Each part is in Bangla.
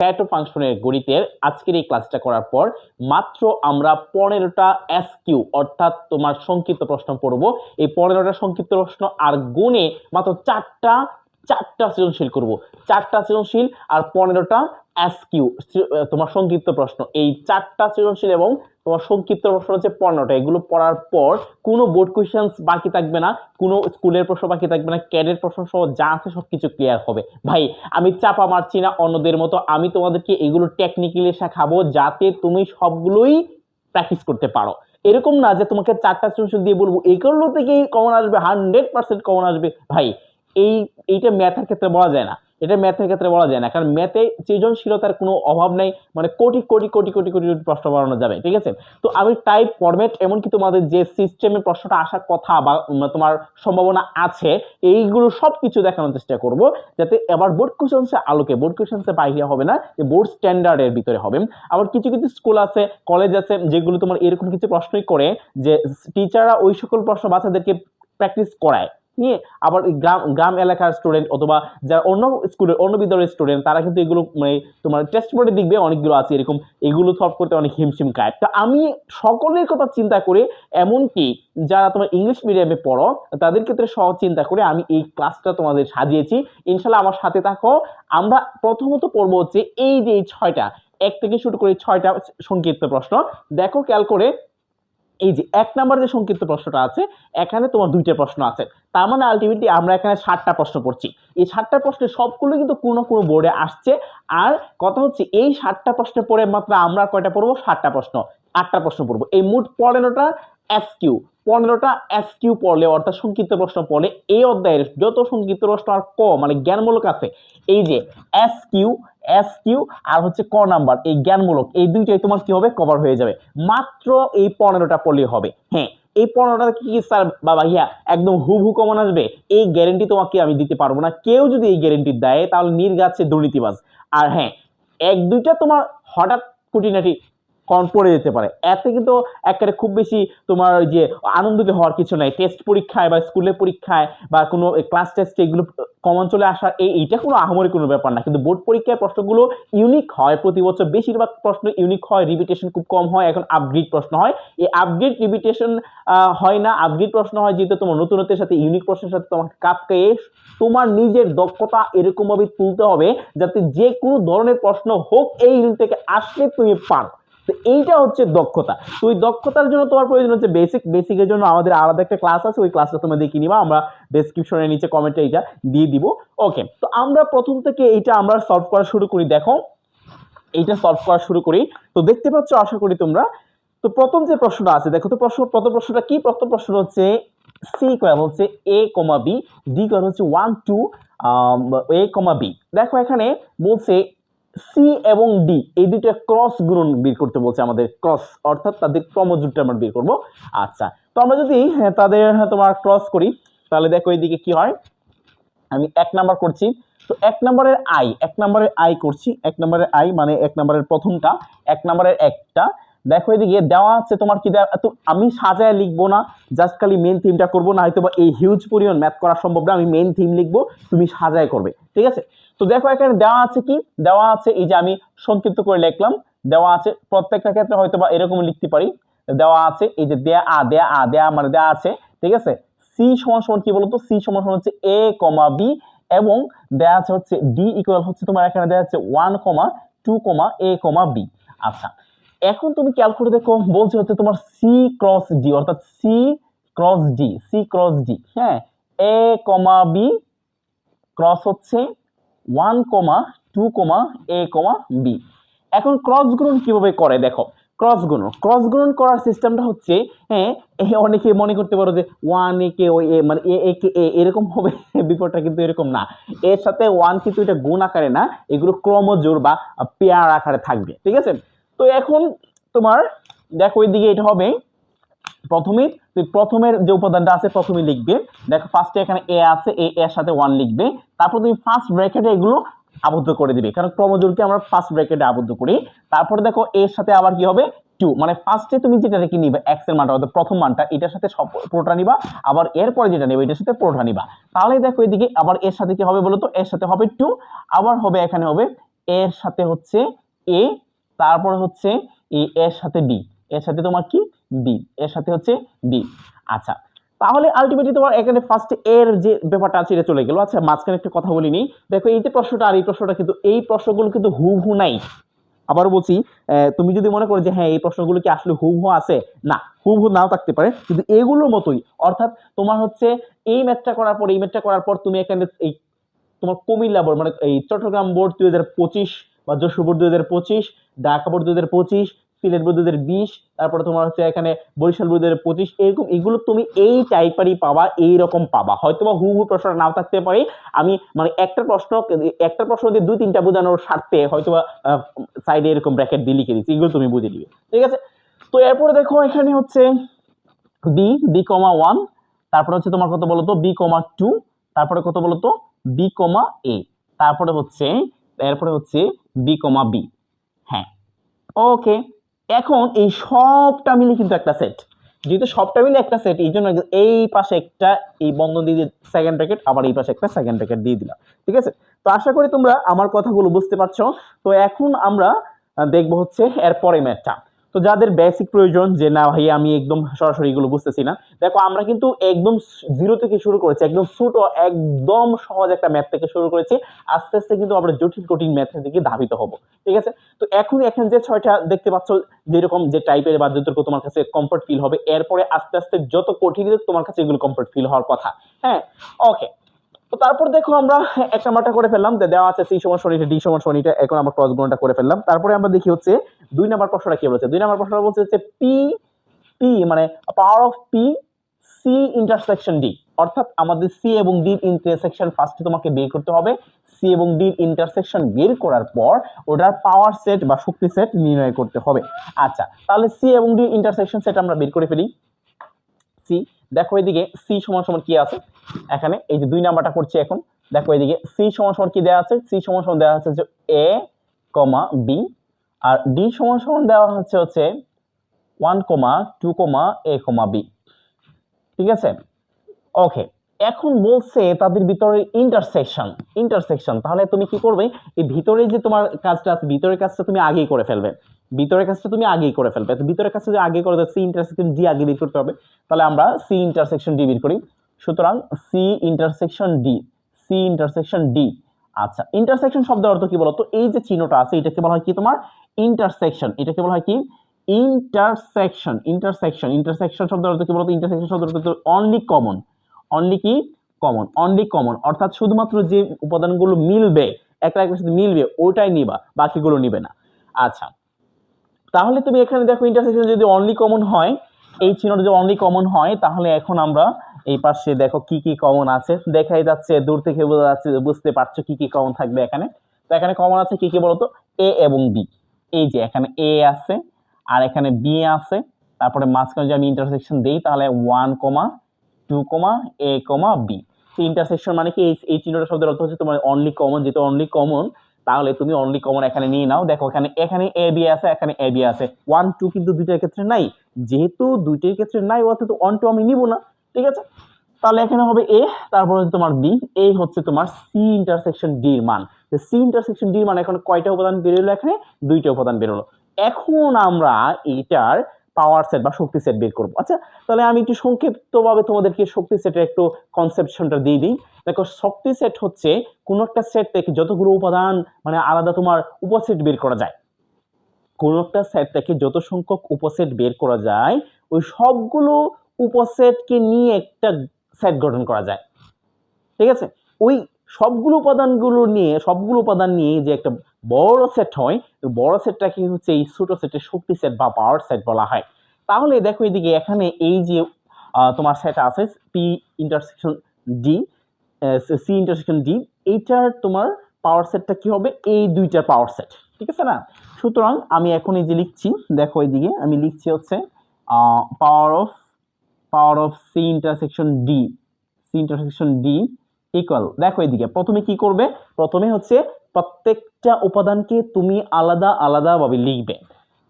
প্যারেটো ফাংশনের গণিতের আজকের এই ক্লাসটা করার পর মাত্র আমরা 15টা এসকিউ অর্থাৎ তোমার সংক্ষিপ্ত প্রশ্ন পড়ব। এই 15টা সংক্ষিপ্ত প্রশ্ন আর গুণে মাত্র চারটা সৃজনশীল করব। 4টা সৃজনশীল আর 15টা এসকিউ তোমার সংক্ষিপ্ত প্রশ্ন। এই 4টা সৃজনশীল এবং তোমার সংক্ষিপ্ত প্রশ্ন হচ্ছে 15টা। এগুলো পড়ার পর কোনো বোর্ড কোশ্চেন্স বাকি থাকবে না, কোনো স্কুলের প্রশ্ন বাকি থাকবে না, ক্যাডেট প্রশ্ন সহ যা আছে সবকিছু ক্লিয়ার হবে। ভাই আমি চাপা মারছি না অন্যদের মতো, আমি তোমাদেরকে এগুলো টেকনিক্যালি শেখাবো যাতে তুমি সবগুলোই প্র্যাকটিস করতে পারো। এরকম না যে তোমাকে 4টা সৃজনশীল দিয়ে বলবো এগুলো থেকেই কমন আসবে, 100% কমন আসবে। ভাই এইটা ম্যাথের ক্ষেত্রে বলা যায় না, এটা ম্যাথের ক্ষেত্রে বলা যায় না, কারণ ম্যাথে সৃজনশীলতার কোনো অভাব নাই, মানে কোটি কোটি কোটি কোটি কোটি প্রশ্ন বানানো যাবে, ঠিক আছে। তো আমি টাইপ ফরম্যাট এমনকি তোমাদের যে সিস্টেমে প্রশ্নটা আসার কথা বা তোমার সম্ভাবনা আছে এইগুলো সবকিছু দেখানোর চেষ্টা করব, যাতে এবার বোর্ড কোশ্চেন্সের আলোকে, বোর্ড কোশ্চেন্সের বাইরে হবে না, যে বোর্ড স্ট্যান্ডার্ডের ভিতরে হবে। আবার কিছু কিছু স্কুল আছে, কলেজ আছে যেগুলো তোমার এরকম কিছু প্রশ্নই করে যে টিচাররা ওই সকল প্রশ্ন বাচ্চাদেরকে প্র্যাকটিস করায় নিয়ে, আবার গ্রাম এলাকার স্টুডেন্ট অথবা যারা অন্য স্কুলের অন্য বিদ্যালয়ের স্টুডেন্ট তারা কিন্তু এগুলো মানে তোমার টেস্ট বোর্ডে দেখবে অনেকগুলো আছে এরকম, এগুলো সলভ করতে অনেক হিমশিম খায়। তো আমি সকলের কথা চিন্তা করে, এমনকি যারা তোমার ইংলিশ মিডিয়ামে পড়ো তাদের ক্ষেত্রে সহজ চিন্তা করে আমি এই ক্লাসটা তোমাদের সাজিয়েছি। ইনশাল্লাহ আমার সাথে থাকো। আমরা প্রথমত পড়বো হচ্ছে এই যে এই 6টা, 1 থেকে শুরু করে 6টা সংক্ষিপ্ত প্রশ্ন। দেখো খেয়াল করে, এই যে 1 নাম্বার যে সংক্ষিপ্ত প্রশ্নটা আছে এখানে তোমার 2টা প্রশ্ন আছে, তার মানে আলটিমেটলি আমরা এখানে 7টা প্রশ্ন পড়ছি। এই 7টা প্রশ্নের সবগুলো কিন্তু কোনো কোনো বোর্ডে আসছে। আর কথা হচ্ছে এই 7টা প্রশ্ন পড়ে মাত্র আমরা কয়টা পড়বো? 7টা প্রশ্ন, 8টা প্রশ্ন পড়বো। এই মোট 15টা এসকিউ, 15টা এসকিউ পড়লে অর্থাৎ সংক্ষিপ্ত প্রশ্ন পড়লে এই অধ্যায়ের যত সংক্ষিপ্ত প্রশ্ন আর ক মানে জ্ঞানমূলক আছে, এই যে এসকিউ এসকিউ আর হচ্ছে ক নাম্বার এই জ্ঞানমূলক, এই দুইটাই তোমার কি হবে? কভার হয়ে যাবে মাত্র এই 15টা পড়লেই হবে। হ্যাঁ, এই 15টা কি স্যার বা ভাইয়া একদম হুবহু কমন আসবে এই গ্যারেন্টি তোমাকে আমি দিতে পারবো না। কেউ যদি এই গ্যারেন্টি দেয় তাহলে নির্ঘাত দুর্নীতিবাজ। আর হ্যাঁ, 1-2টা তোমার হঠাৎ খুঁটিনাটি কম পড়ে যেতে পারে, এতে কিন্তু একেবারে খুব বেশি তোমার যে আনন্দিত হওয়ার কিছু নাই। টেস্ট পরীক্ষায় বা স্কুলের পরীক্ষায় বা কোনো ক্লাস টেস্টে এগুলো কমন চলে আসা এইটা কোনো আহামরি কোনো ব্যাপার না, কিন্তু বোর্ড পরীক্ষার প্রশ্নগুলো ইউনিক হয় প্রতি বছর, বেশিরভাগ প্রশ্ন ইউনিক হয়, রিপিটেশন খুব কম হয়, এখন আপগ্রেড প্রশ্ন হয়। এই আপগ্রেড রিপিটেশন হয় না, আপগ্রেড প্রশ্ন হয় যেহেতু তোমার নতুনত্বের সাথে ইউনিক প্রশ্নের সাথে তোমাকে কাপ খাইয়ে তোমার নিজের দক্ষতা এরকম ভাবে তুলতে হবে যাতে যে কোনো ধরনের প্রশ্ন হোক এই রিল থেকে আসলে তুমি পারো। তো এইটা হচ্ছে দক্ষতা। তো ওই দক্ষতার জন্য তোমার প্রয়োজন হচ্ছে বেসিকের জন্য আমাদের আলাদা একটা ক্লাস আছে, ওই ক্লাসটা তোমরা দেখে নিবা, আমরা ডেসক্রিপশনের নিচে কমেন্টে এইটা দিয়ে দিব। ওকে, তো আমরা প্রথম থেকে এইটা আমরা সলভ করা শুরু করি। দেখো এইটা সলভ করা শুরু করি, তো দেখতে পাচ্ছ আশা করি তোমরা। তো প্রথম যে প্রশ্নটা আছে দেখো তো, প্রথম প্রশ্নটা কি? প্রথম প্রশ্ন হচ্ছে সি ইকুয়াল হচ্ছে a, b, d ইকুয়াল হচ্ছে 1 2 a, b। দেখো এখানে বলছে সি এবং ডি এই দুইটা ক্রস গুণন বের করতে বলছে আমাদের, ক্রস অর্থাৎ তাদের ক্রমজোড়টা আমরা বের করব। আচ্ছা, তো আমরা যদি তাদের তোমার ক্রস করি তাহলে দেখো এইদিকে কি হয়। আমি 1 নাম্বার করছি, তো 1 নাম্বারের আই করছি, 1 নাম্বারের আই মানে 1 নাম্বারের প্রথমটা, 1 নাম্বারের একটা। দেখো এদিকে দেওয়া আছে তোমার কি দেওয়া, তো আমি সাজায় লিখবো না, জাস্ট খালি মেইন থিমটা করবো, না হয়তো বা এই হিউজ পরিমাণ ম্যাথ করা সম্ভব না, আমি মেইন থিম লিখবো, তুমি সাজায় করবে, ঠিক আছে। তো দেখো এখানে দেওয়া আছে কি, দেওয়া আছে এই যে আমি সংক্ষিপ্ত করে লিখলাম, দেওয়া আছে প্রত্যেকটা ক্ষেত্রে হয়তো বা এরকম লিখতে পারি, দেওয়া আছে এই যে দেয়া মানে দেওয়া আছে, ঠিক আছে। সি সমান সমান কি বলতো, সি সমান সমান হচ্ছে a, b এবং দেয়া আছে হচ্ছে d ইকুয়াল হচ্ছে তোমার এখানে দেয়া আছে 1, 2, a, b। আচ্ছা, এখন তুমি খেয়াল করে দেখো বলছে হচ্ছে তোমার সি ক্রস ডি অর্থাৎ সি ক্রস ডি, হ্যাঁ, a, b ক্রস হচ্ছে 1, 2, a, b। এখন ক্রস গুণন কিভাবে করে দেখো, ক্রস গুণন করার সিস্টেমটা হচ্ছে, হ্যাঁ, অনেকে মনে করতে পারো যে 1 a কে ওই a মানে a কে a এরকম হবে, বিপরীতটা কিন্তু এরকম না। এর সাথে 1 কিন্তু এটা গুণ আকারে না, এগুলো ক্রমজোড় বা পেয়ার আকারে থাকবে, ঠিক আছে। তো এখন তোমার দেখো ওইদিকে এটা হবে, প্রথমের যে উপাদানটা আছে প্রথমে লিখবে। দেখো ফার্স্টে এখানে a আছে, এর সাথে 1 লিখবে, তারপর তুমি ফার্স্ট ব্র্যাকেটে এগুলো আবদ্ধ করে দিবে, কারণ ক্রমজোড়কে আমরা ফার্স্ট ব্র্যাকেটে আবদ্ধ করি। তারপরে দেখো এর সাথে আবার কি হবে 2, মানে ফার্স্টে তুমি যেটা রেখে নিবে x এর মানটা অর্থাৎ প্রথম মানটা, এটার সাথে সব পুরোটা নিবা, আবার এরপরে যেটা নেবে এটার সাথে পুরোটা নিবা। তাহলে দেখো এদিকে আবার এর সাথে কি হবে বলো তো, এর সাথে হবে 2, আবার হবে এখানে হবে এর সাথে হচ্ছে এ, তারপরে হচ্ছে এর সাথে বি, এর সাথে তোমার কি বি, এর সাথে হচ্ছে বি। আচ্ছা, তাহলে আলটিমেটলি তোমার এখানে ফার্স্ট এর যে ব্যাপারটা আছে এটা চলে গেল। আচ্ছা, মাঝখানে একটা কথা বলিনি, দেখো এই যে প্রশ্নটা আর এই প্রশ্নটা কিন্তু এই প্রশ্নগুলো কিন্তু হুবহু নাই। আবার বলছি, তুমি যদি মনে করো যে হ্যাঁ এই প্রশ্নগুলো কি আসলে হুবহু আছে, না হুবহু নাও থাকতে পারে, কিন্তু এগুলোর মতোই। অর্থাৎ তোমার হচ্ছে এই ম্যাথটা করার পর, এই ম্যাথটা করার পর তুমি এখানে এই তোমার কুমিল্লা বোর্ড মানে এই চট্টগ্রাম বোর্ড 2025 বা Jessore board 2025, Dhaka board 2025, Sylhet board 2020, তারপরে তোমার হচ্ছে এখানে বরিশাল বোর্ড 2025, এরকম এগুলো তুমি এই টাইপেরই পাবা, এইরকম পাবা। হয়তো বা হুবহু প্রশ্ন নাও থাকতে পারে, আমি মানে একটা প্রশ্ন দিয়ে দুই তিনটা বোঝানোর স্বার্থে হয়তো বা সাইডে এরকম ব্র্যাকেট দিয়ে লিখে দিচ্ছি, এগুলো তুমি বুঝে নিবে, ঠিক আছে। তো এরপরে দেখো এখানে হচ্ছে বি কমা 1, তারপরে হচ্ছে তোমার কত বলতো বি কমা 2, তারপরে কত বলতো বি কমা এ, তারপরে হচ্ছে এরপরে হচ্ছে বি কমা বি। হ্যাঁ, ওকে। এখন এই সবটা মিলে কিন্তু একটা সেট, যেহেতু সবটা মিলে একটা সেট, এই জন্য এই পাশে একটা এই বন্ধন দিয়ে সেকেন্ড ব্র্যাকেট, আবার এই পাশে একটা সেকেন্ড ব্র্যাকেট দিয়ে দিলাম, ঠিক আছে। তো আশা করি তোমরা আমার কথাগুলো বুঝতে পারছো। তো এখন আমরা দেখবো হচ্ছে এরপরে ম্যাথটা। তো যাদের বেসিক প্রয়োজন যে না ভাই আমি একদম সরাসরি এগুলো বুঝতেছি না, দেখো আমরা কিন্তু একদম জিরো থেকে শুরু করেছি, একদম ছোট একদম সহজ একটা ম্যাথ থেকে শুরু করেছি, আস্তে আস্তে কিন্তু আমরা জটিল কঠিন ম্যাথের দিকে ধাবিত হব, ঠিক আছে। তো এখন যে 6টা দেখতে পাচ্ছ, যেরকম যে টাইপের বা যতটুকু তোমার কাছে কমফর্ট ফিল হবে, এরপরে আস্তে আস্তে যত কঠিন তোমার কাছে এগুলো কমফর্ট ফিল হওয়ার কথা। হ্যাঁ, ওকে। তো তারপর দেখো আমরা এক নাম্বারটা করে ফেললাম, দেওয়া আছে সি সমান সমান ডি সমান সমান, এখন আমরা ক্রস গুণটা করে ফেললাম। তারপরে আমরা দেখি হচ্ছে 2 নাম্বার প্রশ্নটা কি বলেছে। 2 নাম্বার প্রশ্নটা বলছে হচ্ছে পি পি মানে power of P C intersection D, অর্থাৎ আমাদের সি এবং ডি ইন্টারসেকশন ফার্স্টে তোমাকে বের করতে হবে। সি এবং ডি ইন্টারসেকশন বের করার পর ওটার পাওয়ার সেট বা শক্তি সেট নির্ণয় করতে হবে। আচ্ছা, তাহলে সি এবং ডি ইন্টারসেকশন সেট আমরা বের করে ফেলি। সি, দেখো এদিকে সি সমান সমান কি আছে এখানে, এই যে 2 নাম্বারটা করছি এখন। দেখো এদিকে সি সমান সমান কি দেওয়া আছে, সি সমান সমান দেওয়া আছে যে এ কমা বি, আর ডি সমান সমান দেওয়া হচ্ছে 1 কমা 2 কমা এ কমা বি, ঠিক আছে। ওকে, এখন বলছে তাদের ভিতরে ইন্টারসেকশন, তাহলে তুমি কি করবে, এই ভিতরে যে তোমার কাজটা আছে, ভিতরের কাজটা তুমি আগেই করে ফেলবে, ভিতরের কাজটা তুমি আগেই করে ফেলবে। তো ভিতরের কাজটা যদি আগে করে দাও, সি ইন্টারসেকশন ডি আগে বের করতে হবে, তাহলে আমরা সি ইন্টারসেকশন ডি বের করি। সুতরাং C intersection D, C intersection D. আচ্ছা, ইন্টারসেকশন শব্দের অর্থ কি বলতো, এই যে চিহ্নটা আছে এটাকে বলা হয় কি তোমার ইন্টারসেকশন, এটাকে বলা হয় কি ইন্টারসেকশন শব্দের অর্থ কি বলতো, ইন্টারসেকশন শব্দের অর্থ অনলি কমন, অনলি কমন, অর্থাৎ শুধুমাত্র যে উপাদানগুলো মিলবে, একটা একটার সাথে মিলবে ওটাই নিবা, বাকিগুলো নিবে না। আচ্ছা, তাহলে তুমি এখানে দেখো ইন্টারসেকশন যদি অনলি কমন হয়, এই চিহ্নটা যদি অনলি কমন হয়, তাহলে এখন আমরা এই পাশে দেখো কি কি কমন আছে দেখাই যাচ্ছে, দূর থেকে বোঝা যাচ্ছে, বুঝতে পারছো কি কি কমন থাকবে এখানে। তো এখানে কমন আছে কি কি বলতো, এ এবং বি, এই যে এখানে এ আছে আর এখানে বি আছে, তারপরে মাঝখানে যদি আমি ইন্টারসেকশন দেই তাহলে 1 কমা 2 কমা এ কমা বি। ইন্টারসেকশন মানে কি, এই চিহ্নটা শব্দের অর্থ হচ্ছে তোমার অনলি কমন, যেহেতু অনলি কমন তাহলে তুমি অনলি কমন এখানে নিয়ে নাও। দেখো এখানে এ বি আছে, এখানে এ বি আছে, 1 2 কিন্তু দুইটার ক্ষেত্রে নাই, যেহেতু দুইটার ক্ষেত্রে নাই অর্থাৎ 1 2 আমি নিব না, ঠিক আছে। তাহলে এখানে হবে এ, তারপর হচ্ছে তোমার বি, এই হচ্ছে তোমার সি ইন্টারসেকশন ডি এর মান। সি ইন্টারসেকশন ডি এর মান এখন কয়টা উপাদান বেরোলো, এখানে 2টা উপাদান বেরোলো। এখন আমরা এটার পাওয়ার সেট বা শক্তি সেট বের করব। আচ্ছা, তাহলে আমি একটু সংক্ষিপ্তভাবে তোমাদেরকে শক্তি সেটের একটু কনসেপশনটা দিয়ে দিই। দেখো, শক্তি সেট হচ্ছে কোন একটা সেট থেকে যতগুলো উপাদান মানে আলাদা তোমার উপসেট বের করা যায়, কোন একটা সেট থেকে যত সংখ্যক উপসেট বের করা যায়, ওই সবগুলো উপসেটকে নিয়ে একটা সেট গঠন করা যায়, ঠিক আছে। ওই সবগুলো উপাদান নিয়ে যে একটা বড় সেট হয়, বড় সেটটাকে হচ্ছে এই ছোট সেটের শক্তি সেট বা পাওয়ার সেট বলা হয়। তাহলে দেখো এদিকে এখানে এই যে তোমার সেট আছে P intersection D, C intersection D, এইটার তোমার পাওয়ার সেটটা কি হবে, এই দুইটার পাওয়ার সেট, ঠিক আছে না। সুতরাং আমি এখন এই যে লিখছি, দেখো এইদিকে আমি লিখছি হচ্ছে power of C intersection D equal, দেখো এদিকে প্রথমে কি করবে, প্রথমে হচ্ছে প্রত্যেকটা উপাদানকে তুমি আলাদা আলাদা ভাবে লিখবে।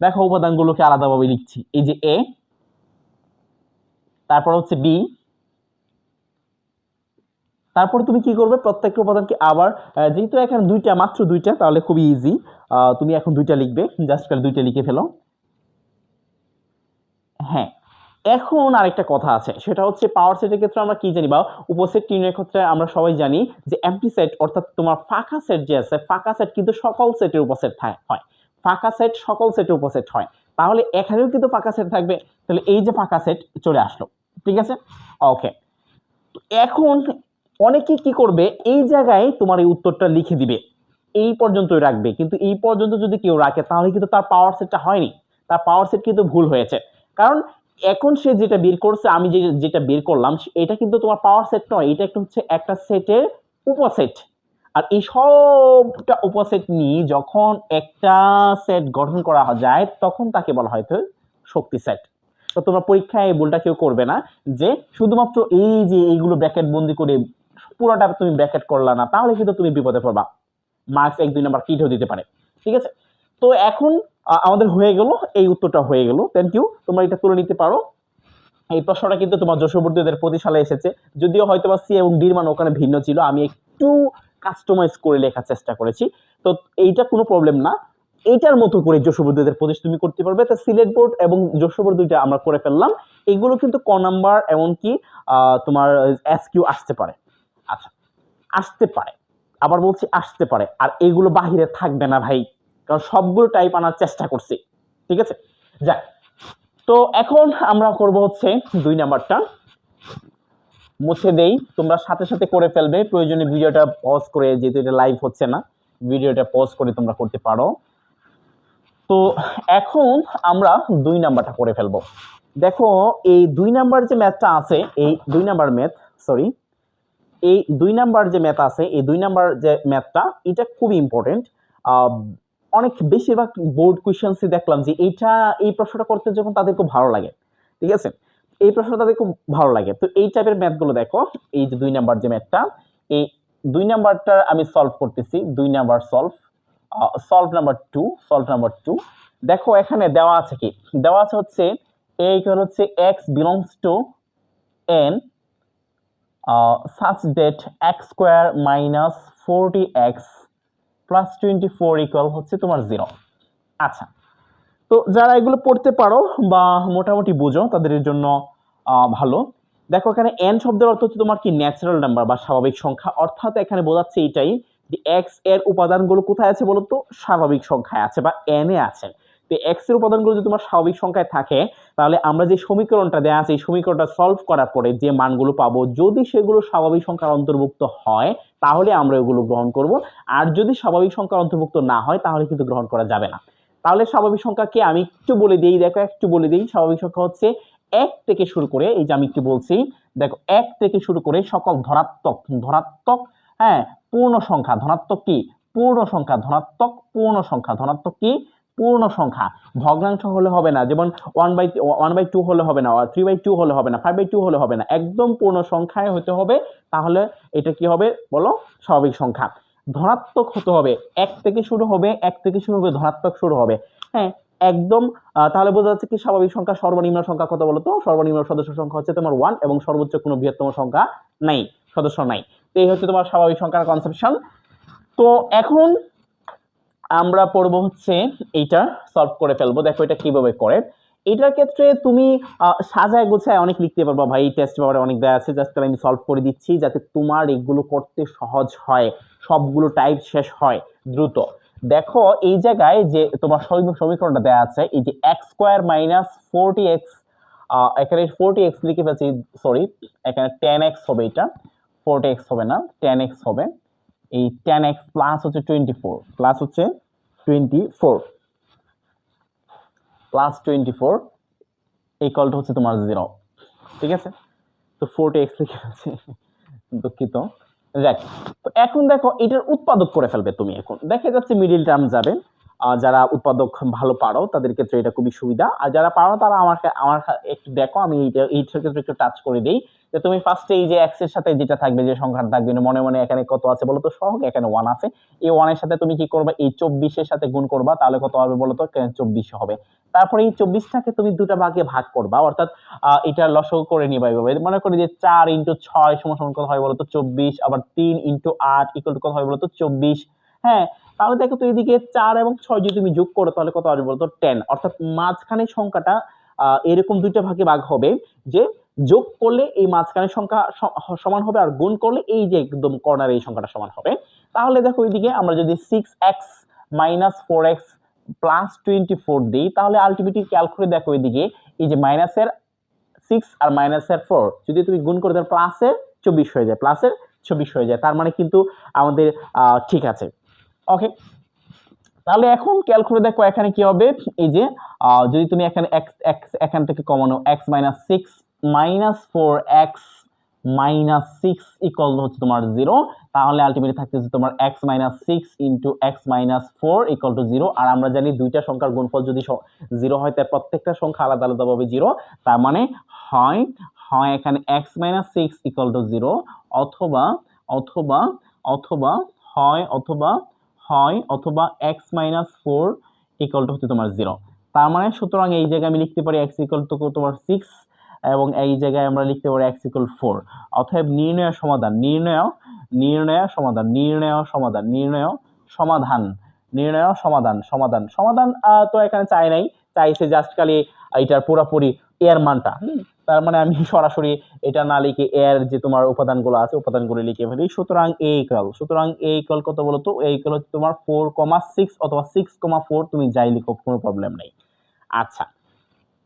দেখো উপাদানগুলোকে আলাদাভাবে লিখছি, এই যে এ, তারপর হচ্ছে বি, তারপর তুমি কি করবে, প্রত্যেকটা উপাদানকে আবার যেহেতু এখানে দুইটা, মাত্র দুইটা, তাহলে খুবই ইজি। তুমি এখন দুইটা লিখবে, জাস্ট করে দুইটা লিখে ফেলো। হ্যাঁ, এখন আরেকটা কথা আছে, সেটা হচ্ছে পাওয়ার সেটের ক্ষেত্রে আমরা কি জানি, বা উপসেট নির্ণয়ের ক্ষেত্রে আমরা সবাই জানি যে এমটি সেট অর্থাৎ তোমার ফাঁকা সেট যে আছে, ফাঁকা সেট কিন্তু সকল সেটের উপসেট হয়, ফাঁকা সেট সকল সেটের উপসেট হয়। তাহলে এখানেও কিন্তু ফাঁকা সেট থাকবে, তাহলে এই যে ফাঁকা সেট চলে আসলো, ঠিক আছে। ওকে, এখন অনেকে কি করবে, এই জায়গায় তোমার এই উত্তরটা লিখে দিবে, এই পর্যন্তই রাখবে, কিন্তু এই পর্যন্ত যদি কেউ রাখে তাহলে কিন্তু তার পাওয়ার সেটটা হয়নি, তার পাওয়ার সেট কিন্তু ভুল হয়েছে। কারণ এখন সে যেটা বের করছে, আমি যেটা বের করলাম, এটা কিন্তু তোমার পাওয়ার সেট নয়, এটা একটা হচ্ছে একটা সেটের উপসেট। আর এই সবটা উপসেট নিয়ে যখন একটা সেট গঠন করা যায় তখন তাকে বলা হয় শক্তি সেট। তো তোমরা পরীক্ষায় এই ভুলটা কেউ করবে না যে শুধুমাত্র এই যে এইগুলো ব্র্যাকেট বন্দি করে পুরোটা তুমি ব্র্যাকেট করলা না, তাহলে কিন্তু তুমি বিপদে পড়বা, মার্কস 1-2 নাম্বার কিটও দিতে পারে, ঠিক আছে। তো এখন আমাদের হয়ে গেল, এই উত্তরটা হয়ে গেল, থ্যাংক ইউ, তোমরা এটা তুলে নিতে পারো। এই প্রশ্নটা কিন্তু তোমার যশোবর্তী 2025 সালে এসেছে, যদিও হয়তো বা সি এবং ডির মান ওখানে ভিন্ন ছিল, আমি একটু কাস্টমাইজ করে লেখার চেষ্টা করেছি, তো এইটা কোনো প্রবলেম না। এইটার মতো করে যশোবর্তী 2025 তুমি করতে পারবে। তো সিলেট বোর্ড এবং যশোবর্তী দুইটা আমরা করে ফেললাম, এগুলো কিন্তু ক নাম্বার এমনকি তোমার এসকিউ আসতে পারে। আচ্ছা, আসতে পারে, আবার বলছি আসতে পারে, আর এগুলো বাহিরে থাকবে না ভাই, কারণ সবগুলো টাইপ আনার চেষ্টা করছি, ঠিক আছে। যাক, তো এখন আমরা করব হচ্ছে 2 নাম্বারটা, মুছে দেই, তোমরা সাথে সাথে করে ফেলবে, প্রয়োজনে ভিডিওটা পজ করে, যেহেতু এটা লাইভ হচ্ছে না, ভিডিওটা পজ করে তোমরা করতে পারো। তো এখন আমরা 2 নাম্বারটা করে ফেলবো। দেখো এই 2 নাম্বার যে ম্যাথটা আছে, এই 2 নাম্বার ম্যাথ, সরি, এই 2 নাম্বার যে ম্যাথ আছে, এই 2 নাম্বার যে ম্যাথটা, এটা খুবই ইম্পর্টেন্ট। অনেক বেশিরভাগ বোর্ড কোয়েশ্চেন্সে দেখলাম যে এইটা, এই প্রশ্নটা করতে যখন তাদের খুব ভালো লাগে, ঠিক আছে, এই প্রশ্নটা তাদের খুব ভালো লাগে। তো এই টাইপের ম্যাথগুলো দেখো, এই যে 2 নাম্বার যে ম্যাথটা, এই 2 নাম্বারটা আমি সলভ করতেছি, 2 number solve number 2, solve number 2। দেখো এখানে দেওয়া আছে কি, দেওয়া আছে হচ্ছে a ইকুয়াল হচ্ছে x belongs to n such that x square minus 40x plus 24 equal হচ্ছে তোমার 0। আচ্ছা, তো যারা এগুলো পড়তে পারো বা মোটামুটি বুঝো তাদের জন্য ভালো। দেখো এখানে n শব্দের অর্থ হচ্ছে তোমার কি ন্যাচারাল নাম্বার বা স্বাভাবিক সংখ্যা, অর্থাৎ এখানে বোঝাচ্ছে এইটাই যে x এর উপাদানগুলো কোথায় আছে বলতো, স্বাভাবিক সংখ্যায় আছে বা n এ আছে। তো x এর উপাদানগুলো যদি তোমার স্বাভাবিক সংখ্যায় থাকে, তাহলে আমরা যে সমীকরণটা দেয়া আছে এই সমীকরণটা সলভ করার পরে যে মানগুলো পাবো, যদি সেগুলো স্বাভাবিক সংখ্যার অন্তর্ভুক্ত হয় তাহলে আমরা এগুলো গ্রহণ করব, আর যদি স্বাভাবিক সংখ্যার অন্তর্ভুক্ত না হয় তাহলে কিন্তু গ্রহণ করা যাবে না। তাহলে স্বাভাবিক সংখ্যাকে আমি একটু বলে দিই, দেখো একটু বলে দিই, স্বাভাবিক সংখ্যা হচ্ছে 1 থেকে শুরু করে, এই যে আমি একটু বলছি, দেখো 1 থেকে শুরু করে সকল ধনাত্মক, হ্যাঁ, পূর্ণ সংখ্যা, ধনাত্মক কি পূর্ণ সংখ্যা, ধনাত্মক পূর্ণ সংখ্যা, ধনাত্মক কি পূর্ণ সংখ্যা, ভগ্নাংশ হলে হবে না, যেমন 1/2 হলে হবে না, 3/2 হলে হবে না, 5/2 হলে হবে না, একদম পূর্ণ সংখ্যায় হতে হবে, তাহলে এটা কি হবে বলো, স্বাভাবিক সংখ্যা। ধনাত্মক হতে হবে, 1 থেকে শুরু হবে, 1 থেকে শুরু হবে, ধনাত্মক শুরু হবে, হ্যাঁ, একদম। তাহলে বোঝা যাচ্ছে কি স্বাভাবিক সংখ্যা সর্বনিম্ন সংখ্যা কত বলো তো, সর্বনিম্ন সদস্য সংখ্যা হচ্ছে তোমার 1 এবং সর্বোচ্চ কোনো বৃহত্তম সংখ্যা নাই, সদস্য নাই। তো এই হচ্ছে তোমার স্বাভাবিক সংখ্যার কনসেপশন। তো এখন আমরা পড়বো হচ্ছে এইটা সলভ করে ফেলবো, দেখো এটা কিভাবে করে। এটার ক্ষেত্রে তুমি সাজায় গোছায় অনেক লিখতে পারবা ভাই, টেস্ট পেপারে অনেক দেওয়া আছে, জাস্ট আমি সলভ করে দিচ্ছি যাতে তোমার এগুলো করতে সহজ হয়, সবগুলো টাইপ শেষ হয় দ্রুত। দেখো এই জায়গায় যে তোমার সমীকরণটা দেওয়া আছে, এই যে x স্কয়ার মাইনাস 40x, এখানে 40x লিখে ফেলছি, সরি, এখানে 10x হবে, এটা 40x হবে না, 10x হবে। এই 10x প্লাস হচ্ছে 24, প্লাস হচ্ছে 24 প্লাস 24 ইকুয়াল টু হচ্ছে তোমার 0, ঠিক আছে। তো 40x লিখে ফেলছি, দুঃখিত। যাক, তো এখন দেখো এটার উৎপাদক করে ফেলবে তুমি, এখন দেখা যাচ্ছে মিডিল টার্ম যাবে, যারা উৎপাদক ভালো পারো তাদের ক্ষেত্রে এটা খুবই সুবিধা, আর যারা পারো তারা আমার একটু দেখো, আমি এইটার ক্ষেত্রে একটু টাচ করে দেই যে তুমি ফার্স্টে এই যে x এর সাথে যেটা থাকবে, যে সংখ্যাটা থাকবে, মনে মনে এখানে কত আছে বলো তো সহগ, এখানে 1 আছে, এই 1 এর সাথে তুমি কি করবে, এই 24 এর সাথে গুণ করবা, তাহলে কত হবে বলো তো, 24 হবে। তারপরে এই 24টাকে তুমি দুটো ভাগে ভাগ করবা, অর্থাৎ এটা লসাগু করে নিবা এইভাবে। মনে করি যে 4 × 6 সমান কত হয় বলো তো 24, আবার 3 × 8 ইকুয়াল টু কত হয় বলো তো 24। হ্যাঁ, তাহলে দেখো তো এদিকে 4 এবং 6 যদি তুমি যোগ করো তাহলে কত হবে বলো তো 10, অর্থাৎ মাঝখানে সংখ্যাটা এরকম দুইটা ভাগে ভাগ হবে, যে যোগ করলে এই মাঝখানের সংখ্যা সমান হবে, আর গুণ করলে এই যে একদম কর্নারে এই সংখ্যাটা সমান হবে। তাহলে দেখো এইদিকে আমরা যদি 6x - 4x + 24 দিই, তাহলে আলটিমেটলি ক্যালকুলেট করে দেখো এইদিকে এই যে মাইনাসের 6 আর মাইনাসের 4 যদি তুমি গুণ করে দাও প্লাসের 24 হয়ে যায়, প্লাসের 24 হয়ে যায়, তার মানে কিন্তু আমাদের ঠিক আছে। ওকে, তাহলে এখন ক্যালকুলেট দেখো এখানে কি হবে, এই যে যদি তুমি এখানে x এখান থেকে কমানো x - 6 - 4x - 6 ইকুয়াল হচ্ছে তোমার 0, তাহলে আলটিমেটলি থাকতেছে তোমার x - 6 × x - 4 ইকুয়াল টু 0। আর আমরা জানি দুইটা সংখ্যার গুণফল যদি 0 হয় তার প্রত্যেকটা সংখ্যা আলাদা আলাদা ভাবে 0, তার মানে হয় এখানে x - 6 ইকুয়াল টু 0, অথবা অথবা অথবা হয় অথবা x - 4 ইকুয়াল টু হচ্ছে তোমার 0। তার মানে সুতরাং এই জায়গায় আমি লিখতে পারি x ইকুয়াল টু তোমার 6, এবং এই জায়গায় আমরা লিখতে পারি x ইকুয়াল 4। অতএব নির্ণয় সমাধান তো এখানে চাই নাই, চাইছে জাস্ট খালি এটার পুরোপুরি এর মানটা। তার মানে আমি সরাসরি এটা না লিখে এর যে তোমার উপাদানগুলো আছে উপাদানগুলো লিখে ফেলি। সুতরাং a ইকুয়াল কত বলো তো, a ইকুয়াল হচ্ছে তোমার 4,6 অথবা 6,4, তুমি যাই লিখো কোনো প্রবলেম নেই। আচ্ছা,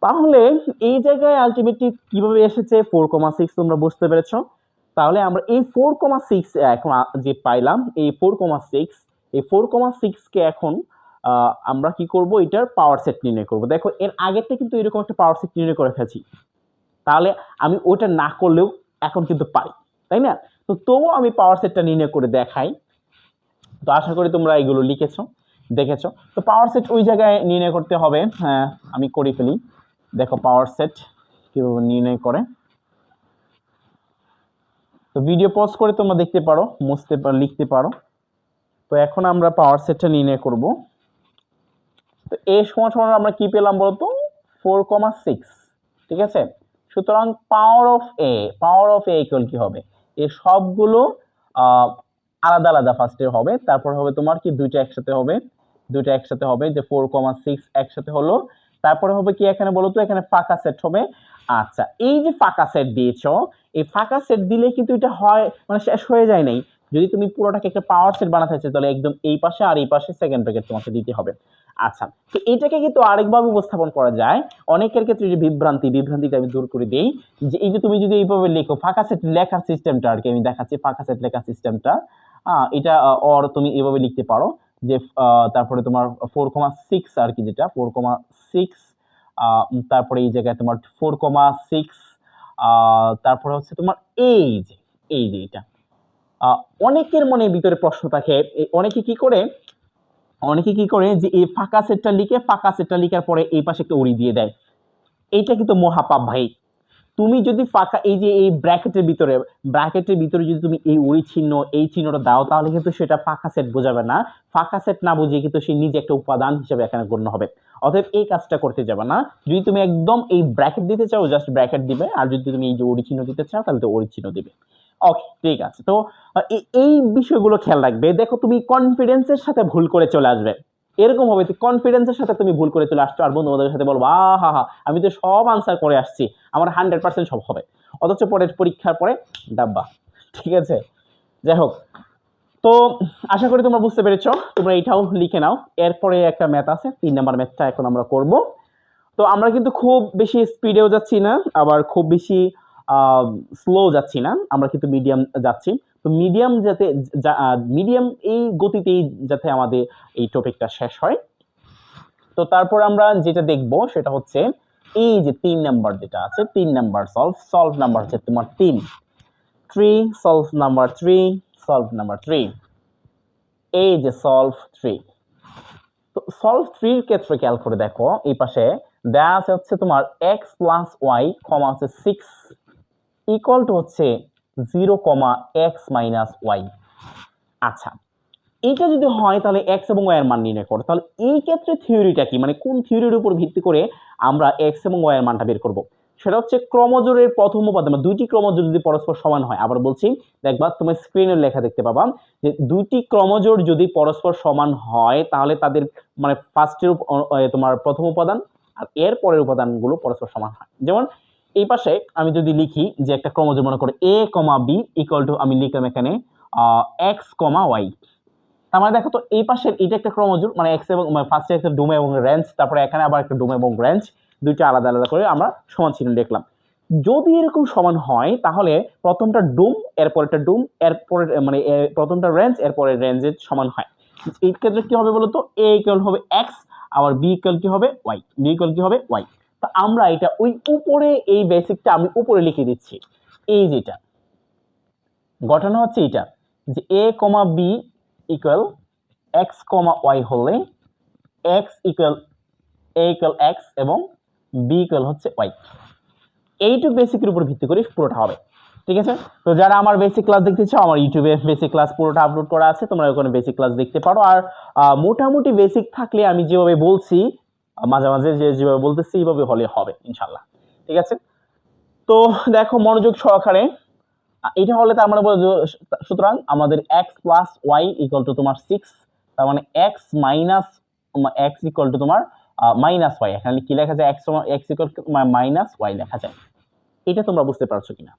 তাহলে এই জায়গায় আলটিমেটলি কিভাবে এসেছে 4,6 তোমরা বুঝতে পেরেছো। তাহলে আমরা এই 4,6 এখন যে পাইলাম, এই 4,6 কে এখন আমরা কি করব, এটার পাওয়ার সেট নির্ণয় করব। দেখো এর আগেরটা কিন্তু এরকম একটা পাওয়ার সেট নির্ণয় করে ফেলেছি, তাহলে আমি ওটা না করলেও এখন কিন্তু পারি, তাই না? তো তবুও আমি পাওয়ার সেটটা নির্ণয় করে দেখাই। তো আশা করি তোমরা এগুলো দেখেছো। তো পাওয়ার সেট ওই জায়গায় নির্ণয় করতে হবে। হ্যাঁ, আমি করে ফেলি। দেখো পাওয়ার সেট কিভাবে নির্ণয় করে। তো ভিডিও পজ করে তোমরা দেখতে পারো, লিখতে পারো। তো এখন আমরা পাওয়ার সেটটা নির্ণয় করব। তো a সমান আমরা কি পেলাম বলতো, 4,6, ঠিক আছে। সুতরাং পাওয়ার অফ a ইকুয়াল কি হবে, এই সবগুলো আলাদা আলাদা ফার্স্টে হবে, তারপর হবে তোমার কি দুইটা একসাথে হবে, যে 4,6 একসাথে হলো, তারপরে হবে কি এখানে বলো তো, এখানে ফাঁকা সেট হবে। আচ্ছা, এই যে ফাঁকা সেট দিয়েছো, এই ফাঁকা সেট দিলে কিন্তু এটা হয় মানে শেষ হয়ে যায় নাই। যদি তুমি পুরোটাকে একটা পাওয়ার সেট বানাতে চাও তাহলে একদম এই পাশে আর এই পাশে সেকেন্ড ব্র্যাকেট তোমাকে দিতে হবে। আচ্ছা, তো এটাকে কিন্তু আরেকভাবে উপস্থাপন করা যায়। অনেকের ক্ষেত্রে যে বিভ্রান্তিটা আমি দূর করে দেই, যে এই যে তুমি যদি এইভাবে লেখো, ফাঁকা সেট লেখার সিস্টেমটা আর কি আমি দেখাচ্ছি, ফাঁকা সেট লেখার সিস্টেমটা। এটা অর তুমি এইভাবে লিখতে পারো, যে তারপরে তোমার 4,6 আর কি, যেটা 4,6, তারপরে এই জায়গায় তোমার 4,6, তারপরে হচ্ছে তোমার এই যে এটা। অনেকের মনে ভিতরে প্রশ্ন থাকে, অনেকে কি করে যে এই ফাঁকা সেটটা লিখার পরে এই পাশে একটা উড়ি দিয়ে দেয়। এইটা কিন্তু মহাপাপ ভাই। তুমি যদি ফাঁকা এই যে এই ব্র্যাকেটের ভিতরে যদি তুমি এই উড়ি চিহ্ন এই চিহ্নটা দাও, তাহলে কিন্তু সেটা ফাঁকা সেট বোঝাবে না। ফাঁকা সেট না বুঝিয়ে কিন্তু সে নিজে একটা উপাদান হিসেবে এখানে গণ্য হবে। অতএব এই কাজটা করতে যাবে না। যদি তুমি একদম এই ব্র্যাকেট দিতে চাও, জাস্ট ব্র্যাকেট দিবে, আর যদি তুমি এই যে উড়ি চিহ্ন দিতে চাও তাহলে তো উড়ি চিহ্ন দিবে। ওকে, ঠিক আছে। তো এই বিষয়গুলো খেয়াল রাখবে। দেখো তুমি কনফিডেন্সের সাথে ভুল করে চলে আসবে, এরকম হবে কনফিডেন্সের সাথে তুমি ভুল করে চলে আসছো, আর বন্ধুদের সাথে বলবো হা আমি তো সব আনসার করে আসছি, আমার 100% সব হবে, অথচ পরের পরীক্ষার পরে ডাব্বা। ঠিক আছে, যাই হোক। তো আশা করি তোমরা বুঝতে পেরেছো, তোমরা এটাও লিখে নাও। এরপরে একটা ম্যাথ আছে, 3 নাম্বার ম্যাথটা এখন আমরা করব। তো আমরা কিন্তু খুব বেশি স্পিডেও যাচ্ছি না, আবার খুব বেশি স্লো যাচ্ছি না, আমরা কিন্তু মিডিয়াম যাচ্ছি। তো মিডিয়াম এই গতিতেই যাতে আমাদের এই টপিকটা শেষ হয়। তো তারপর আমরা যেটা দেখব সেটা হচ্ছে এই যে 3 নাম্বার যেটা আছে, 3 নাম্বার সলভ নাম্বার হচ্ছে তোমার 3 সলভ নাম্বার 3 এই যে সলভ 3। তো সলভ 3 এর ক্ষেত্রে খেয়াল করে দেখো, এই পাশে দেয়া আছে হচ্ছে তোমার x + y, আছে 6, ইকুয়াল টু হচ্ছে 0,x মাইনাস ওয়াই। আচ্ছা, এইটা যদি হয় তাহলে x এবং y এর মান নির্ণয় করো। তাহলে এই ক্ষেত্রে থিওরিটা কি, মানে কোন থিওরির উপর ভিত্তি করে আমরা x এবং y এর মানটা বের করব? সেটা হচ্ছে ক্রমজোড়ের প্রথম উপাদান, মানে দুইটি ক্রমজোড় যদি পরস্পর সমান হয়, আবার বলছি দেখবা তুমি স্ক্রিনের লেখা দেখতে পাবা যে দুইটি ক্রমজোড় যদি পরস্পর সমান হয় তাহলে তাদের মানে ফার্স্টের তোমার প্রথম উপাদান আর এর পরের উপাদানগুলো পরস্পর সমান হয়। যেমন এই পাশে আমি যদি লিখি যে একটা ক্রমজোড় মনে করে a, b ইকুয়াল টু আমি লিখলাম এখানে x, y। তার মানে দেখো তো এই পাশের এটা একটা ক্রমজোড়, মানে x এবং ফার্স্টে একটা ডোম এবং রেঞ্জ, তারপরে এখানে আবার একটা ডোম এবং রেঞ্জ, দুইটা আলাদা আলাদা করে আমরা সমান চিহ্ন লিখলাম। যদি এরকম সমান হয় তাহলে প্রথমটা ডোম এরপরেরটা ডোম এরপরে মানে প্রথমটা রেঞ্জ এরপরে রেঞ্জের সমান হয়। এই ক্ষেত্রে কি হবে বলতো, a ইকুয়াল হবে x, আবার b ইকুয়াল কি হবে y, b ইকুয়াল কি হবে y। তো আমরা এটা ওই উপরে এই বেসিকটা আমি উপরে লিখে দিচ্ছি। এই যেটা ঘটনা হচ্ছে এটা যে a, b equal x, y হলে x equal a equal x এবং b ইকুয়াল হচ্ছে y। এইটুক বেসিকের উপর ভিত্তি করে পুরোটা হবে, ঠিক আছে? তো যারা আমার বেসিক ক্লাস দেখতে চাও, আমার ইউটিউবে বেসিক ক্লাস পুরোটা আপলোড করা আছে, তোমরা ওখানে বেসিক ক্লাস দেখতে পারো। আর মোটামুটি বেসিক থাকলে আমি যেভাবে বলছি মাঝে মাঝে যেভাবে বলতেছি এইভাবে হলে হবে ইনশাল্লাহ, ঠিক আছে? তো দেখো মনোযোগ সহকারে, এটা হলে তার মানে সুতরাং আমাদের x plus y equal to তোমার 6, তার মানে x minus x equal to তোমার মাইনাস ওয়াই। এখানে কি লেখা যায়, x equal to minus y লেখা যায়। এটা তোমরা বুঝতে পারছো কিনা?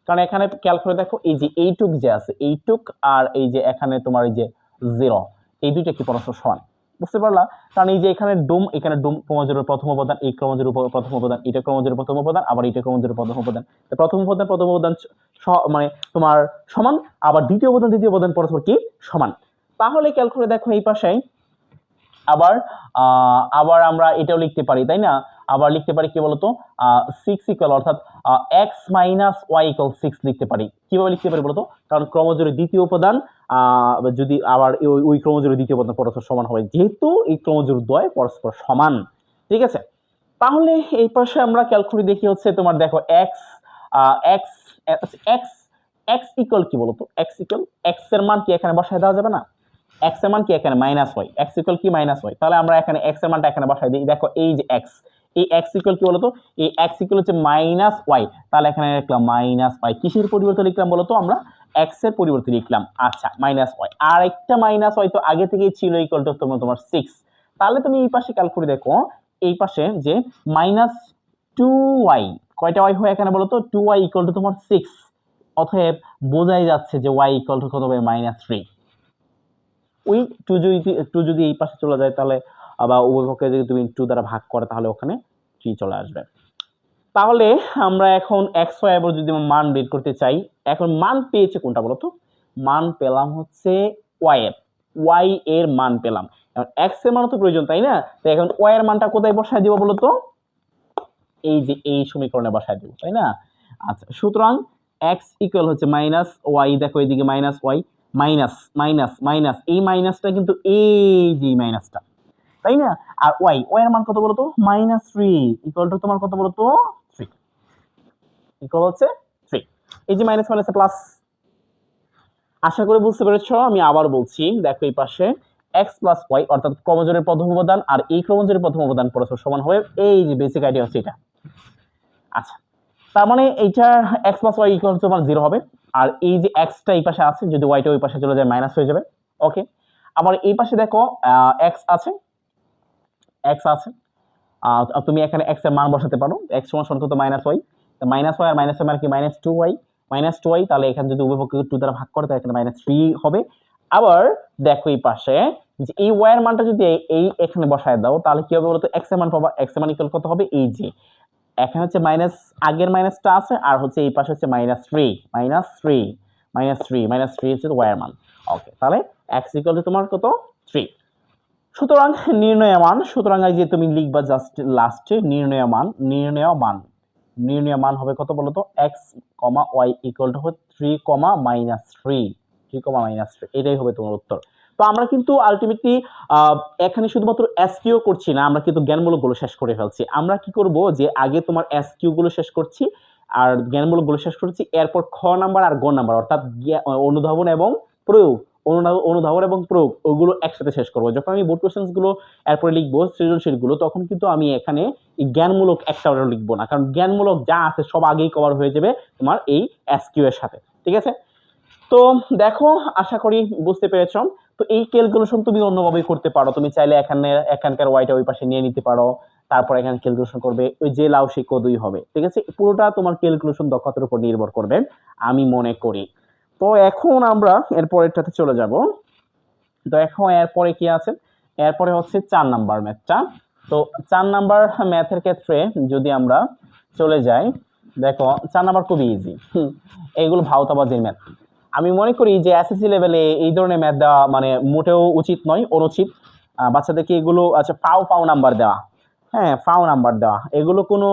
কারণ এখানে খেয়াল করে দেখো এই যে এইটুক যে আছে, এইটুক আর এই যে এখানে তোমার এই যে 0, এই দুইটা কি পরস্পর সমান, বুঝতে পারলা? কারণ এই যে এখানে ডোম ক্রমজোড়ের প্রথম উপাদান, এই ক্রমজোড়ের প্রথম উপাদান, এটা ক্রমজোড়ের প্রথম উপাদান, আবার এটা ক্রমজোড়ের প্রথম উপাদান। প্রথম উপাদান মানে তোমার সমান, আবার দ্বিতীয় উপাদান পরস্পর কি সমান। তাহলে খেয়াল করে দেখো এই পাশে আবার আমরা এটাও লিখতে পারি, তাই না? আবার লিখতে পারি কি বলতো 6 ইকুয়াল, অর্থাৎ x মাইনাস ওয়াই ইকুয়াল 6 লিখতে পারি। কিভাবে লিখতে পারি বলতো? কারণ ক্রমজোড়ের দ্বিতীয় উপাদান যদি আবার ওই ক্রমজোড়ের দ্বিতীয় উপাদান পরস্পর সমান হবে, যেহেতু এই ক্রমজোড় দ্বয় পরস্পর সমান, ঠিক আছে? তাহলে এই পাশে আমরা ক্যালকুলেট দেখি হচ্ছে তোমার দেখো x x ইকুয়াল কি বলতো, x ইকুয়াল x এর মান কি এখানে বসায় দেওয়া যাবে না? x এর মান কি এখানে মাইনাস y, x ইকুয়াল কি মাইনাস y। তাহলে আমরা এখানে x এর মানটা এখানে বসাই দিই। দেখো এই যে x, এই x ইকুয়াল কি বলতো, এই x ইকুয়াল হচ্ছে মাইনাস y, তাহলে এখানে লিখলাম মাইনাস y। কিসের পরিবর্তে লিখলাম বলতো, আমরা x এর পরিবর্তে লিখলাম আচ্ছা মাইনাস y। আর একটা মাইনাস y তো আগে থেকেই ছিল, ইকুয়াল টু তোমার 6। তাহলে তুমি এই পাশে ক্যালকুলেট দেখো, এই পাশে যে মাইনাস 2y, কয়টা y হয় এখানে বলতো, 2y ইকুয়াল টু তোমার 6। অতএব বোঝাই যাচ্ছে যে y ইকুয়াল টু কত হবে, -3। ওই 2 যদি এই পাশে চলে যায় তাহলে আবার উভয় পক্ষে যদি তুমি 2 দ্বারা ভাগ করে তাহলে ওখানে 3 চলে আসবে। তাহলে আমরা এখন x y এর যদি মান বের করতে চাই, এখন মান পেয়েছে কোনটা বলতো, মান পেলাম হচ্ছে y এর মান পেলাম। এখন x এর মান তো প্রয়োজন, তাই না? তো এখন y এর মানটা কোথায় বসায় দিব বলতো, এই যে এই সমীকরণে বসায় দিব, তাই না? আচ্ছা, সুতরাং x ইকুয়াল হচ্ছে মাইনাস y, দেখো এইদিকে minus y, minus minus minus, এই মাইনাসটা কিন্তু এই যে মাইনাসটা, তাই না? আর y এর মান কত বলতো, -3 ইকুয়াল টু তোমার কত বলতো, 3 ইকুয়াল হচ্ছে 3। এই যে মাইনাস মাইনাসে প্লাস, আশা করি বুঝতে পেরেছো। আমি আবার বলছি, দেখো এই পাশে x প্লাস y, অর্থাৎ ক্রমজোড়ের প্রথম উপাদান আর এই ক্রমজোড়ের প্রথম উপাদান পরস্পর সমান হবে। এই যে বেসিক আইডিয়া হচ্ছে এটা। আচ্ছা, তার মানে এইটা x plus y equal to তোমার 0 হবে। আর এই যে x টা এই পাশে আছে, যদি y টা ওই পাশে চলে যায় মাইনাস হয়ে যাবে। ওকে, আবার এই পাশে দেখো x আছে, তুমি এখানে x এর মান বসাতে পারো, x সমান কত, -y। তো -y আর -y মানে কি, -2y, তাহলে এখানে যদি উভয় পক্ষকে 2 দ্বারা ভাগ করে তাহলে এখানে -3 হবে। আবার দেখো এই পাশে যে এই y এর মানটা যদি এই এখানে বসায় দাও তাহলে কি হবে বলতো, x এর মান পাবা, x এর মান ইকুয়াল কত হবে, এই যে এখানে হচ্ছে মাইনাস, আগের মাইনাসটা আছে আর হচ্ছে এই পাশে হচ্ছে -3 হচ্ছে y এর মান। ওকে, তাহলে x ইকুয়াল টু তোমার কত, 3। সুতরাং নির্ণয় মান, সুতরাং এই যে তুমি লিখবা জাস্ট লাস্টে নির্ণয় মান হবে কত বলতো, x, y ইকুয়াল টু 3, -3, এটাই হবে তোমার উত্তর। তো আমরা কিন্তু আলটিমেটলি এখানে শুধুমাত্র এসকিউ করছি না, আমরা কিন্তু জ্ঞানমূলক গুলো শেষ করে ফেলছি। আমরা কি করব যে আগে তোমার এসকিউ গুলো শেষ করছি, আর জ্ঞানমূলকগুলো শেষ করেছি। এরপর খ নাম্বার আর গ নাম্বার অর্থাৎ অনুধাবন এবং প্রয়োগ, অনুধাবন এবং প্রয়োগ ওগুলো একসাথে শেষ করবো। যখন আমি বোর্ড কোশ্চেন্সগুলো এরপরে লিখবো সৃজনশীলগুলো, তখন কিন্তু আমি এখানে জ্ঞানমূলক একটাও লিখবো না, কারণ জ্ঞানমূলক যা আছে সব আগেই কভার হয়ে যাবে তোমার এই এসকিউ এর সাথে। ঠিক আছে, তো দেখো আশা করি বুঝতে পেরেছ। তো এই ক্যালকুলেশন তুমি অন্যভাবে করতে পারো, তুমি চাইলে এখানকার ওয়াইটা ওই পাশে নিয়ে নিতে পারো, তারপর এখানে ক্যালকুলেশন করবে, ওই যে লাউ সে কদুই হবে। ঠিক আছে, পুরোটা তোমার ক্যালকুলেশন দক্ষতার উপর নির্ভর করবে আমি মনে করি। তো এখন আমরা এরপরেরটাতে চলে যাব। তো এখন এরপরে কি আছে, এরপরে হচ্ছে 4 নাম্বার ম্যাথটা। তো 4 নাম্বার ম্যাথের ক্ষেত্রে যদি আমরা চলে যাই, দেখো 4 নাম্বার খুবই ইজি, এইগুলো ভাওতাবাজির ম্যাথ। আমি মনে করি যে এসএসসি লেভেলে এই ধরনের ম্যাথ দেওয়া মানে মোটেও উচিত নয়, অনুচিত। বাচ্চাদেরকে এগুলো আচ্ছা ফাও নাম্বার দেওয়া, হ্যাঁ ফাও নাম্বার দেওয়া, এগুলো কোনো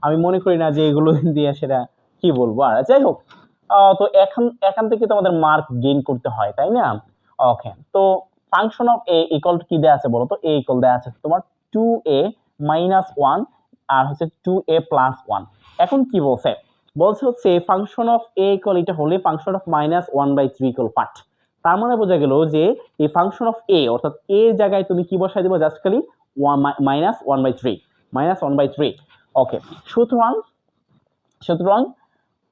আমি মনে করি না যে এগুলো দিয়ে সেটা কি বলবো। আর যাই হোক, তো এখান থেকে তো আমাদের মার্ক গেইন করতে হয়, তাই না? ওকে, তো function of A equal to কি দেয়া আছে বলো তো? এ ইকুয়াল দেয়া আছে তোমার 2a মাইনাস 1 আর হচ্ছে 2a প্লাস 1। এখন কি বলছে, বলছে হচ্ছে ফাংশন অফ এ ইকুয়াল এটা হলে function of minus 1/3 equal part. তার মানে বোঝা গেল যে এই ফাংশন অফ এ অর্থাৎ এ জায়গায় তুমি কি বসাই দিবা, জাস্ট খালি মাইনাস 1/3। ওকে, সুতরাং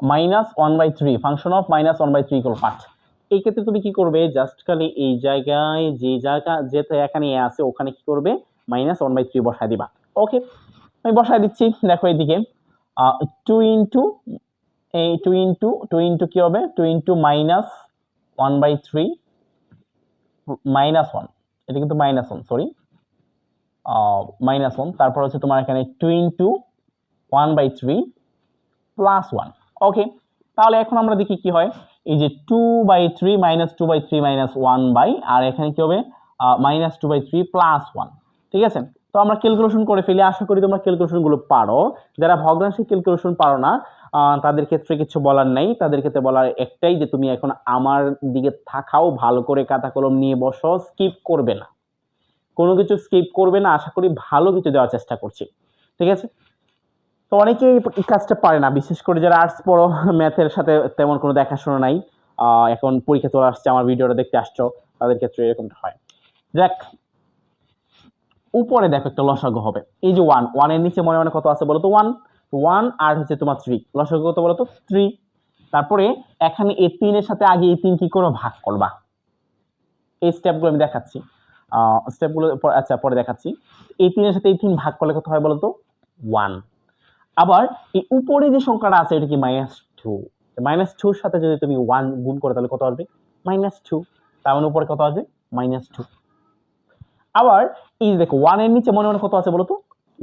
minus 1/3 function of minus 1/3 equal part. এই ক্ষেত্রে তুমি কি করবে, জাস্ট খালি এই জায়গায় যে জায়গা যেটা এখানে এ আছে ওখানে কি করবে, মাইনাস 1/3 বসায় দিবা। ওকে, আমি বসায় দিচ্ছি। দেখো এইদিকে 2 ইন্টু কি হবে, 2 ইন্টু মাইনাস 1/3 মাইনাস 1, এটা কিন্তু মাইনাস 1, সরি মাইনাস 1। তারপর হচ্ছে তোমার এখানে 2 ইন্টু 1/3 প্লাস 1। ওকে, তাহলে এখন আমরা দেখি কি হয়, এই যে 2/3 মাইনাস 2/3 মাইনাস 1 বাই, আর এখানে কি হবে মাইনাস 2/3 প্লাস 1। ঠিক আছে, তো আমরা ক্যালকুলেশন করে ফেলি, আশা করি তোমরা ক্যালকুলেশন গুলো পারো। যারা ভগ্নাংশের ক্যালকুলেশন পারো না তাদের ক্ষেত্রে কিছু বলার নেই, তাদের ক্ষেত্রে বলার একটাই যে তুমি এখন আমার দিকে থাকাও, ভালো করে খাতা কলম নিয়ে বসো, স্কিপ করবে না, কোনো কিছু স্কিপ করবে না। আশা করি ভালো কিছু দেওয়ার চেষ্টা করছি। ঠিক আছে, তো অনেকেই এই কাজটা পারে না, বিশেষ করে যারা আর্টস পড়ো, ম্যাথের সাথে তেমন কোনো দেখাশোনা নাই, এখন পরীক্ষা চলে আসছে, আমার ভিডিওটা দেখতে আসছো, তাদের ক্ষেত্রে এরকমটা হয়। দেখ উপরে দেখো একটা লসাগু হবে, এই যে 1 এর নিচে মনে মনে কত আছে বলো তো, 1 আর হচ্ছে তোমার 3, লসাগু কত বলো তো 3। তারপরে এখানে এই 3 এর সাথে আগে এই 3 কি করো, ভাগ করবা। এই স্টেপগুলো আমি দেখাচ্ছি, স্টেপগুলো আচ্ছা পরে দেখাচ্ছি। এই 3 এর সাথে এই 3 ভাগ করলে কত হয় বলো তো, 1। আবার এই উপরে যে সংখ্যাটা আছে এটা কি -2, -2 এর সাথে যদি তুমি 1 গুণ করো তাহলে কত আসবে, -2। তার মানে উপরে কত আসবে, -2। আবার এই দেখো 1 এর নিচে মনে মনে কত আছে বলো তো,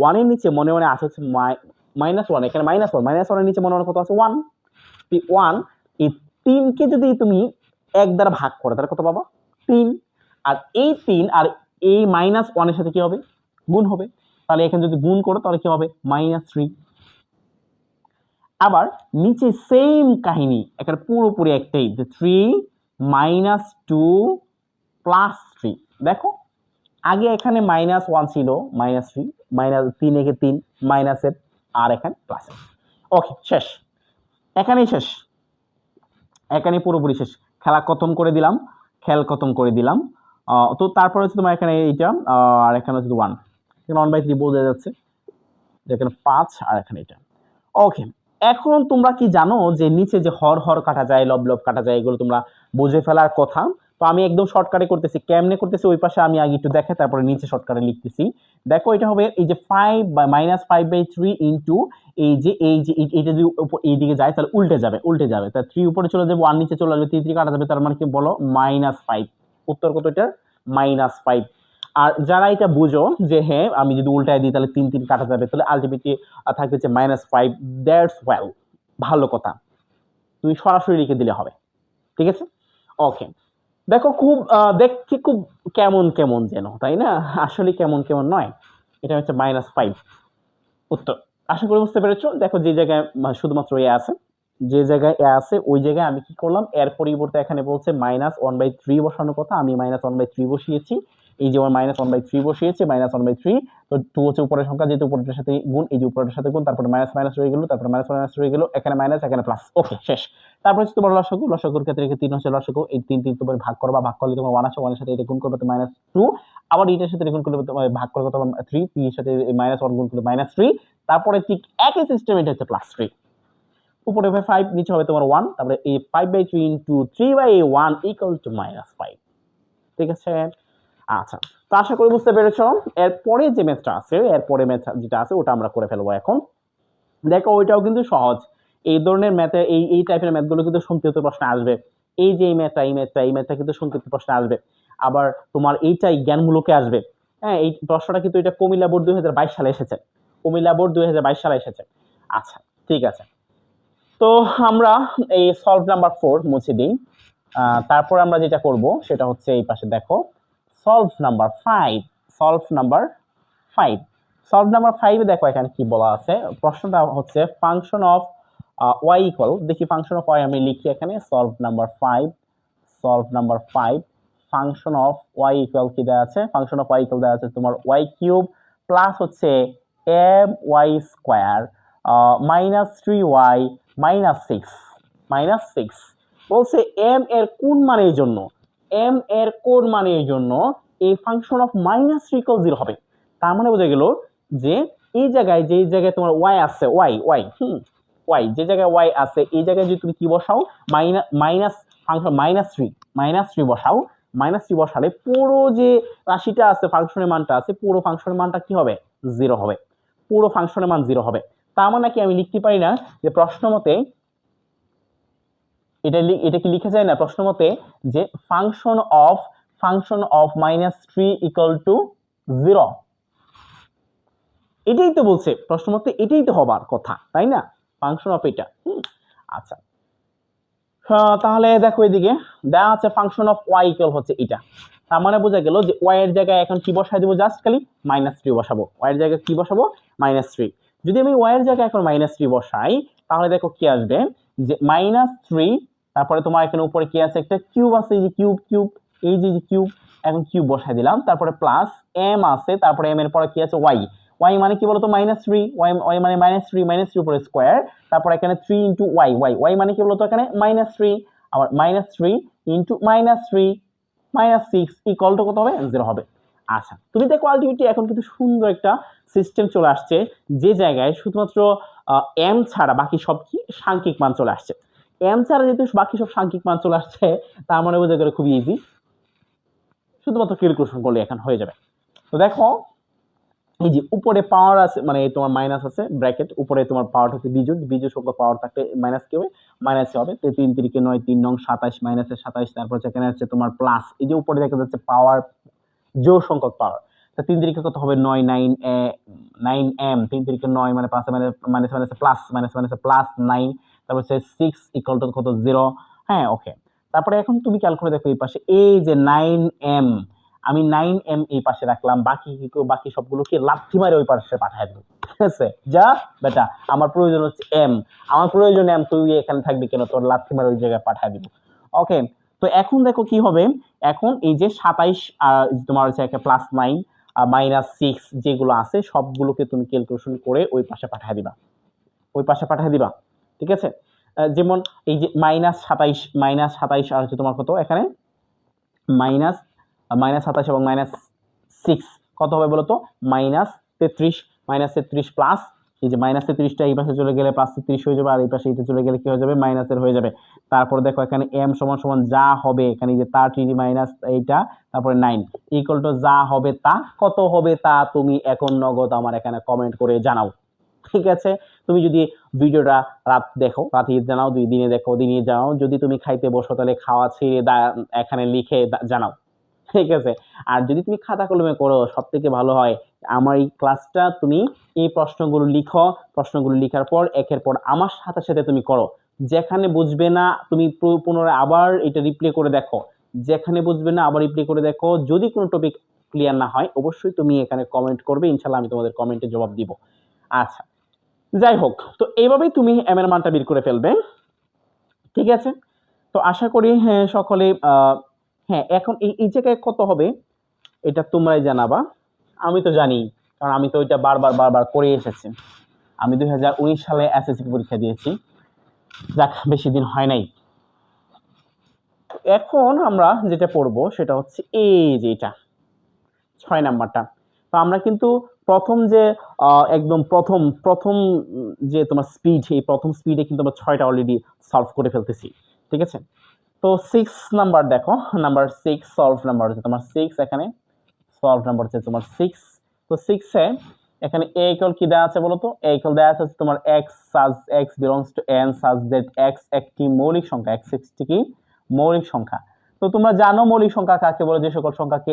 1 এর নিচে মনে মনে আছে হচ্ছে -1, এখানে -1 এর নিচে মনে মনে কত আছে, 1। এই 1 এই 3 কে যদি তুমি 1 দ্বারা ভাগ করো তাহলে কত পাবা, 3। আর এই 3 আর এই -1 এর সাথে কি হবে, গুণ হবে। তাহলে এখানে যদি গুণ করো তাহলে কি হবে, -3। আবার নিচে সেম কাহিনী, এখানে পুরোপুরি একটাই, যে 3 -2 +3। দেখো আগে এখানে -1 ছিল, -3 -3 একে 3 মাইনাসের, আর এখানে প্লাসের। ওকে, শেষ, এখানেই শেষ, এখানেই পুরোপুরি শেষ, খেলা খতম করে দিলাম, তো তারপরে হচ্ছে তোমার এখানে এইটা, আর এখানে হচ্ছে 1, এখানে 1/3 বোঝা যাচ্ছে, এখানে 5 আর এখানে এটা। ওকে, এখন তোমরা কি জানো যে নিচে যে হর কাটা যায়, লব কাটা যায়, এগুলো তোমরা বুঝে ফেলার কথা। তো আমি একদম শর্টকাটে করতেছি, কেমনে করতেছি ওই পাশে আমি আগে একটু দেখে তারপরে নিচে শর্টকাটে লিখতেছি। দেখো এটা হবে এই যে 5/3 ইন্টু এই যে এটা যদি এই দিকে যায় তাহলে উল্টে যাবে, তাহলে 3 উপরে চলে যাবে, 1 নিচে চলে আসবে, 3 কাটা যাবে, তার মানে কি বলো, -5। উত্তর কত এটার, -5। আর যারা এটা বুঝো যে হ্যাঁ আমি যদি উল্টায় দিই তাহলে 3 কাটা যাবে, তাহলে আলটিমেটলি থাকবে যে -5, দ্যাটস ওয়েল, ভালো কথা, তুমি সরাসরি লিখে দিলে হবে। ঠিক আছে, ওকে। দেখো খুব দেখতে খুব কেমন যেন, তাই না? আসলে কেমন নয়, এটা হচ্ছে -5 উত্তর। আশা করি বুঝতে পেরেছো। দেখো যে জায়গায় শুধুমাত্র এ আছে, যে জায়গায় এ আছে ওই জায়গায় আমি কি করলাম, এর পরিবর্তে এখানে বলছে -1/3 বসানোর কথা, আমি -1/3 বসিয়েছি। এই যে -1/3 বসিয়েছে, -1/3, তো 2 হচ্ছে উপরের সংখ্যা, যেহেতু উপরের সাথে গুণ, এই যে উপরের সাথে গুণ, তারপরে মাইনাস মাইনাস রয়ে গেল, তারপরে মাইনাস মাইনাস রয়ে গেল, এখানে মাইনাস এখানে প্লাস, ওকে শেষ। তারপর হচ্ছে তোমার লসাগু, লসাগুর ক্ষেত্রে 3 হচ্ছে লসাগু, এই 3 তোমার ভাগ করবা, ভাগ করলে তোমার 1 আসে, 1 এর সাথে এটা গুণ করবে তো -2, আবার এটার সাথে গুণ করলে তোমার ভাগ করবে তো 3, 3 এর সাথে -1 গুণ করলে -3, তারপরে ঠিক একই সিস্টেম এটা হচ্ছে +3, উপরে হবে 5, নিচে হবে তোমার 1, তারপরে এই 5/3 ইনটু 3/1 ইকুয়াল টু -5, ঠিক আছে। আচ্ছা, তো আশা করি বুঝতে পেরেছো। এরপরে যে ম্যাথটা আছে, এরপরে ম্যাথ যেটা আছে ওটা আমরা করে ফেলবো এখন। দেখো ওইটাও কিন্তু সহজ, এই ধরনের ম্যাথে এই টাইপের ম্যাথগুলো কিন্তু সংক্ষিপ্ত প্রশ্নে আসবে। এই যে এই ম্যাথটা কিন্তু সংক্ষিপ্ত প্রশ্নে আসবে। আবার তোমার এইটাই জ্ঞানমূলকে আসবে। হ্যাঁ, এই প্রশ্নটা কিন্তু এটা কুমিল্লা বোর্ড 2022 সালে এসেছে, কুমিল্লা বোর্ড 2022 সালে এসেছে। আচ্ছা, ঠিক আছে। তো আমরা এই সলভ নাম্বার 4 মুছে দিই। তারপর আমরা যেটা করব সেটা হচ্ছে এই পাশে দেখো solve number 5, solve number 5, solve number 5 এ দেখো এখানে কি বলা আছে। প্রশ্নটা হচ্ছে ফাংশন অফ y ইকুয়াল, দেখি ফাংশন অফ y আমি লিখি এখানে solve number 5, solve number 5, function of y equal কি দেওয়া আছে, ফাংশন অফ y ইকুয়াল দেওয়া আছে তোমার y কিউব প্লাস হচ্ছে my স্কয়ার -3y -6 বলছে m এর কোন মানের জন্য, m এর কোন মানের জন্য এই ফাংশন অফ -3 = 0 হবে। তার মানে বোঝা গেল যে এই জায়গায় যে জায়গায় তোমার y আছে, y যে জায়গায় y আছে এই জায়গায় যদি তুমি কি বসাও মাইনাস ফাংশন -3 বসাও, -3 বসালে পুরো যে রাশিটা আছে ফাংশনের মানটা আছে, পুরো ফাংশনের মানটা কি হবে, 0 হবে, পুরো ফাংশনের মান 0 হবে। তার মানে কি আমি লিখতে পারি না যে প্রশ্ন মতে এটা কি লিখা যায় না প্রশ্ন মতে যে ফাংশন অফ -3 = 0, এটাই তো বলছে প্রশ্ন মতে, এটাই তো হবার কথা তাই না, ফাংশন অফ এটা। আচ্ছা, তাহলে দেখো এদিকে দেওয়া আছে ফাংশন অফ y ইকুয়াল হচ্ছে এটা। তার মানে বোঝা গেল যে y এর জায়গায় এখন কি বসাই দেব, জাস্ট খালি -3 বসাবো, y এর জায়গায় কি বসাবো, -3। যদি আমি y এর জায়গায় এখন -3 বসাই তাহলে দেখো কি আসবে যে -3, তারপরে তোমার এখানে উপরে কি আছে, একটা কিউব আছে, এই যে কিউব, এই যে কিউব, এখন কিউব বসাই দিলাম, তারপরে প্লাস m আছে, তারপরে m এর পরে কি আছে y মানে কি বলতো -3, y মানে -3 উপরে স্কয়ার, তারপর এখানে 3 ইনটু y মানে কি বলতো এখানে -3, আবার -3 ইনটু -3 -6 ইকুয়াল টু কত হবে, 0 হবে। আচ্ছা, তুমি দেখো আলটিমেটলি এখন কিন্তু সুন্দর একটা সিস্টেম চলে আসছে, যে জায়গায় শুধুমাত্র m ছাড়া বাকি সব কি সাংখ্যিক মান চলে আসছে। m ছাড়া যেহেতু বাকি সব সাংখ্যিক মান চলে আসছে, তার মানে বোঝা গেল খুব ইজি, শুধুমাত্র ক্যালকুলেশন করলে এখন হয়ে যাবে। তো দেখো এই যে উপরে পাওয়ার আছে, মানে তোমার মাইনাস আছে ব্র্যাকেট, উপরে তোমার পাওয়ার হচ্ছে বিজোড় সংখ্যা পাওয়ার থাকলে মাইনাস কি হবে, মাইনাস হবে। তো 3 3 9 3 9 27 মাইনাসে 27, তারপর এখানে হচ্ছে তোমার প্লাস, এই যে উপরে দেখা যাচ্ছে পাওয়ার জোড় সংখ্যক পাওয়ার, তো 3 3 কত হবে 9 9m, 3 3 9 মানে 5 মানে মাইনাস প্লাস, প্লাস 9, তারপর হচ্ছে 6 ইকুয়াল টু কত, 0। হ্যাঁ, ওকে। তারপরে এখন তুমি খেয়াল করে দেখো এই পাশে এই যে 9m, আমি 9m এই পাশে রাখলাম, বাকি সবগুলো কি লাথি মারে ওই পাশে পাঠিয়ে দেব, ঠিক আছে, যা বেটা, আমার প্রয়োজন হচ্ছে m, আমার প্রয়োজন m, তুই এখানে থাকবি কেন, তোর লাথি মারে ওই জায়গায় পাঠিয়ে দিব। ওকে, তো এখন দেখো কি হবে, এখন এই যে 27 আর তোমার হচ্ছে একটা +9 -6 যেগুলো আছে সবগুলোকে তুমি ক্যালকুলেশন করে ওই পাশে পাঠিয়ে দিবা, ঠিক আছে। যেমন এই যে -27 আর হচ্ছে তোমার কত এখানে -27 এবং -6 কত হবে বলতো, -33 প্লাস এই যে -33টা এই পাশে চলে গেলে +33 হয়ে যাবে, আর এই পাশে এটা চলে গেলে কি হয়ে যাবে, মাইনাসের হয়ে যাবে। তারপর দেখো এখানে m সমান যা হবে, এখানে যে 30 মাইনাস এইটা, তারপরে 9 ইকুয়াল টু যা হবে তা, কত হবে তা তুমি এখন নগদ আমার এখানে কমেন্ট করে জানাও, ঠিক আছে। তুমি যদি ভিডিওটা রাতে জানাও, দিনে দেখো দিনে জানাও, যদি তুমি খাইতে বসো তাহলে খাওয়া ছেড়ে এখানে লিখে জানাও, ঠিক আছে। আর যদি তুমি খাতা কলমে করো সব থেকে ভালো হয়, আমার এই ক্লাসটা তুমি এই প্রশ্নগুলো লিখো, প্রশ্নগুলো লিখার পর একের পর আমার সাথে সাথে তুমি করো, যেখানে বুঝবে না তুমি পুনরায় আবার এটা রিপ্লে করে দেখো, যেখানে বুঝবে না আবার রিপ্লে করে দেখো। যদি কোনো টপিক ক্লিয়ার না হয় অবশ্যই তুমি এখানে কমেন্ট করবে, ইনশাআল্লাহ আমি তোমাদের কমেন্টে জবাব দিব। আচ্ছা, যাই হোক, তো এইভাবেই তুমি m এর মানটা বের করে ফেলবে, ঠিক আছে। তো আশা করি হ্যাঁ সকলে হ্যাঁ এখন এই জায়গায় কত হবে, এটা তোমরাই জানাবা, আমি তো জানি, কারণ আমি তো ওইটা বারবার করে এসেছি। আমি 2019 সালে এসএসসি পরীক্ষা দিয়েছি, যাক বেশি দিন হয় নাই। এখন আমরা যেটা পড়বো সেটা হচ্ছে এই যে এটা 6 নাম্বারটা। তো আমরা কিন্তু প্রথম যে একদম প্রথম যে তোমার স্পিড, এই প্রথম স্পিডে কিন্তু আমরা 6টা অলরেডি সলভ করে ফেলতেছি, ঠিক আছে। তো 6 নাম্বার দেখো, নাম্বার 6 সলভ নাম্বার হচ্ছে তোমার 6, এখানে সলভ নাম্বার হচ্ছে তোমার 6। তো 6 এ এখানে a ইকুয়াল কি দেওয়া আছে বলো তো? a ইকুয়াল দেওয়া আছে তোমার x সাজ x belongs to n such that x একটি মৌলিক সংখ্যা, x একটি কি মৌলিক সংখ্যা। তো তোমরা জানো মৌলিক সংখ্যা কাকে বলে? যে সকল সংখ্যাকে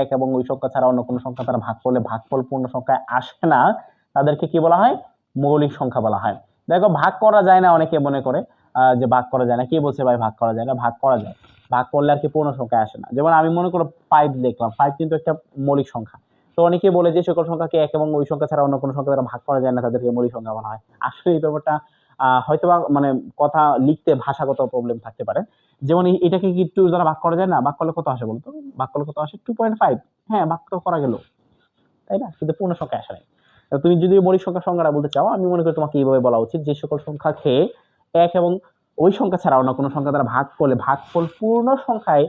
এক এবং ওই সংখ্যা ছাড়া অন্য কোনো সংখ্যা দ্বারা ভাগ করলে ভাগফল পূর্ণ সংখ্যায় আসে না, তাদেরকে কি বলা হয়? মৌলিক সংখ্যা বলা হয়। দেখো ভাগ করা যায় না, অনেকে মনে করে যে ভাগ করা যায় না। কি বলছে ভাই ভাগ করা যায় না? ভাগ করা যায়, ভাগ করলে আর কি পূর্ণ সংখ্যায় আসে না। যেমন আমি মনে করো 5 দেখলাম, 5 কিন্তু একটা মৌলিক সংখ্যা। তো অনেকে বলে যে সকল সংখ্যাকে এক এবং ওই সংখ্যা ছাড়া অন্য কোনো সংখ্যা দ্বারা ভাগ করা যায় না, তাদেরকে মৌলিক সংখ্যা বলা হয়। আসলে এই ব্যাপারটা হয়তোবা মানে কথা লিখতে ভাষাগত প্রবলেম থাকতে পারে। যেমন এটাকে কি 2 দ্বারা ভাগ করা যায় না? ভাগ করলে কত আসে বলতো? ভাগ করলে কত আসে? 2.5। হ্যাঁ, ভাগ তো করা গেল, তাই না? কিন্তু পূর্ণ সংখ্যা আসে না। তুমি যদি মৌলিক সংখ্যার সংজ্ঞাটা বলতে চাও, আমি মনে করি তোমাকে এইভাবে বলা উচিত, যে সকল সংখ্যাকে এক এবং ওই সংখ্যা ছাড়া অন্য কোনো সংখ্যা দ্বারা ভাগ করলে ভাগফল পূর্ণ সংখ্যায়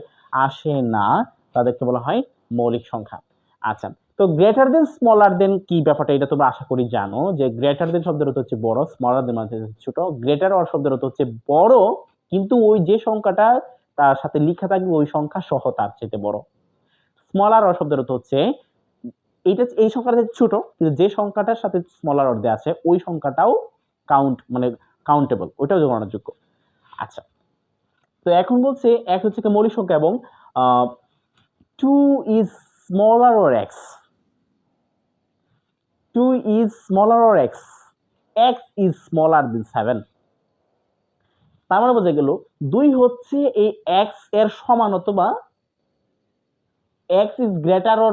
আসে না, তাদেরকে বলা হয় মৌলিক সংখ্যা। আচ্ছা, তো গ্রেটার দেন স্মলার দেন কি ব্যাপারটা, এটা তোমরা আশা করি জানো, যে গ্রেটার দেন শব্দের অর্থ হচ্ছে বড়, স্মলার দেন মানে ছোট। গ্রেটার অর শব্দের অর্থ হচ্ছে বড়, কিন্তু ওই যে সংখ্যাটা তার সাথে লেখা থাকবে ওই সংখ্যা সহ তার চেয়ে বড়। স্মলার অর শব্দের অর্থ হচ্ছে এইটা, এই সংখ্যাটা ছোট কিন্তু যে সংখ্যাটার সাথে স্মলার অর দেয়া আছে ওই সংখ্যাটাও মানে কাউন্টেবল, ওইটাও গণনার যোগ্য। আচ্ছা, তো এখন বলছে এক হচ্ছে কি মৌলিক সংখ্যা এবং 2 is smaller or x, 2 is smaller or x is smaller than 7। তার মানে বোঝা গেল 2 হচ্ছে এই x এর সমান, অথবা x is greater or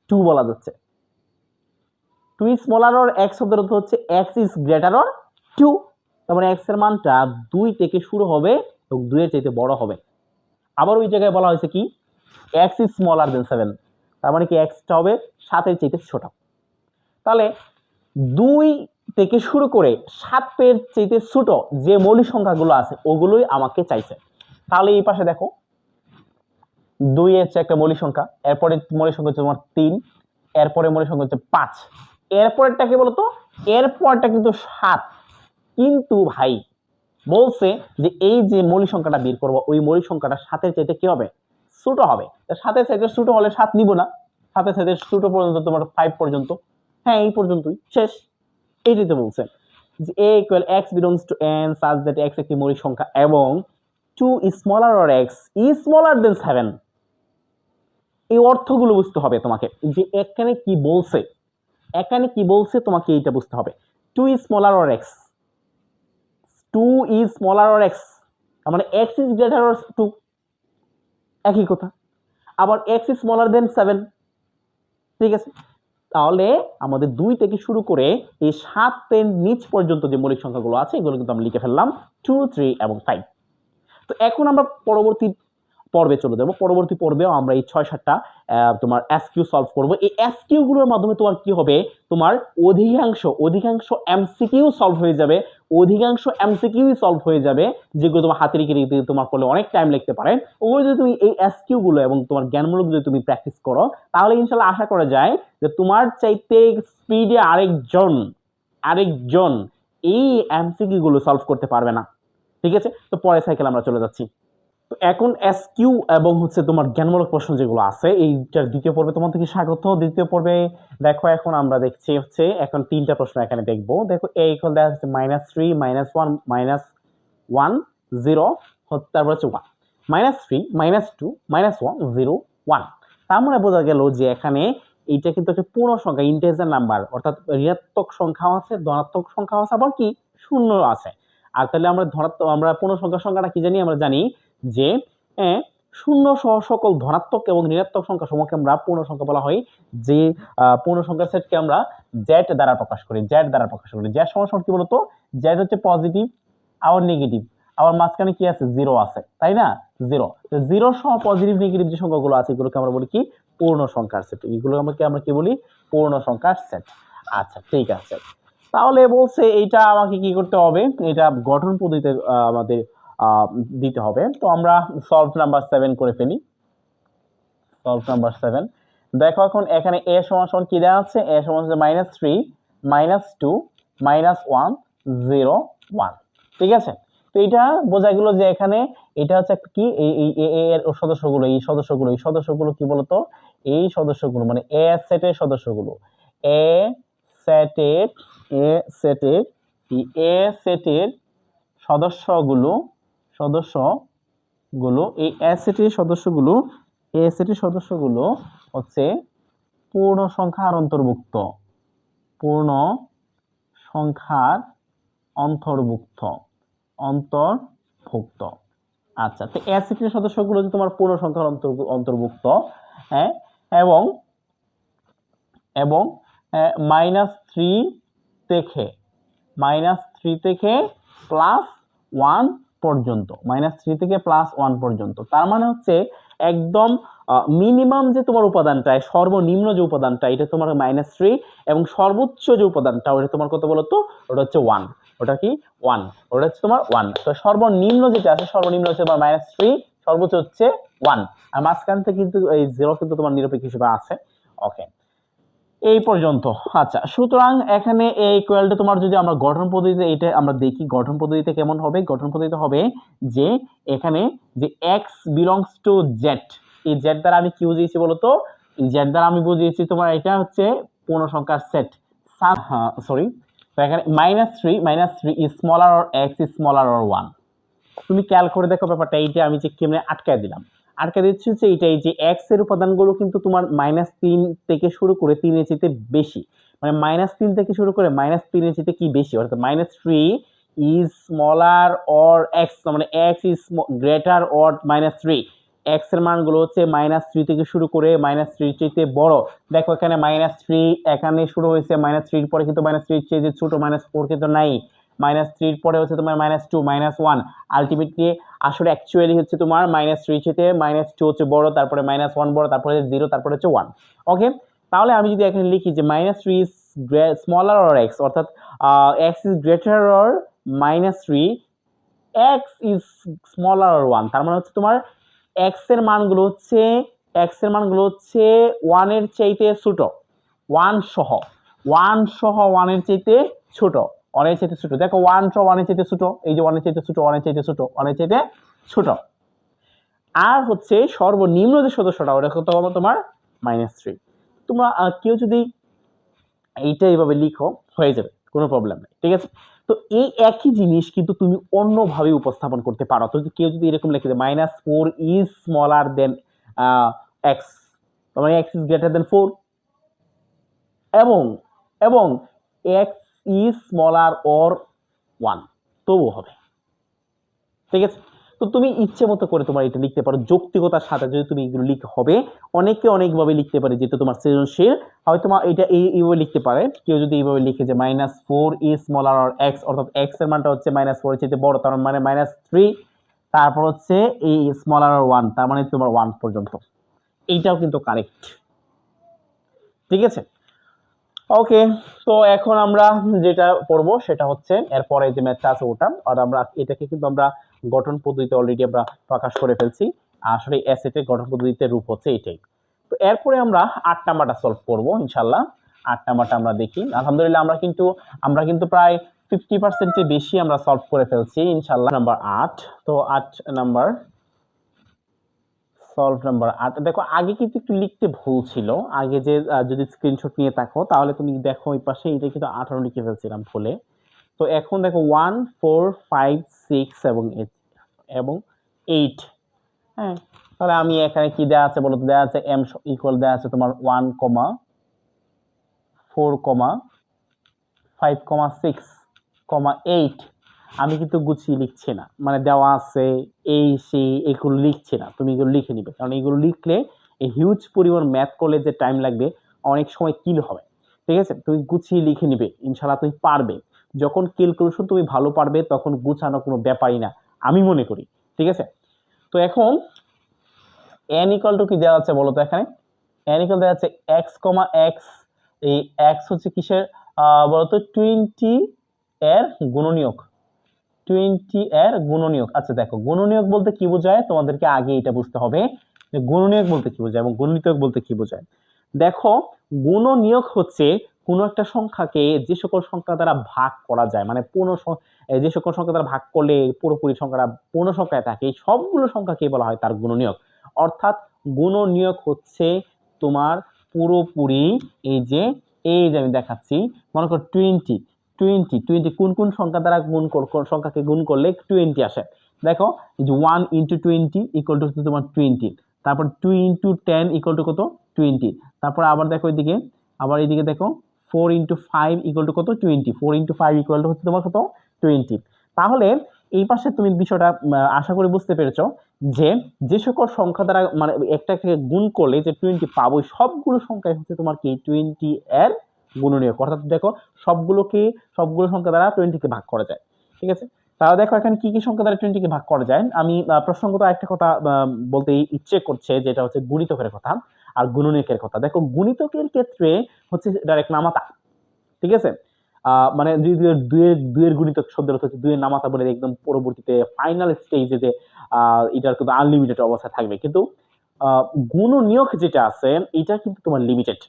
2 বলা যাচ্ছে। 2 is smaller or x শব্দের অর্থ হচ্ছে x is greater or 2, তার মানে x এর মানটা 2 থেকে শুরু হবে এবং 2 এর চাইতে বড় হবে। আবার ওই জায়গায় বলা হয়েছে কি x is smaller than 7, তার মানে কি x টা হবে 7 এর চাইতে ছোট। তাহলে 2 থেকে শুরু করে 7 এর চাইতে ছোট যে মৌলিক সংখ্যাগুলো আছে ওগুলোই আমাকে চাইছে। তাহলে এই পাশে দেখো 2 হচ্ছে একটা মৌলিক সংখ্যা, এরপরে মৌলিক সংখ্যা হচ্ছে তোমার 3, এরপরে মৌলিক সংখ্যা হচ্ছে 5, এরপরটা কি বলতো? এরপরটা কিন্তু 7। কিন্তু ভাই বলছে যে এই যে মৌলিক সংখ্যাটা বের করবো ওই মৌলিক সংখ্যাটা 7 এর চাইতে কি হবে? ছোট হবে। 7 এর চাইতে ছোট হলে 7 নিব না, 7 এর চাইতে ছোট পর্যন্ত তোমার 5 পর্যন্ত, হ্যাঁ এই পর্যন্তই শেষ। এইটাই তো বলছে যে a equal x belongs to n such that x একটি মৌলিক সংখ্যা এবং 2 is smaller or x is smaller than 7। এই অর্থগুলো বুঝতে হবে তোমাকে, যে এখানে কি বলছে, এখানে কি বলছে তোমাকে এইটা বুঝতে হবে। 2 is smaller or x, 2 is smaller or x, তার মানে x is greater or 2, একই কথা। আবার x is smaller than 7, ঠিক আছে। তাহলে আমাদের 2 থেকে শুরু করে এই 7 এর নিচ পর্যন্ত যে মৌলিক সংখ্যাগুলো আছে এগুলো কিন্তু আমরা লিখে ফেললাম 2, 3 এবং 5। তো এখন আমরা পরবর্তী পর্বে চলে যাব। পরবর্তী পর্বেও আমরা এই 6-7টা তোমার এসকিউ সলভ করব। এই এসকিউ গুলোর মাধ্যমে তোমার কি হবে? তোমার অধিকাংশ এমসিকিউ সলভ হয়ে যাবে, অধিকাংশ এমসিকিউই সলভ হয়ে যাবে, যেগুলো তোমার হাতে লিখে তোমার করলে অনেক টাইম লাগতে পারে। ওগুলো যদি তুমি এই এসকিউ গুলো এবং তোমার জ্ঞানমূলক যদি তুমি প্র্যাকটিস করো, তাহলে ইনশাআল্লাহ আশা করা যায় যে তোমার চাইতে স্পিডে আরেকজন এই এমসিকিউ গুলো সলভ করতে পারবে না, ঠিক আছে। তো পরের সাইকেল আমরা চলে যাচ্ছি। তো এখন এসকিউ এবং হচ্ছে তোমার জ্ঞানমূলক প্রশ্ন যেগুলো আছে এইটার দ্বিতীয় পর্বে তোমাদেরকে স্বাগত। দ্বিতীয় পর্বে দেখো এখন আমরা দেখছি হচ্ছে এখন 3টা প্রশ্ন এখানে দেখবো। দেখো a ইকুয়াল দেওয়া হচ্ছে -3 -1 -1 0, তারপর হচ্ছে 1 -3 -2 -1 0 1। তার মানে বোঝা গেল যে এখানে এইটা কিন্তু একটা পূর্ণ সংখ্যা, ইন্টিজার নাম্বার, অর্থাৎ ঋণাত্মক সংখ্যাও আছে, ধনাত্মক সংখ্যাও আছে, আবার কি শূন্য আছে। আর তাহলে আমরা পূর্ণ সংখ্যাটা কি জানি? আমরা জানি যে শূন্য সহ সকল ধনাত্মক এবং ঋণাত্মক সংখ্যা সমূহকে আমরা পূর্ণ সংখ্যা বলা হয়। যে পূর্ণ সংখ্যার সেটকে আমরা জেড দ্বারা প্রকাশ করি। জেড সমান কি বলতো? জেড হচ্ছে পজিটিভ আবার নেগেটিভ, আবার মাঝখানে কি আছে? জিরো আছে, তাই না? 0 0 সহ পজিটিভ নেগেটিভ যে সংখ্যাগুলো আছে এগুলোকে আমরা বলি কি পূর্ণ সংখ্যার সেট এগুলো আমরা কি বলি পূর্ণ সংখ্যার সেট আচ্ছা ঠিক আছে তাহলে বলছে এইটা আমাকে কি করতে হবে এটা গঠন পদ্ধতিতে আমাদের দিতে হবে তো আমরা সলভ নাম্বার 7 করে ফেলি সলভ নাম্বার 7 দেখো এখন এখানে a সমান কি দেওয়া আছে a সমান হচ্ছে -3 -2 -1 0 1 ঠিক আছে তো এটা বোঝা গেল যে এখানে এটা হচ্ছে কি এই এর সদস্যগুলো কি বলতো এই সদস্যগুলো মানে a সেটের সদস্যগুলো a সেটের সদস্যগুলো এই a সেটের সদস্যগুলো হচ্ছে পূর্ণ সংখ্যার অন্তর্ভুক্ত আচ্ছা তো a সেটের সদস্যগুলো যে তোমার পূর্ণ সংখ্যার অন্তর্ভুক্ত হ্যাঁ এবং -3 থেকে +1 পর্যন্ত তার মানে হচ্ছে একদম মিনিমাম যে তোমার উপাদানটা সর্বনিম্ন যে উপাদানটা এটা তোমার -3 এবং সর্বোচ্চ যে উপাদানটা ওটা তোমার কত বলতো ওটা হচ্ছে 1 ওটা কি 1 ওটা হচ্ছে তোমার 1 তো সর্বনিম্ন যেটা আছে সর্বনিম্ন হচ্ছে তোমার -3 সর্বোচ্চ হচ্ছে 1 আর মাঝখান থেকে কিন্তু এই 0 কিন্তু তোমার নিরপেক্ষ হিসেবে আছে ওকে এই পর্যন্ত আচ্ছা সুতরাং এখানে এই ইকুয়ালটা তোমার যদি আমরা গঠন পদ্ধতিতে এটা আমরা দেখি গঠন পদ্ধতিতে কেমন হবে গঠন পদ্ধতিতে হবে যে এখানে যে x belongs to z এই z দ্বারা আমি কি বুঝিয়েছি বলতো এই z দ্বারা আমি বুঝিয়েছি তোমার এটা হচ্ছে পূর্ণ সংখ্যার সেট সরি তো এখানে -3 is smaller or x is smaller or 1 তুমি খেয়াল করে দেখো ব্যাপারটা এইটা আমি যে কেমনে আটকায় দিলাম আটকে দিচ্ছি যে এইটাই যে x এর উপাদানগুলো কিন্তু তোমার -3 থেকে শুরু করে 3 এর চেয়ে বেশি মানে -3 থেকে শুরু করে -3 এর চেয়ে কি বেশি অর্থাৎ -3 is smaller or x মানে x is greater or -3 x এর মানগুলো হচ্ছে -3 থেকে শুরু করে -3 এর চেয়ে বড় দেখো এখানে -3 এখানে শুরু হয়েছে -3 এর পরে কিন্তু -3 এর চেয়ে ছোট -4 কিন্তু নাই -3 এর পরে হচ্ছে তোমার -2 -1 আলটিমেটলি আসলে অ্যাকচুয়ালি হচ্ছে তোমার -3 চেয়ে -2 হচ্ছে বড় তারপরে -1 বড় তারপরে 0 তারপরে হচ্ছে 1 ওকে তাহলে আমি যদি এখানে লিখি যে -3 is smaller or x অর্থাৎ x is greater or -3 x is smaller or 1 তার মানে হচ্ছে তোমার x এর মানগুলো হচ্ছে 1 এর চাইতে ছোট 1 সহ 1 এর চাইতে ছোট অনেক চাইতে ছোট দেখো 1 সহ 1 এর চাইতে ছোট এই যে 1 এর চাইতে ছোট 1 এর চাইতে ছোট 1 এর চাইতে ছোট আর হচ্ছে সর্বনিম্ন যে সদস্যটা ওটা কত হবে তোমার -3 তোমরা কেউ যদি এইটা এইভাবে লিখো হয়ে যাবে কোনো প্রবলেম নেই ঠিক আছে তো এই একই জিনিস কিন্তু তুমি অন্যভাবে উপস্থাপন করতে পারো তো কেউ যদি এরকম লিখে দেয় -4 is smaller than x মানে x is greater than 4 এবং x is smaller or 1 তবুও হবে ঠিক আছে তো তুমি ইচ্ছে মতো করে তোমার এটা লিখতে পারো যৌক্তিকতার সাথে যদি তুমি এগুলো লিখতে হবে অনেকে অনেকভাবে লিখতে পারে যেহেতু তোমার সৃজনশীল হয়তো এটা এইভাবে লিখতে পারে কেউ যদি এইভাবে লিখে যে -4 is smaller or x অর্থাৎ x এর মানটা হচ্ছে -4 এর চেয়ে বড় তার মানে -3 তারপর হচ্ছে এই smaller or 1 তার মানে তোমার 1 পর্যন্ত এইটাও কিন্তু কারেক্ট ঠিক আছে ওকে তো এখন আমরা যেটা পড়বো সেটা হচ্ছে এরপরে যে ম্যাথটা আছে ওটা আর আমরা এটাকে কিন্তু আমরা গঠন পদ্ধতিতে অলরেডি আমরা প্রকাশ করে ফেলছি আসলে অ্যাসেটের গঠন পদ্ধতিতে রূপ হচ্ছে এটাই তো এরপরে আমরা 8 নাম্বারটা সলভ করব ইনশাআল্লাহ 8 নাম্বারটা আমরা দেখি আলহামদুলিল্লাহ আমরা কিন্তু প্রায় 50% এর বেশি আমরা সলভ করে ফেলছি ইনশাআল্লাহ নাম্বার 8 তো 8 নাম্বার সলভ নাম্বার 8 দেখো আগে কিন্তু একটু লিখতে ভুল ছিল আগে যে যদি স্ক্রিনশট নিয়ে থাকো তাহলে তুমি দেখো এই পাশে এটা কিন্তু 18 লিখে ফেলছিলাম ভুলে তো এখন দেখো 1 4 5 6 এবং 8 হ্যাঁ তাহলে আমি এখানে কি দেয়া আছে বলতে দেয়া আছে m ইকুয়াল দেয়া আছে তোমার 1 4 5 6 8 আমি কিন্তু গুছিয়ে লিখছি না মানে দেওয়া আছে এই সেই এগুলো লিখছি না তুমি এগুলো লিখে নিবে কারণ এগুলো লিখলে এই হিউজ পরিমাণ ম্যাথ করলে যে টাইম লাগবে অনেক সময় কিল হবে ঠিক আছে তুমি গুছিয়ে লিখে নিবে ইনশাআল্লাহ তুমি পারবে যখন ক্যালকুলেশন তুমি ভালো পারবে তখন গুছানো কোনো ব্যাপারই না আমি মনে করি ঠিক আছে তো এখন n ইকুয়াল টু কি দেওয়া আছে বলো তো এখানে n ইকুয়াল দেওয়া আছে x, x, এই x হচ্ছে কিসের বলতো 20 এর গুণনীয়ক, 20 এর গুণনীয়ক। আচ্ছা দেখো গুণনীয়ক বলতে কি বোঝায় তোমাদেরকে আগে এটা বুঝতে হবে যে গুণনীয়ক বলতে কি বোঝায় এবং গুণিতক বলতে কি বোঝায়। দেখো গুণনীয়ক হচ্ছে কোনো একটা সংখ্যাকে যে সকল সংখ্যা দ্বারা ভাগ করা যায়, মানে যে সকল সংখ্যা দ্বারা ভাগ করলে পুরোপুরি সংখ্যাটা পূর্ণ সংখ্যায় থাকে সবগুলো সংখ্যাকে বলা হয় তার গুণনীয়ক। অর্থাৎ গুণনীয়ক হচ্ছে তোমার পুরোপুরি এই যে আমি দেখাচ্ছি, মনে করো 20 কোন কোন সংখ্যা দ্বারা সংখ্যাকে গুণ করলে 20 আসে। দেখো এই যে 1 × 20 ইকুয়াল টু তোমার 20, তারপর 2 × 10 ইকুয়াল টু কত 20, তারপর আবার দেখো এদিকে, আবার এইদিকে দেখো 4 × 5 ইকুয়াল টু কত 20, 4 × 5 ইকুয়াল টু হচ্ছে তোমার কত 20। তাহলে এই পাশে তুমি বিষয়টা আশা করি বুঝতে পেরেছো যে সকল সংখ্যা দ্বারা মানে একটাকে গুণ করলে যে 20 পাবো সবগুলো সংখ্যাই হচ্ছে তোমার কি 20 এর গুণনীয়ক। অর্থাৎ দেখো সবগুলো সংখ্যা দ্বারা 20 কে ভাগ করা যায়। ঠিক আছে, তাহলে দেখো এখানে কি কি সংখ্যা দ্বারা 20 কে ভাগ করা যায়। আমি প্রসঙ্গত একটা কথা বলতে ইচ্ছে করছে, যেটা হচ্ছে গুণিতকের কথা আর গুণনীয়কের কথা। দেখো গুণিতকের ক্ষেত্রে হচ্ছে ডাইরেক্ট নামাতা, ঠিক আছে, মানে দুইয়ের গুণিতক শব্দের অর্থ হচ্ছে দুইয়ের নামাতা বলে একদম পরবর্তীতে ফাইনাল স্টেজে যে এটার কিন্তু আনলিমিটেড অবস্থা থাকবে, কিন্তু গুণনীয়ক যেটা আছে এটা কিন্তু তোমার লিমিটেড।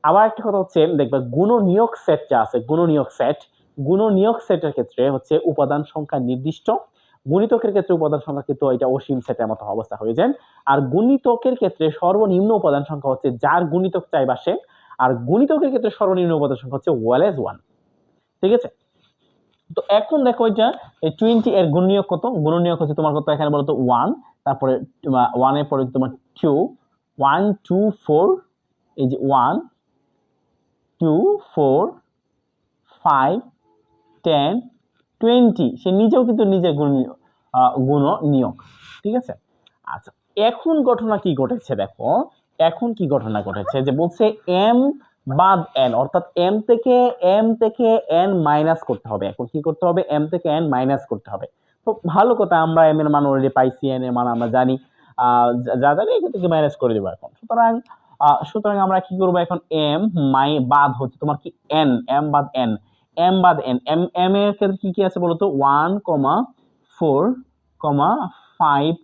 আবার একটা কথা হচ্ছে দেখবা গুণনীয়ক সেট যা আছে, গুণনীয়ক সেটের ক্ষেত্রে হচ্ছে উপাদান সংখ্যা নির্দিষ্ট, গুণিতকের ক্ষেত্রে উপাদান সংখ্যা কিন্তু এটা অসীম সেটের মতো অবস্থা হয়ে যায়। আর গুণিতকের ক্ষেত্রে সর্বনিম্ন উপাদান সংখ্যা হচ্ছে যার গুণিতক চাইবা সে, আর গুণিতকের ক্ষেত্রে সর্বনিম্ন উপাদান সংখ্যা হচ্ছে ওয়ালেজ 1। ঠিক আছে, তো এখন দেখো এটা 20 এর গুণনীয়ক কত, গুণনীয়ক হচ্ছে তোমার কত এখানে বলতো 1, তারপরে 1 এর পরে তোমার 2, 1 2 4, এই যে 1 2 4 5 10 20, সে নিজেও কিন্তু নিজের গুণনীয়ক। ঠিক আছে, আচ্ছা এখন ঘটনা কি ঘটেছে দেখো, এখন কি ঘটনা ঘটেছে যে বলছে m বাদ n, অর্থাৎ m থেকে n মাইনাস করতে হবে। এখন কি করতে হবে, m থেকে n মাইনাস করতে হবে। তো ভালো কথা, আমরা m এর মান অলরেডি পাইছি, n এর মান আমরা জানি, যা জানি এখান থেকে মাইনাস করে দেবো এখন। সুতরাং আমরা কি করব এখন, m বাদ হচ্ছে তোমার কি n, m বাদ n, m এর ক্ষেত্রে কি কি আছে বলতো 1, 4, 5,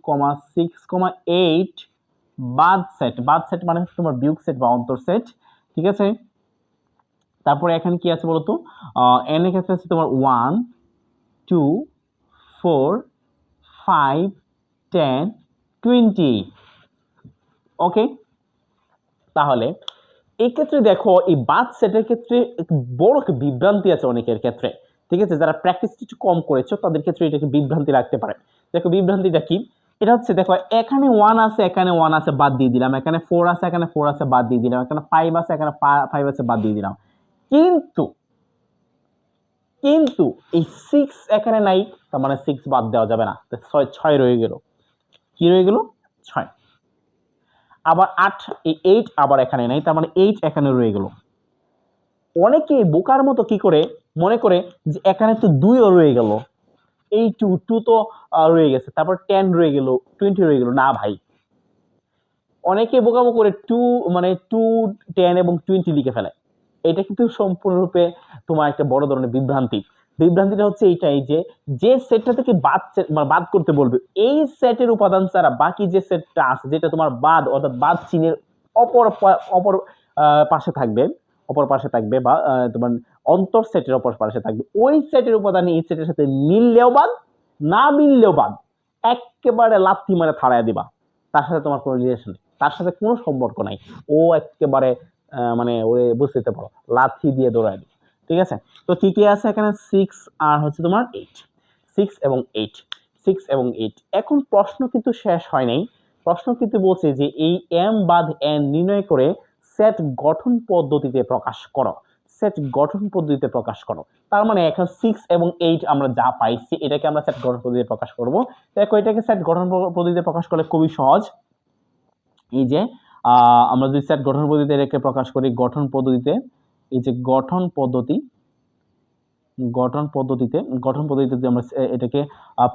6, 8 বাদ সেট মানে হচ্ছে তোমার বিয়োগ সেট বা অন্তর সেট। ঠিক আছে, তারপরে এখানে কি আছে বলতো n এর ক্ষেত্রে আছে তোমার 1 2 4 5 10 20। ওকে, তাহলে এই ক্ষেত্রে দেখো এই বাদ সেটের ক্ষেত্রে বড় একটা বিভ্রান্তি আছে অনেকের ক্ষেত্রে। ঠিক আছে, যারা প্র্যাকটিস একটু কম করেছো তাদের ক্ষেত্রে এটাকে বিভ্রান্তি লাগতে পারে। দেখো বিভ্রান্তিটা কি, এটা হচ্ছে দেখো এখানে 1 আছে, এখানে 1 আছে বাদ দিয়ে দিলাম, এখানে 4 আছে, এখানে 4 আছে বাদ দিয়ে দিলাম, এখানে 5 আছে, এখানে 5 আছে বাদ দিয়ে দিলাম, কিন্তু এই 6 এখানে নাই, তার মানে 6 বাদ দেওয়া যাবে না, 6 রয়ে গেল। কি রয়ে গেল, 6। আবার 8, এই 8 আবার এখানে নাই, তার মানে 8 এখানে রয়ে গেল। অনেকে বোকার মতো কি করে মনে করে যে এখানে তো 2ও রয়ে গেল, এই 2 তো রয়ে গেছে, তারপর 10 রয়ে গেল, 20 রয়ে গেল। না ভাই, অনেকে বোকামো করে 2 মানে 2 10 এবং 20 লিখে ফেলে। এটা কিন্তু সম্পূর্ণরূপে তোমার একটা বড় ধরনের বিভ্রান্তিটা হচ্ছে এইটাই যে সেটটা থেকে বাদ করতে বলবে, এই সেটের উপাদান ছাড়া বাকি যে সেটটা আছে যেটা তোমার বাদ, অর্থাৎ বাদ চিহ্নের অপর পাশে থাকবে বা তোমার অন্তর সেটের অপর পাশে থাকবে, ওই সেটের উপাদান এই সেটের সাথে মিললেও বাদ, না মিললেও বাদ, একেবারে লাথি মারে থাড়ায় দিবা, তার সাথে তোমার কোনো রিলেশন নেই, তার সাথে কোনো সম্পর্ক নাই, ও একেবারে মানে ওরে বুঝতে পারো লাথি দিয়ে দৌড়ায় দিবে। ঠিক আছে, তো কি কি আছে এখানে 6 আর হচ্ছে তোমার 8, 6 এবং 8। এখন প্রশ্ন কিন্তু শেষ হয় নাই, প্রশ্ন কিন্তু বলছে যে এই m বাদ n নির্ণয় করে সেট গঠন পদ্ধতিতে প্রকাশ করো, তার মানে এখন 6 এবং 8 আমরা যা পাইছি এটাকে আমরা সেট গঠন পদ্ধতিতে প্রকাশ করব। দেখো এটাকে সেট গঠন পদ্ধতিতে প্রকাশ করলে খুবই সহজ। এই যে আমরা যদি সেট গঠন পদ্ধতিতে এটাকে প্রকাশ করি, গঠন পদ্ধতিতে এই যে গঠন পদ্ধতিতে যদি আমরা এটাকে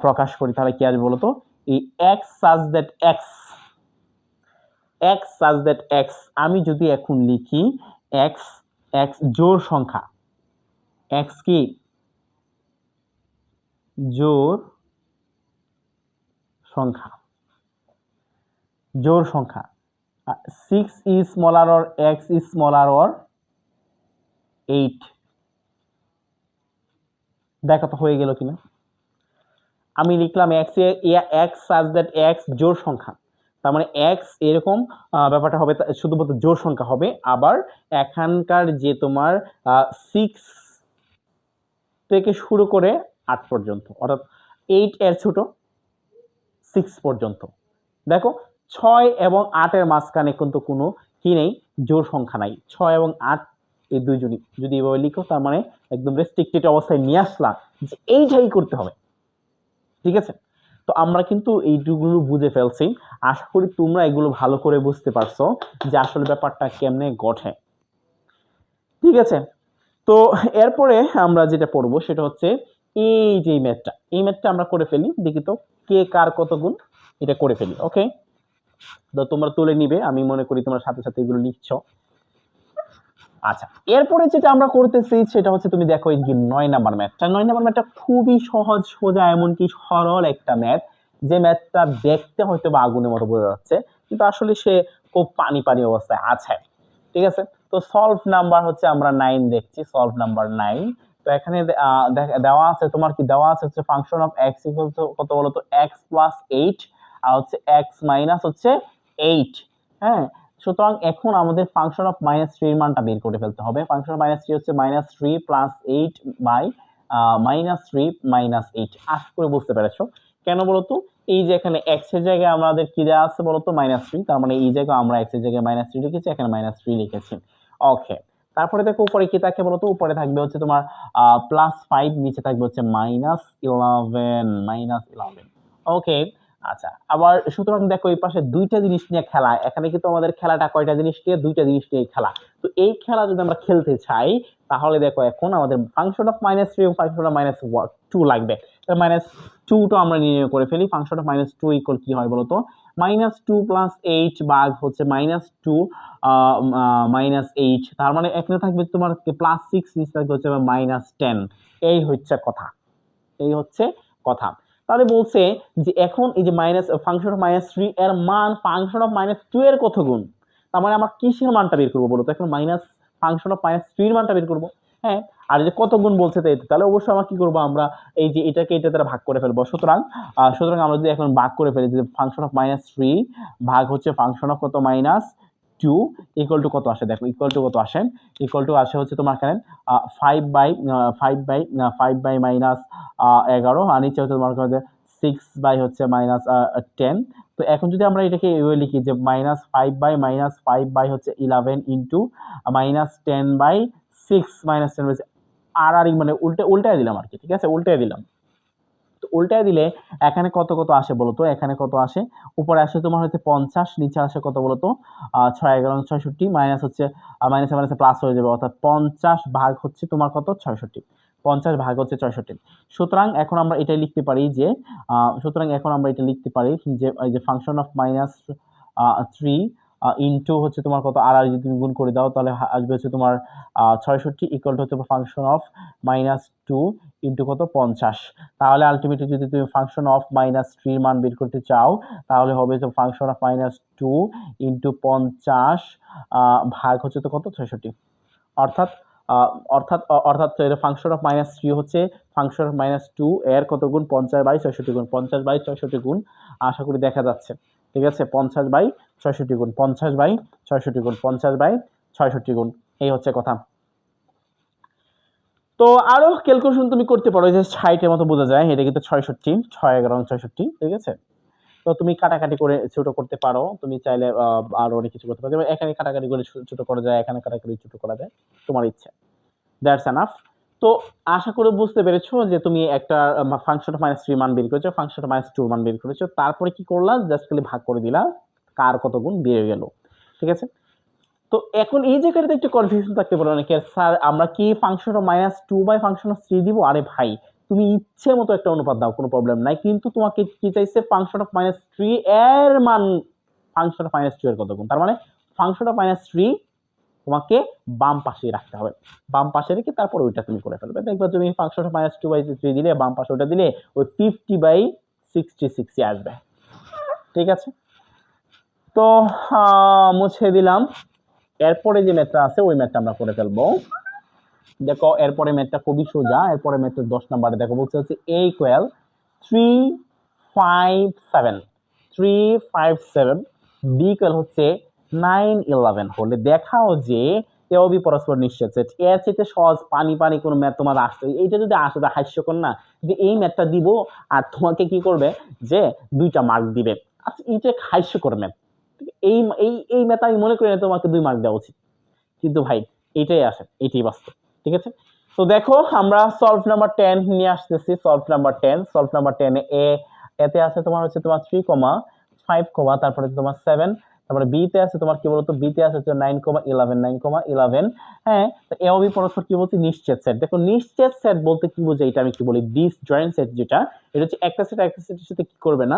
প্রকাশ করি তাহলে কি আসবে বলতো, এই x such that x such that x, আমি যদি এখন লিখি এক্স এক্স জোড় সংখ্যা, এক্স কি জোড় সংখ্যা, জোড় সংখ্যা 6 is smaller or x is smaller or 8, দেখো তো হয়ে গেল কিনা। আমি লিখলাম এক্স সাজ দ্যাট এক্স জোড় সংখ্যা, তার মানে এক্স এরকম ব্যাপারটা হবে, শুধুমাত্র জোড় সংখ্যা হবে। আবার এখানকার যে তোমার 6 থেকে শুরু করে 8 পর্যন্ত, অর্থাৎ 8 এর ছোট 6 পর্যন্ত। দেখো 6 এবং 8 এর মাঝখানে কিন্তু কোনো কি নেই, জোড় সংখ্যা নাই। 6 এবং 8 এই দুইজনই যদি এভাবে লিখো, তার মানে একদম রেস্ট্রিক্টেড অবস্থায় নিয়ে আসলাম যে এইটাই করতে হবে। ঠিক আছে, তো আমরা কিন্তু এইটুকুগুলো বুঝে ফেলছি। আশা করি তোমরা এগুলো ভালো করে বুঝতে পারছো যে আসলে ব্যাপারটা কেমনে ঘটে। ঠিক আছে, তো এরপরে আমরা যেটা পড়বো সেটা হচ্ছে এই যে ম্যাথটা, এই ম্যাথটা আমরা করে ফেলি। দেখি তো কে কার কত গুণ, এটা করে ফেলি। ওকে, তো তোমরা তুলে নিবে, আমি মনে করি তোমরা সাথে সাথে এগুলো লিখছো। আচ্ছা, এরপরে যেটা আমরা করতেছি সেটা হচ্ছে, তুমি দেখো এই 9 নাম্বার ম্যাথটা। 9 নাম্বার ম্যাথটা খুবই সহজ সোজা, এমনকি সরল একটা ম্যাথ, যে ম্যাথটা দেখতে হয়তো বা আগুনের মতো বোঝা যাচ্ছে, কিন্তু আসলে সে খুব পানি পানি অবস্থায় আছে। ঠিক আছে, তো সলভ নাম্বার হচ্ছে আমরা 9 দেখছি, সলভ নাম্বার 9। তো এখানে দেওয়া আছে, তোমার কি দেওয়া আছে হচ্ছে function of x equal two কত বলো তো, x প্লাস 8 আর হচ্ছে x মাইনাস হচ্ছে 8। হ্যাঁ, সুতরাং এখন আমাদের ফাংশন অফ -3 এর মানটা বের করে ফেলতে হবে। ফাংশন অফ -3 হচ্ছে -3 প্লাস 8 বাই -3 মাইনাস 8। আশা করে বুঝতে পেরেছো। কেন বলতো, এই যে এখানে x এর জায়গায় আমাদের কি দেওয়া আছে বলতো, -3, তার মানে এই জায়গায় আমরা x এর জায়গায় -3 লিখেছি, এখানে -3 লিখেছি। ওকে, তারপরে দেখো উপরে কি থাকে বলতো, উপরে থাকবে হচ্ছে তোমার +5, নিচে থাকবে হচ্ছে -11। ওকে, আচ্ছা, আবার সুতরাং দেখো এই পাশে দুইটা জিনিস নিয়ে খেলা, এখানে কিন্তু আমাদের খেলাটা কয়টা জিনিস নিয়ে, দুইটা জিনিস নিয়ে খেলা। তো এই খেলা যদি আমরা খেলতে চাই, তাহলে দেখো এখন আমাদের ফাংশন অফ -3 এবং ফাংশন অফ -2 লাগবে। তাহলে -2 টা আমরা নির্ণয় করে ফেলি। ফাংশন অফ -2 ইকুয়াল কি হয় বলতো, -2 প্লাস 8 ভাগ হচ্ছে -2 -8, তার মানে এখানে থাকবে তোমার +6, নিচে থাকবে হচ্ছে -10। এই হচ্ছে কথা, এই হচ্ছে কথা। তাহলে বলছে যে এখন এই যে ফাংশন অফ -3 এর মান ফাংশন অফ -2 এর কত গুণ, তার মানে আমরা কিসের মানটা বের করবো বলতো, এখন ফাংশন অফ -3 এর মানটা বের করবো। হ্যাঁ, আর যে কত গুণ বলছে তাহলে অবশ্যই আমরা কি করবো, আমরা এই যে এটাকে এটা দ্বারা ভাগ করে ফেলবো। সুতরাং আমরা যদি এখন ভাগ করে ফেলি, যে ফাংশন অফ -3 ভাগ হচ্ছে ফাংশন অফ কত -2 ইকুয়াল টু কত আসে, দেখো ইকুয়াল টু কত আসে, ইকুয়াল টু আসে হচ্ছে তোমার এখানে 5 বাই -11, আর নিচে হচ্ছে তোমার 6 বাই হচ্ছে -10। তো এখন যদি আমরা এটাকে এভাবে লিখি যে -5 বাই হচ্ছে 11 ইন্টু -10 বাই 6 -10 বাই, আর মানে উল্টায় দিলাম আর কি। ঠিক আছে, উল্টায় দিলাম। তো উল্টায় দিলে এখানে কত কত আসে বলতো, এখানে কত আসে, উপরে আসে তোমার হচ্ছে 50, নিচে আসে কত বলতো 6 11 66, মাইনাস হচ্ছে মাইনাসে মাইনাসে প্লাস হয়ে যাবে, অর্থাৎ 50 ভাগ হচ্ছে তোমার কত 66, 50 ভাগ হচ্ছে 66। সুতরাং এখন আমরা এটা লিখতে পারি যে এই যে ফাংশন অফ -3 ইনটু হচ্ছে তোমার কত, আর যদি তুমি গুণ করে দাও তাহলে আসবে হচ্ছে তোমার 66 ইকুয়াল টু হচ্ছে ফাংশন অফ -2 ইনটু কত 50। তাহলে আলটিমেটলি যদি তুমি ফাংশন অফ -3 এর মান বের করতে চাও, তাহলে হবে যে ফাংশন অফ -2 ইনটু 50 ভাগ হচ্ছে তো কত 66, অর্থাৎ ফাংশন অফ -3 হচ্ছে ফাংশন অফ -2 এর কত গুণ, 50 বাই 66 গুণ, 50 বাই 66 গুণ। আশা করি দেখা যাচ্ছে। ঠিক আছে, 50 বাই 66 গুণ, 50 বাই 66 গুণ, 50 বাই 66 গুণ, এই হচ্ছে কথা। তো আরো ক্যালকুলেশন তুমি করতে পারো, যে 60 এর মতো বোঝা যায়, এটা কিন্তু 66, 6 11 66। ঠিক আছে, তো তুমি কাটাকাটি করে ছোট করতে পারো, তুমি চাইলে আরো অনেক কিছু করতে পারো, যেমন এখানে কাটাকাটি করে ছোট করা যায়, এখানে কাটাকাটি ছোট করা যায়, তোমার ইচ্ছা। That's enough. তো আশা করে বুঝতে পেরেছো যে তুমি একটা ফাংশন অফ -3 মান বের করেছো, ফাংশন অফ -2 মান বের করেছো, তারপরে কি করলা, জাস্ট খালি ভাগ করে দিলা, কার কত গুণ বের হয়ে গেল। ঠিক আছে, তো এখন এই জায়গাটাতে একটু কনফিউশন থাকতে পারে অনেকের, স্যার আমরা কি function of -2 by function of 3 দিব? আরে ভাই, তুমি ইচ্ছে মতো একটা অনুপাত দাও, কোনো প্রবলেম নাই, কিন্তু তোমাকে কি চাইছে ফাংশন অফ -3 এর মান ফাংশন অফ -2 এর কত গুণ, তার মানে ফাংশন অফ -3 তোমাকে বাম পাশে রাখতে হবে, বাম পাশে রেখে তারপর ওইটা তুমি করে ফেলবে, দেখবে তুমি ফাংশন অফ -2/3 দিলে বাম পাশে ওটা দিলে ওই 50/66 আসবে। ঠিক আছে, তো মুছে দিলাম। এরপরে যে ম্যাথটা আছে ওই ম্যাথটা আমরা করে ফেলবো। দেখো এরপরে ম্যাথটা খুবই সোজা, এরপরে ম্যাথটা 10 নম্বরে দেখো বলছে হচ্ছে a ইকুয়াল 357 b ইকুয়াল হচ্ছে 911 হলে দেখাও যে এ ও বি পরস্পর নিশ্চিত সেট। এর চেয়ে সহজ পানি পানি কোনো ম্যাথ তোমার আসছে, এইটা যদি আসে তা হাস্যকর না, যে এই ম্যাথটা দিব আর তোমাকে কি করবে যে 2টা মার্ক দিবে। আচ্ছা এইটা হাস্যকর ম্যাথ, এই এই এই ম্যাথ আমি মনে করি না তোমাকে 2 মার্ক দেওয়া উচিত, কিন্তু ভাই এইটাই আসে, এইটাই বাস্তব। ঠিক আছে, তো দেখো আমরা সলভ নাম্বার 10 নিয়ে আসতেছি। সলভ নাম্বার 10 এ এতে আছে তোমার হচ্ছে তোমার 3,5, তারপরে তোমার 7, তারপরে বি তে আছে তোমার কি বলতো, বি তে আছে 9,11 হ্যাঁ, তো এ ও বি পরস্পর কি বলতে নিশ্চিত সেট। দেখো নিশ্চিত সেট বলতে কি বোঝায় এটা আমি কি বলি, ডিসজয়েন্ট সেট, যেটা এটা হচ্ছে একটা সেট একটা সেটের সাথে কি করবে না,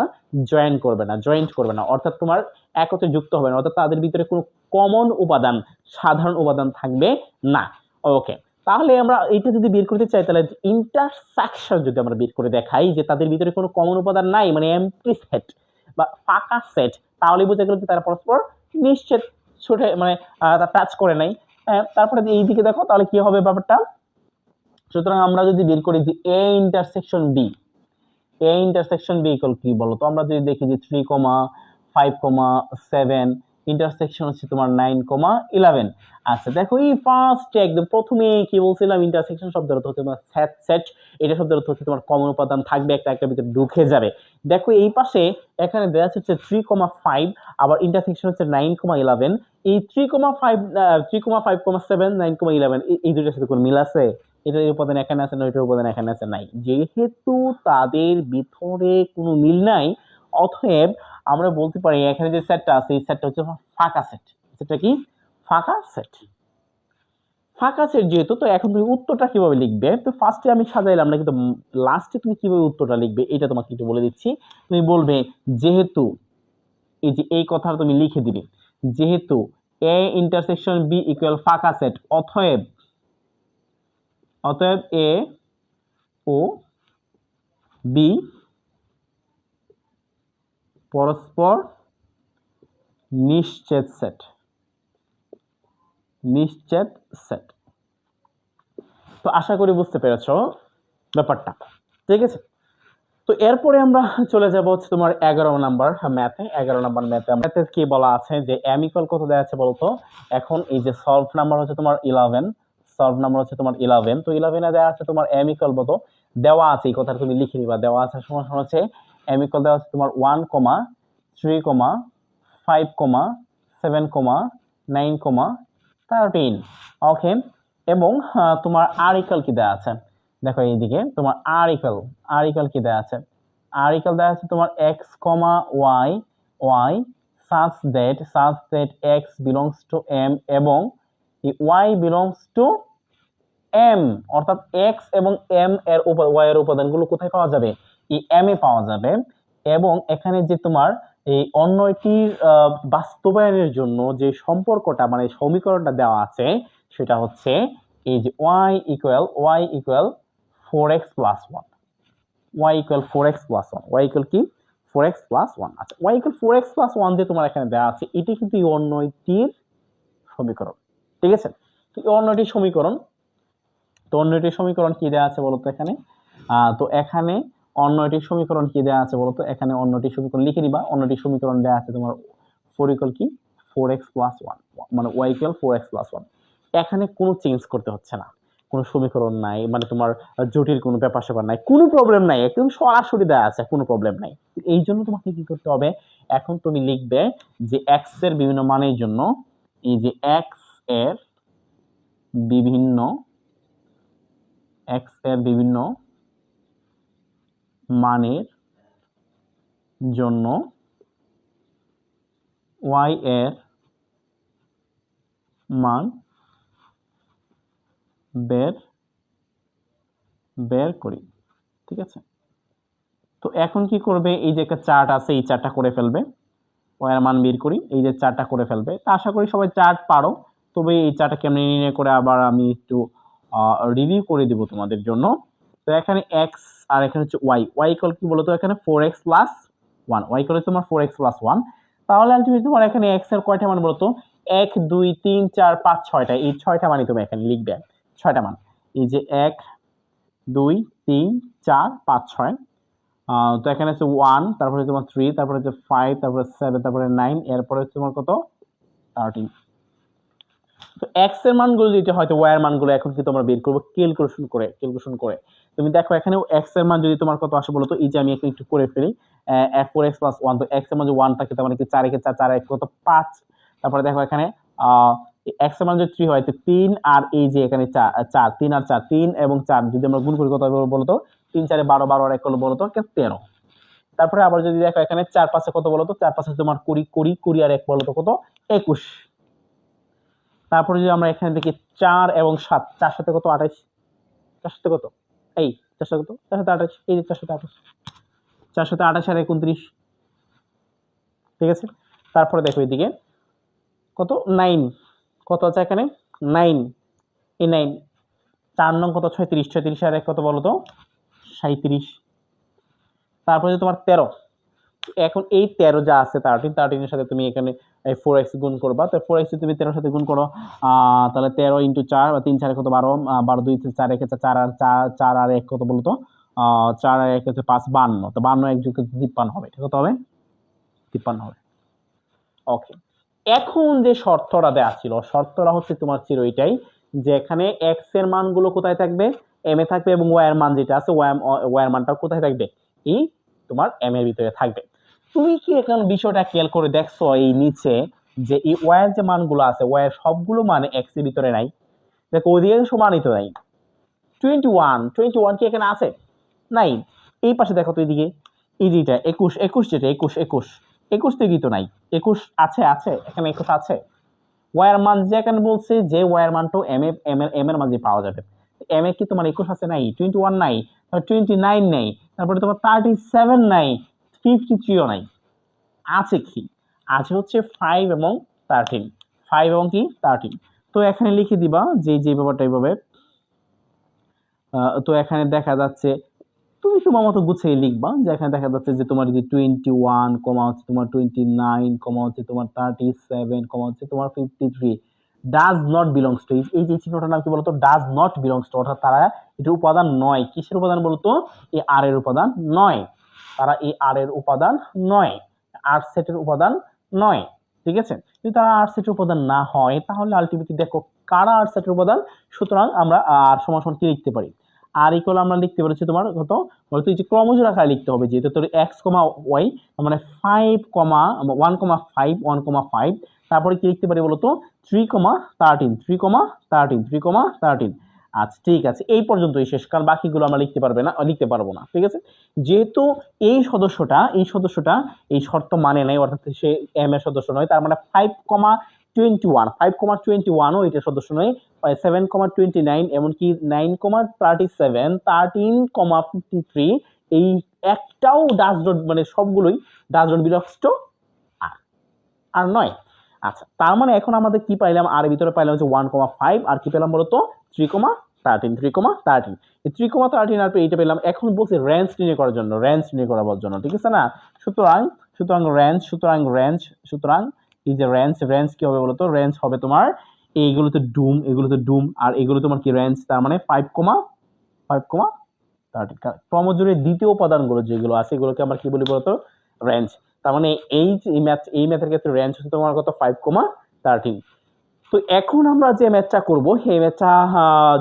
জয়েন্ট করবে না, অর্থাৎ তোমার একত্রে যুক্ত হবে না, অর্থাৎ তাদের ভিতরে কোনো কমন উপাদান, সাধারণ উপাদান থাকবে না। ওকে, তাহলে আমরা এইটা যদি বের করতে চাই তাহলে ইন্টারসেকশন যদি আমরা বের করে দেখাই যে তাদের ভিতরে কোনো কমন উপাদান নাই, মানে এমপ্টি সেট বা ফাঁকা সেট, তাহলে বোঝা গেল যে তারা পরস্পর নিশ্চিত ছোট, মানে টাচ করে নাই। তারপরে এই দিকে দেখো তাহলে কি হবে ব্যাপারটা। সুতরাং আমরা যদি বের করি যে এ ইন্টারসেকশন বি ইকুয়াল কি বলো তো, আমরা যদি দেখি যে 3,5,7 ইন্টারসেকশন হচ্ছে তোমার 9,11। আচ্ছা দেখো এই ফার্স্ট একদম প্রথমে কি বলছিলাম, ইন্টারসেকশন শব্দের অর্থ হচ্ছে তোমার সেট, এটা শব্দের অর্থ হচ্ছে তোমার কমন উপাদান থাকবে, একটা ভিতরে ঢুকে যাবে। দেখো এই পাশে এখানে দেওয়া হচ্ছে 3,5, আবার ইন্টারসেকশন হচ্ছে 9,11। এই 3,5,7 9,11 এই দুটোর সাথে কোনো মিল আছে? এটার উপাদান এখানে আছে না, এটার উপাদান এখানে আছে নাই, যেহেতু তাদের ভিতরে কোনো মিল নাই, অতএব আমরা বলতে পারি এখানে যে সেটটা আছে এই সেটটা হচ্ছে ফাঁকা সেট। সেটা কি? ফাঁকা সেট। ফাঁকা সেট যেহেতু, তো এখন তুমি উত্তরটা কিভাবে লিখবে, তো ফার্স্টে আমি সাজাইলাম না, কিন্তু লাস্টে তুমি কিভাবে উত্তরটা লিখবে এটা তোমাকে একটু বলে দিচ্ছি। তুমি বলবে যেহেতু, এই যে এই কথাটা তুমি লিখে দিবে, যেহেতু এ ইন্টারসেকশন বি ইকুয়াল ফাঁকা সেট, অতএব এ ও বি পরস্পর নিশ্চিত সেট। তো আশা করি বুঝতে পেরেছো ব্যাপারটা। ঠিক আছে, তো এরপরে আমরা চলে যাব হচ্ছে তোমার 11 নাম্বার ম্যাথে। 11 নাম্বার ম্যাথে কি বলা আছে যে m ইকুয়াল কত দেওয়া আছে বলতো। এখন এই যে সলভ নাম্বার হচ্ছে তোমার 11, তো 11 এ দেওয়া আছে তোমার m ইকুয়াল কত দেওয়া আছে, এই কথাটা তুমি লিখে নিবা। দেওয়া আছে সমান হচ্ছে m ইকুয়াল দেওয়া আছে তোমার 1, 3, 5, 7, 9, 13। ওকে, এবং তোমার r ইকুয়াল কি দেওয়া আছে, দেখো এইদিকে তোমার r ইকুয়াল কি দেওয়া আছে, দেওয়া আছে তোমার x, y such that x belongs to m এবং y belongs to m, অর্থাৎ x এবং m এর y এর উপাদানগুলো কোথায় পাওয়া যাবে, এই m এ পাওয়া যাবে। এবং এখানে যে তোমার এই অন্যটির বাস্তবায়নের জন্য যে সম্পর্কটা, মানে সমীকরণটা দেওয়া আছে সেটা হচ্ছে এই যে y equal 4x plus 1, y equal 4x plus 1, y equal কি 4x plus 1। আচ্ছা y ইকুয়াল 4x plus 1 যে তোমার এখানে দেওয়া আছে, এটি কিন্তু এই অন্যটির সমীকরণ। ঠিক আছে, তো এই অন্যটির সমীকরণ, তো অন্যটির সমীকরণ কি দেওয়া আছে বলতো এখানে, তো এখানে অন্যটির সমীকরণ কি দেওয়া আছে বলতো, এখানে অন্যটির সমীকরণ লিখে নিবা। অন্যটির সমীকরণ দেওয়া আছে তোমার 4 ইকুয়াল কি 4x plus 1, মানে y ইকুয়াল 4x plus 1। এখানে কোনো চেঞ্জ করতে হচ্ছে না, কোনো সমীকরণ নাই, মানে তোমার জটিল কোনো ব্যাপার স্যাপার নাই, কোনো প্রবলেম নাই, একদম সরাসরি দেওয়া আছে, কোনো প্রবলেম নাই। এই জন্য তোমাকে কি করতে হবে, এখন তুমি লিখবে যে x এর বিভিন্ন মানের জন্য, এই যে x এর বিভিন্ন মানের জন্য y এর মান বের করি। ঠিক আছে। তো এখন কি করবে, এই যে একটা চার্ট আছে এই চার্টটা করে ফেলবে, ওয়ার মান বের করি, এই যে চার্টটা করে ফেলবে। তা আশা করি সবাই চার্ট পারো, তবে এই চার্টটা কেমনে নির্ণয় করে আবার আমি একটু রিভিউ করে দিব তোমাদের জন্য। তো এখানে এক্স আর এখানে হচ্ছে ওয়াই, ওয়াই ইকুয়াল কি বলতো এখানে 4x প্লাস 1, ওয়াই ইকুয়াল তোমার 4x প্লাস 1। তাহলে আলটিমেটলি তোমার এখানে x এর কয়টা মান বলতো, 1 2 3 4 5 6টা, এই 6টা মানই তুমি এখানে লিখবে, 6টা মান। এই যে 1 2 3 4 5 6, তো এখানে হচ্ছে 1, তারপরে তোমার 3, তারপরে হচ্ছে 5, তারপরে 7, তারপরে 9, এরপরে হচ্ছে তোমার কত 13। তো এক্স এর মানগুলো যেটা হয়তো ওয়াই এর মানগুলো এখন কি তোমরা বের করবো ক্যালকুলেশন করে। তুমি দেখো এখানে এক্স এর মান যদি তোমার কত আসে বলো তো, এই যে আমি এখানে একটু করে ফেলি, 4x প্লাস 1, তো এক্স এর মান যদি 1 থাকে তার মানে কি 4 একে 4, 4 1 কত 5। তারপরে দেখো এখানে এক্স এর মান যদি 3 হয় তো 3 আর এই যে এখানে 4 3 আর 4 3 এবং 4 যদি আমরা গুণ করি কত হবে বলো তো, 3 4 12, 12 আর 1 হলো বলো তো 13। তারপরে আবার যদি দেখো এখানে 4 5 কত বলো তো, 4 5 তোমার 20, 20 আর 1 বলো তো কত 21। তারপরে যদি আমরা এখানে দেখি 4 এবং 7, 4 সাথে কত 28, 4 সাথে কত এই 4 সাথে কত 4 সাথে 28, এই যে 4 সাথে 28, 4 সাথে 28 আর 29, ঠিক আছে। তারপরে দেখো এদিকে কত 9, কত আছে এখানে 9, এই 9 4 নং কত 36, 36 আর 1 কত বলো তো 37। তারপরে তোমার 13, এখন এই 13 যা আছে 13 এর সাথে তুমি এখানে 4x গুণ করবা, তো 4x তুমি 13 এর সাথে গুণ করো, তাহলে 13 × 4 বা 3 4 কত 12, 12 2 4 1 4 আর 4 আর 1 কত বলতো 4 আর 1 হচ্ছে 5, 52, তো 52 1 যোগ 53 হবে, ঠিক কত হবে 53 হবে। ওকে, এখন যে শর্তটা দেওয়া ছিল, শর্তটা হচ্ছে তোমার ছিল এটাই যে এখানে x এর মানগুলো কোথায় থাকবে, m এ থাকবে, এবং y এর মান যেটা আছে y এর মানটা কোথায় থাকবে, এই তোমার m এর ভিতরে থাকবে। তুমি কি এখন বিষয়টা খেয়াল করে দেখছো এই নিচে যে এই y এর যে মানগুলো আছে, y এর সবগুলো মান x এর ভিতরে নাই, দেখো অধিকাংশ মানই তো নাই। 21 কি এখানে আছে, নাই। এই পাশে দেখো তো এদিকে, এই যেটা 21 যেটা 21 থেকে তো নাই, 21 আছে এখানে 21 আছে। y এর মান যে এখানে বলছে যে y এর মানটা m এর মাঝে পাওয়া যাবে, m এ কি তোমার 21 আছে নাই, 21 নাই, 29 নাই, তারপরে তোমার 37 নাই, 53ও নাই, আছে কি, আছে হচ্ছে 5 এবং 13, 5 এবং কি 13। তো এখানে লিখে দিবা যে ব্যাপারটা এইভাবে, তো এখানে দেখা যাচ্ছে তুমি তোমার মতো গুছিয়ে লিখবা যে এখানে দেখা যাচ্ছে যে তোমার যে 21, হচ্ছে তোমার 29, হচ্ছে তোমার 37, হচ্ছে তোমার 53 ডাজ নট বিলংস টু, এই যে চিহ্নটার নাম কি বলতো, ডাজ নট বিলংস টু, অর্থাৎ তারা এটার উপাদান নয়। কিসের উপাদান বলতো, এই আর এর উপাদান নয়, তারা এই আর এর উপাদান নয়, আর সেটের উপাদান নয়, ঠিক আছে। যদি তারা আর সেটের উপাদান না হয় তাহলে আলটিমেটলি দেখো কারা আর সেটের উপাদান, সুতরাং আমরা আর সমান কি লিখতে পারি, আর ইকুয়াল আমরা লিখতে পারছি তোমার কত বলতো, এই যে ক্রমজোড় আকারে লিখতে হবে, যেহেতু তোর x, y মানে 5, 1,5 1,5, তারপরে কি লিখতে পারি বলতো 3,13 3,13 3,13। আচ্ছা ঠিক আছে, এই পর্যন্তই শেষ, কারণ বাকিগুলো আমরা লিখতে পারবো না, ঠিক আছে। যেহেতু এই সদস্যটা এই শর্ত মানে নাই, অর্থাৎ সে m এর সদস্য নয়, তার মানে 5,21 ও এটা সদস্য নয়, 7,29 এমনকি 9,37 13,53 এই একটাও ডাজ নট, মানে সবগুলোই ডাজ নট বিলংস টু আর নয়। আচ্ছা, তার মানে এখন আমাদের কি পাইলাম, আর এর ভিতরে পাইলাম হচ্ছে 1,5, আর কি পেলাম বলতো 3,13 এই 3,13 আর এইটা পেলাম। এখন বলছে রেঞ্জ নির্ণয় করার জন্য, ঠিক আছে না। সুতরাং এই যে রেঞ্জ কি হবে বলতো, রেঞ্জ হবে তোমার এইগুলোতে ডুম আর এগুলো তোমার কি রেঞ্জ, তার মানে 5,13 ক্রমজোড়ের দ্বিতীয় উপাদানগুলো যেগুলো আছে এগুলোকে আমরা কি বলি বলতো, রেঞ্জ। তার মানে এই ম্যাথের ক্ষেত্রে রেঞ্জ হচ্ছে তোমার কত 5,13। তো এখন আমরা যে ম্যাথটা করব এই ম্যাথটা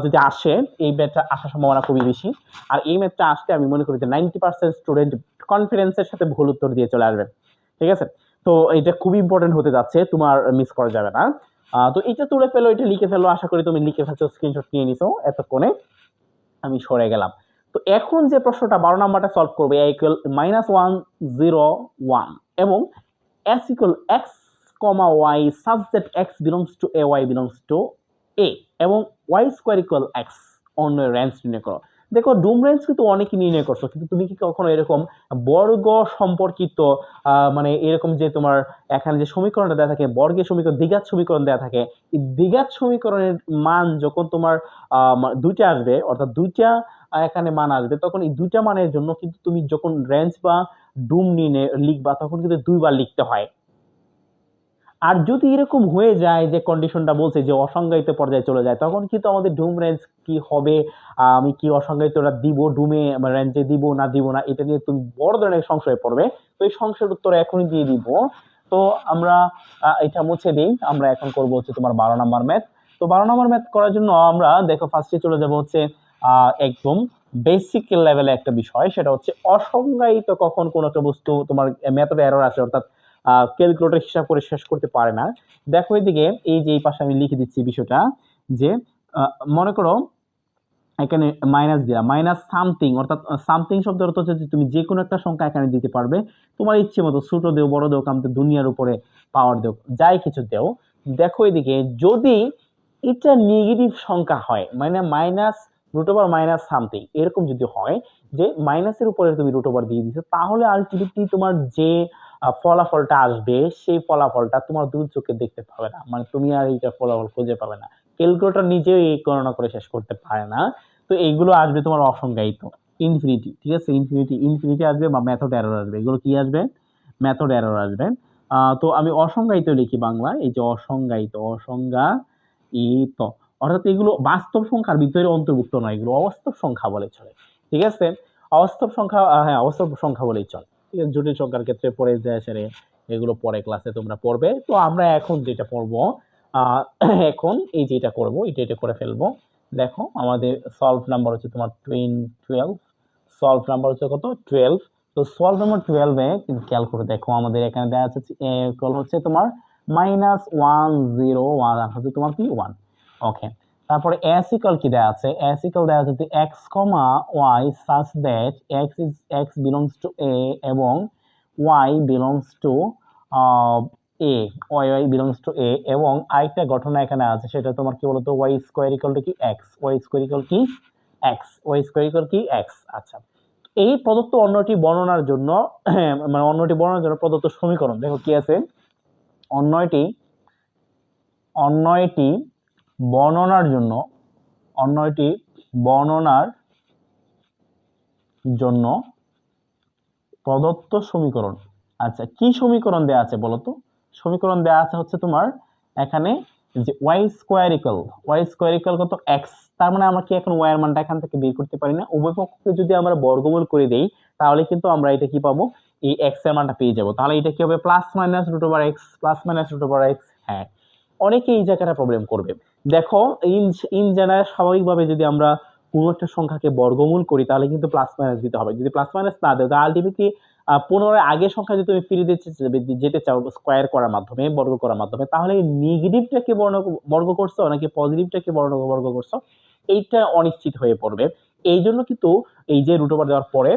যদি আসে, এই ম্যাথটা আসার সম্ভাবনা খুবই বেশি, আর এই ম্যাথটা আসতে আমি মনে করি যে 90% স্টুডেন্ট কনফিডেন্সের সাথে ভুল উত্তর দিয়ে চলে আসবে, ঠিক আছে। তো এটা খুবই ইম্পর্টেন্ট হতে যাচ্ছে, তোমার মিস করা যাবে না। তো এটা তুলে ফেলো, এটা লিখে ফেলো, আশা করি তুমি লিখে ফেলছো, স্ক্রিনশট নিয়ে নিছো, এতক্ষণে আমি সরে গেলাম। তো এখন যে প্রশ্নটা 12 নাম্বারটা সলভ করবে, a = -1 0 1 এবং s = x, y such that x belongs to a, y belongs to a এবং y² = x, অন্য রেঞ্জ নির্ণয় করো। দেখো ডুম রেঞ্জ কিন্তু অনেকে নির্ণয় করছো, কিন্তু তুমি কি কখনো এরকম বর্গ সম্পর্কিত মানে এরকম যে তোমার এখানে যে সমীকরণটা দেওয়া থাকে বর্গের সমীকরণ, দ্বিঘাত সমীকরণ দেওয়া থাকে, এই দ্বিঘাত সমীকরণের মান যখন তোমার দুইটা আসবে, অর্থাৎ দুইটা এখানে মান আসবে, তখন এই দুইটা মানের জন্য কিন্তু তুমি যখন রেঞ্জ বা ডুম নিয়ে লিখবা তখন কিন্তু দুইবার লিখতে হয়। আর যদি এরকম হয়ে যায় যে কন্ডিশনটা বলছে যে অসংজ্ঞায়িত পর্যায়ে চলে যায়, তখন কিন্তু আমাদের ডুম রেঞ্জ কি হবে, আমি কি অসংজ্ঞায়িতটা দিব, ডুমে রেঞ্জে দিব না দিব না, এটা নিয়ে তুমি বড় ধরনের সংশয়ে পড়বে। তো এই সংশয়ের উত্তর এখনই দিয়ে দিব। তো আমরা এটা মুছে দিই, আমরা এখন করব হচ্ছে তোমার 12 নাম্বার ম্যাথ। তো 12 নাম্বার ম্যাথ করার জন্য আমরা দেখো ফার্স্টে চলে যাব হচ্ছে একদম বেসিক লেভেলে একটা বিষয়, সেটা হচ্ছে অসংজ্ঞায়িত কখন কোন একটা বস্তু তোমার মেথডে এরর আছে, অর্থাৎ ক্যালকুলেটর হিসাব করে শেষ করতে পারে না। দেখো এদিকে এই যে এই পাশে আমি লিখে দিচ্ছি বিষয়টা, যে মনে করো এখানে মাইনাস দিলাম, মাইনাস সামথিং, অর্থাৎ সামথিং শব্দের অর্থ হচ্ছে যে তুমি যে কোনো একটা সংখ্যা এখানে দিতে পারবে তোমার ইচ্ছে মতো, ছোট দেও বড় দেও, কামতে দুনিয়ার উপরে পাওয়ার দেও, যাই কিছু দেও। দেখো এদিকে যদি এটা নেগেটিভ সংখ্যা হয়, মানে minus root over minus something এরকম যদি হয়, যে মাইনাসের উপরে তুমি রুট ওভার দিয়ে দিছো, তাহলে আলটিমেটলি তোমার যে ফলাফলটা আসবে সেই ফলাফলটা তোমার দু চোখে দেখতে পাবে না, মানে তুমি আর এইটা ফলাফল খুঁজে পাবে না, ক্যালকুলেটর নিজেও এই গণনা করে শেষ করতে পারে না। তো এইগুলো আসবে তোমার অসংজ্ঞায়িত, ইনফিনিটি, ঠিক আছে, ইনফিনিটি ইনফিনিটি আসবে বা মেথড এরর আসবে, এগুলো কি আসবে, মেথড এরর আসবে। তো আমি অসংজ্ঞায়িত লিখি বাংলা, এই যে অসংজ্ঞায়িত, অসংজ্ঞায়িত, অর্থাৎ এগুলো বাস্তব সংখ্যার ভিতরে অন্তর্ভুক্ত নয়, এগুলো অবাস্তব সংখ্যা বলে চলে, ঠিক আছে, অবাস্তব সংখ্যা, হ্যাঁ অবাস্তব সংখ্যা বলেই চলে, ঠিক আছে। জটিল সংখ্যার ক্ষেত্রে পরে যায় সেরে, এগুলো পরে ক্লাসে তোমরা পড়বে। তো আমরা এখন যেটা পড়বো, এখন এই যেটা করব এটা করে ফেলবো। দেখো আমাদের সলভ নাম্বার হচ্ছে তোমার 12, সলভ নাম্বার হচ্ছে কত 12। তো সলভ নাম্বার 12 এ কিন্তু খেয়াল করে দেখো আমাদের এখানে দেওয়া আছে হচ্ছে তোমার -101 হচ্ছে তোমার কি 1, ওকে। তারপরে s ইকুয়াল কি দেওয়া আছে, s ইকুয়াল দেওয়া আছে x, y such that x belongs to a এবং y belongs to a, y belongs to a, এবং আরেকটা ঘটনা এখানে আছে, সেটা তোমার কি বলতো y স্কয়ার ইকুয়াল টু কি x, y স্কয়ার ইকুয়াল কি x, y স্কয়ার ইকুয়াল কি x। আচ্ছা, এই প্রদত্ত অন্যটি বর্ণনার জন্য মানে অন্যটি বর্ণনার জন্য প্রদত্ত সমীকরণ দেখো কি আছে, অন্যটি বর্ণনার জন্য, অন্যটি বর্ণনার জন্য প্রদত্ত সমীকরণ। আচ্ছা, কি সমীকরণ দেয়া আছে বলতো, সমীকরণ দেয়া আছে হচ্ছে তোমার এখানে যে y স্কয়ার ইকুয়াল কত x, তার মানে আমরা কি এখন y এর মানটা এখান থেকে বের করতে পারি না, উভয় পক্ষকে যদি আমরা বর্গমূল করে দেই তাহলে কিন্তু আমরা এটা কি পাবো, এই x এর মানটা পেয়ে যাব। তাহলে এটা কি হবে plus minus root over x, হ্যাঁ অনেকে এই জায়গাটা প্রবলেম করবে। দেখো ইন জেনারেল স্বাভাবিকভাবে যদি আমরা কোনো একটা সংখ্যাকে বর্গমূল করি তাহলে কিন্তু প্লাস মাইনাস দিতে হবে, যদি প্লাস মাইনাস না দেয় তাহলে আলটিমেটলি পুনরায় আগের সংখ্যা যদি তুমি ফিরে যেতে চাও স্কয়ার করার মাধ্যমে, বর্গ করার মাধ্যমে, তাহলে নেগেটিভটাকে বর্গ করছো নাকি পজিটিভটাকে বর্গ করছো এইটা অনিশ্চিত হয়ে পড়বে। এই জন্য কিন্তু এই যে রুট ওভার দেওয়ার পরে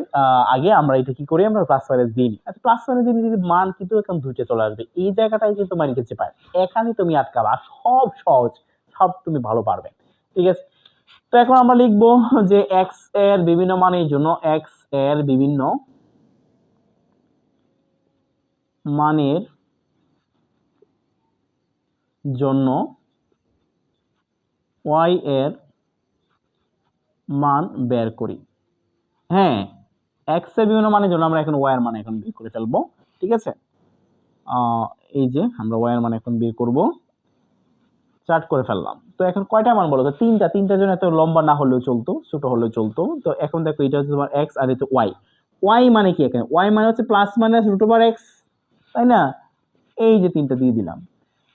আগে আমরা এটা কি করি, আমরা প্লাস মাইনাস দিই। আচ্ছা, প্লাস মাইনাস দিলে যদি মান কিন্তু এখন দুইটা চলে আসবে, এই জায়গাটাই কিন্তু মানে কিছু পায়, এখানে তুমি আটকাবা, সব সহজ, সব তুমি ভালো পারবে, ঠিক আছে। তো এখন আমরা লিখবো যে x এর বিভিন্ন মানের জন্য, x এর বিভিন্ন মানের জন্য y এর মান বের করি। হ্যাঁ, x এর বিভিন্ন মানের জন্য আমরা এখন y এর মান এখন বের করে ফেলবো, ঠিক আছে। এই যে আমরা y এর মান এখন বের করব, চার্ট করে ফেললাম। তো এখন কয়টা মান বলো তো, তিনটার জন্য এত লম্বা না হলেও চলতো, ছোট হলেও চলতো। তো এখন দেখো এটা হচ্ছে তোমার x আর এটা y মানে কি, এখানে y মানে হচ্ছে plus minus root over x, তাই না, এই যে তিনটা দিয়ে দিলাম।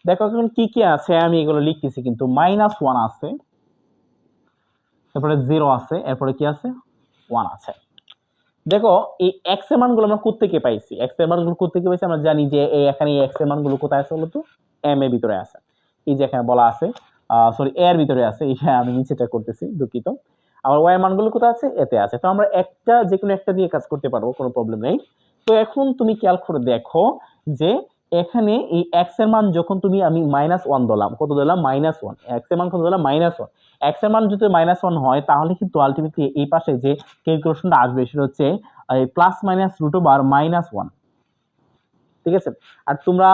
দেখো এখন কি কি আছে আমি এগুলো লিখতেছি, কিন্তু -1 আছে, তারপরে 0 আছে, এরপরে কি আছে 1 আছে। দেখো এই x এর মানগুলো আমরা কোত্থেকে পাইছি, x এর মানগুলো কোত্থেকে পাইছি, আমরা জানি যে এখানে এই x এর মানগুলো কোথায় আছে বলতো, m এর ভিতরে আছে, এই যে এখানে বলা আছে, সরি এর ভিতরে আছে, হ্যাঁ আমি নিচেটা করতেছি দুঃখিত। আবার y এর মানগুলো কোথায় আছে, এতে আছে। তো আমরা যে কোনো একটা দিয়ে কাজ করতে পারবো, কোনো প্রবলেম নেই। তো এখন তুমি খেয়াল করে দেখো যে এখানে এই x এর মান যখন আমি -1 দিলাম, কত দিলাম -1, x এর মান কত দিলাম -1, x এর মান যদি -1 হয় তাহলে কিন্তু আলটিমেটলি এই পাশে যে ক্যালকুলেশনটা আসবে সেটা হচ্ছে +-1, ঠিক আছে। আর তোমরা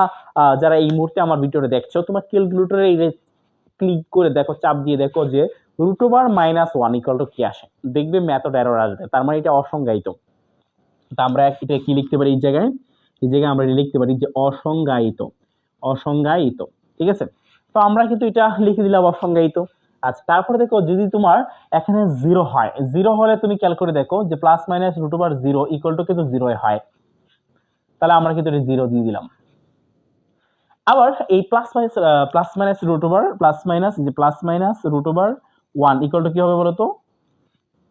যারা এই মুহূর্তে আমার ভিডিওটা দেখছো, তোমার ক্যালকুলেটরে এই ক্লিক করে দেখো, চাপ দিয়ে দেখো যে √1 কি আসে, দেখবে মেথড এরর আসবে, তার মানে এটা অসংজ্ঞায়িত। তো আমরা এটা কি লিখতে পারি, এই জায়গায় আমরা লিখতে পারি যে অসংজ্ঞায়িত, ঠিক আছে। তো আমরা কিন্তু এটা লিখে দিলাম অসংজ্ঞায়িত। আচ্ছা, তারপরে দেখো যদি তোমার এখানে 0 হয়, 0 হলে তুমি ক্যালকুলেট করে দেখো যে +-√0 কিন্তু 0 হয়, তাহলে আমরা কিন্তু এটা 0 দিয়ে দিলাম। আবার এই +-√1 কি হবে বলতো,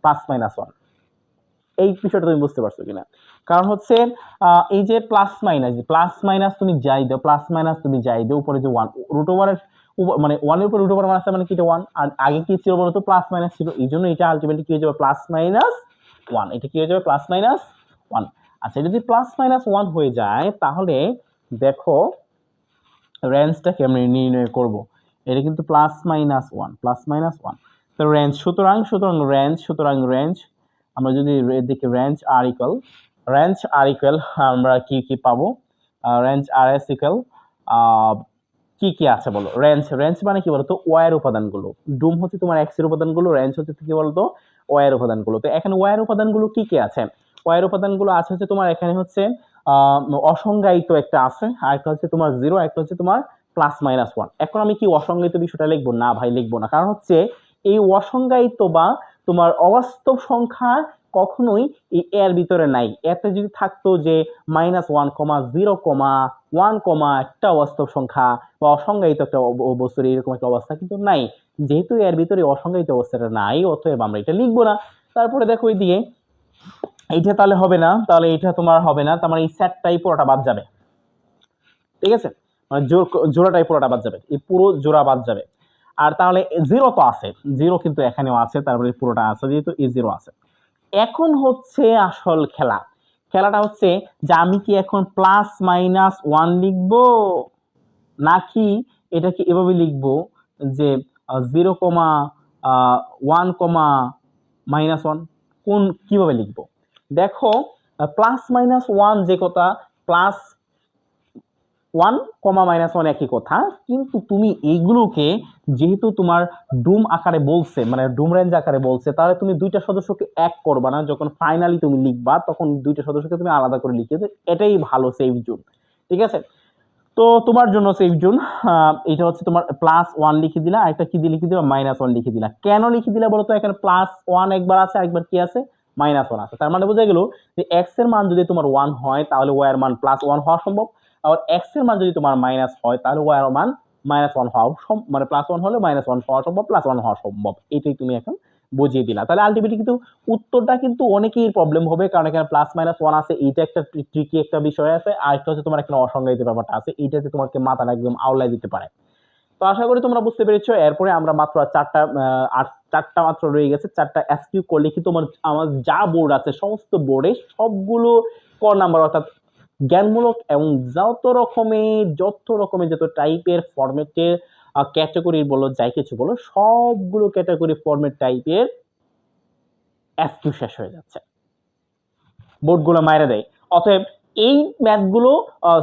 +-1। এই বিষয়টা তুমি বুঝতে পারছো কিনা? কারণ হচ্ছে এই যে প্লাস মাইনাস তুমি যাই দাও, উপরে যে 1 √ওভার এর মানে 1 এর উপর √ওভার মান আছে, মানে কি এটা 1, আর আগে কি ছিল বলতো, প্লাস মাইনাস ছিল, এইজন্য এটা আলটিমেটলি কি হয়ে যাবে, +-1, এটা কি হয়ে যাবে, +-1। আচ্ছা, এটা যদি +-1 হয়ে যায় তাহলে দেখো রেঞ্জটা কেমনে নির্ণয় করব। এটা কিন্তু +-1 তো রেঞ্জ, সুতরাং রেঞ্জ আমরা যদি দেখি রেঞ্জ আর ইকুয়াল আমরা কি পাবো, রেঞ্জ আর এস ইকুয়াল কি আছে বলো, রেঞ্জ মানে কি বলতো, ওয়াই এর উপাদানগুলো, ডুম হচ্ছে তোমার এক্স এর উপাদানগুলো, রেঞ্জ হচ্ছে কি বলতো, ওয়াই এর উপাদানগুলো। তো এখানে ওয়াই এর উপাদানগুলো কি আছে, ওয়াই এর উপাদানগুলো আছে হচ্ছে তোমার এখানে হচ্ছে অসংজ্ঞায়িত একটা আছে, আর একটা হচ্ছে তোমার 0, একটা হচ্ছে তোমার +-1। এখন আমি কি অসংজ্ঞায়িত বিষয়টা লিখবো না ভাই, লিখবো না, কারণ হচ্ছে এই অসংজ্ঞায়িত বা তোমার অবাস্তব সংখ্যা কখনোই এই এর ভিতরে নাই। এতে যদি থাকতো যে -1, 0, 1, একটা অবাস্তব সংখ্যা বা অসংজ্ঞায়িত একটা বস্তুর এরকম একটা অবস্থা কিন্তু নাই, যেহেতু এর ভিতরে অসংজ্ঞায়িত অবস্থাটা নাই, অতএব আমরা এটা লিখবো না। তারপরে দেখো এইদিকে এইটা তাহলে হবে না, তাহলে এটা তোমার হবে না, তার মানে এই সেটটাই পুরোটা বাদ যাবে, ঠিক আছে, মানে জোড়াটাই পুরোটা বাদ যাবে, এই পুরো জোড়া বাদ যাবে। আর তাহলে 0 তো আছে, 0 কিন্তু এখানেও আছে, তারপরে পুরোটা আছে, যেহেতু এই 0 আছে। এখন হচ্ছে আসল খেলাটা হচ্ছে যে আমি কি এখন +-1 লিখবো, নাকি এটা কি এভাবে লিখবো যে 0,1,-1 কিভাবে লিখবো। দেখো +-1 যে কথা, +1, একই কথা, কিন্তু তুমি এইগুলোকে যেহেতু তোমার ডুম আকারে বলছে, মানে ডুম রেঞ্জ আকারে বলছে, তাহলে তুমি দুইটা সদস্যকে এক করবা না, যখন ফাইনালি তুমি লিখবা তখন দুইটা সদস্যকে তুমি আলাদা করে লিখে, এটাই ভালো সেফ জোন, ঠিক আছে। তো তোমার জন্য সেফ জোন এটা হচ্ছে তোমার +1 লিখে দিলা, আরেকটা কি দিয়ে লিখে দিলা, -1 লিখে দিলা। কেন লিখে দিলা বলো তো, এখানে +1 একবার আছে, আরেকবার কি আছে, -1 আছে, তার মানে বোঝা গেল যে x এর মান যদি তোমার 1 হয় তাহলে y এর মান +1 হওয়া সম্ভব, আর x এর মান যদি তোমার মাইনাস হয় তাহলে y এর মান -1 হওয়া মানে +1 হলে -1 হওয়া সম্ভব, +1 হওয়া সম্ভব, এটাই তুমি এখন বুঝিয়ে দিলা। তাহলে আলটিমেটলি কিন্তু উত্তরটা কিন্তু অনেকেই প্রবলেম হবে, কারণ এখানে +-1 আছে, এইটা একটা ট্রিকি একটা বিষয় আছে, আর একটা হচ্ছে তোমার এখানে অসংজ্ঞায়িত ব্যাপারটা আছে, এইটাতে তোমাকে মাথাটা একদম আওলাই দিতে পারে। তো আশা করি তোমরা বুঝতে পেরেছো। এরপরে আমরা মাত্র চারটা মাত্র রয়ে গেছে, 4টা এসকিউ করলে কি তোমার আমার যা বোর্ড আছে সমস্ত বোর্ডে সবগুলো ক নাম্বার, অর্থাৎ জ্ঞানমূলক এবং যত রকমের যত টাইপের ফরম্যাটের ক্যাটাগরি বলো, যাই কিছু বলো, সবগুলো ক্যাটাগরি ফরম্যাট টাইপের এসকিউ শেষ হয়ে যাচ্ছে, বোর্ডগুলো মাইরা দেয়। অতএব এই ম্যাথগুলো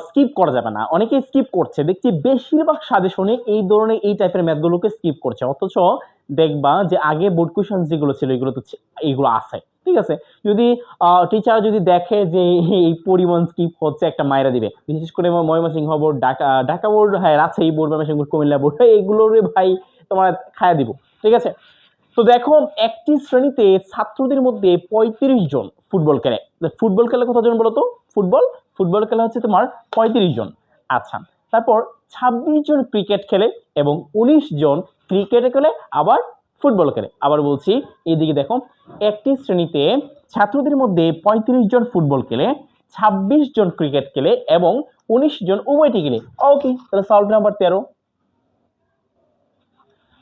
স্কিপ করা যাবে না, অনেকেই স্কিপ করছে, দেখছি বেশিরভাগ সাজেশনে এই ধরনের এই টাইপের ম্যাথগুলোকে স্কিপ করছে, অথচ দেখবা যে আগে বোর্ড কোশ্চেন যেগুলো ছিল এগুলো তো এইগুলো আছে, ঠিক আছে। যদি টিচার যদি দেখে যে এই পরিমাণ স্কিপ হচ্ছে, একটা মাইরা দিবে, বিশেষ করে ময়মনসিংহ বোর্ড, ঢাকা বোর্ড, হ্যাঁ Rajshahi board, Mymensingh board, Comilla board, এইগুলোরে ভাই তোমার খায়া দিব, ঠিক আছে। তো দেখো একটি শ্রেণীতে ছাত্রদের মধ্যে 35 জন ফুটবল খেলে, ফুটবল খেলে কতজন বলো তো, ফুটবল খেলা হচ্ছে তোমার 35 জন। আচ্ছা, তারপর 26 জন ক্রিকেট খেলে এবং 19 জন ক্রিকেট খেলে আবার ফুটবল খেলে। আবার বলছি, এইদিকে দেখো একটি শ্রেণীতে ছাত্রদের মধ্যে 35 জন ফুটবল খেলে, 26 জন ক্রিকেট খেলে এবং 19 জন উভয়টি খেলে। ওকে, তাহলে সলভ নাম্বার 13।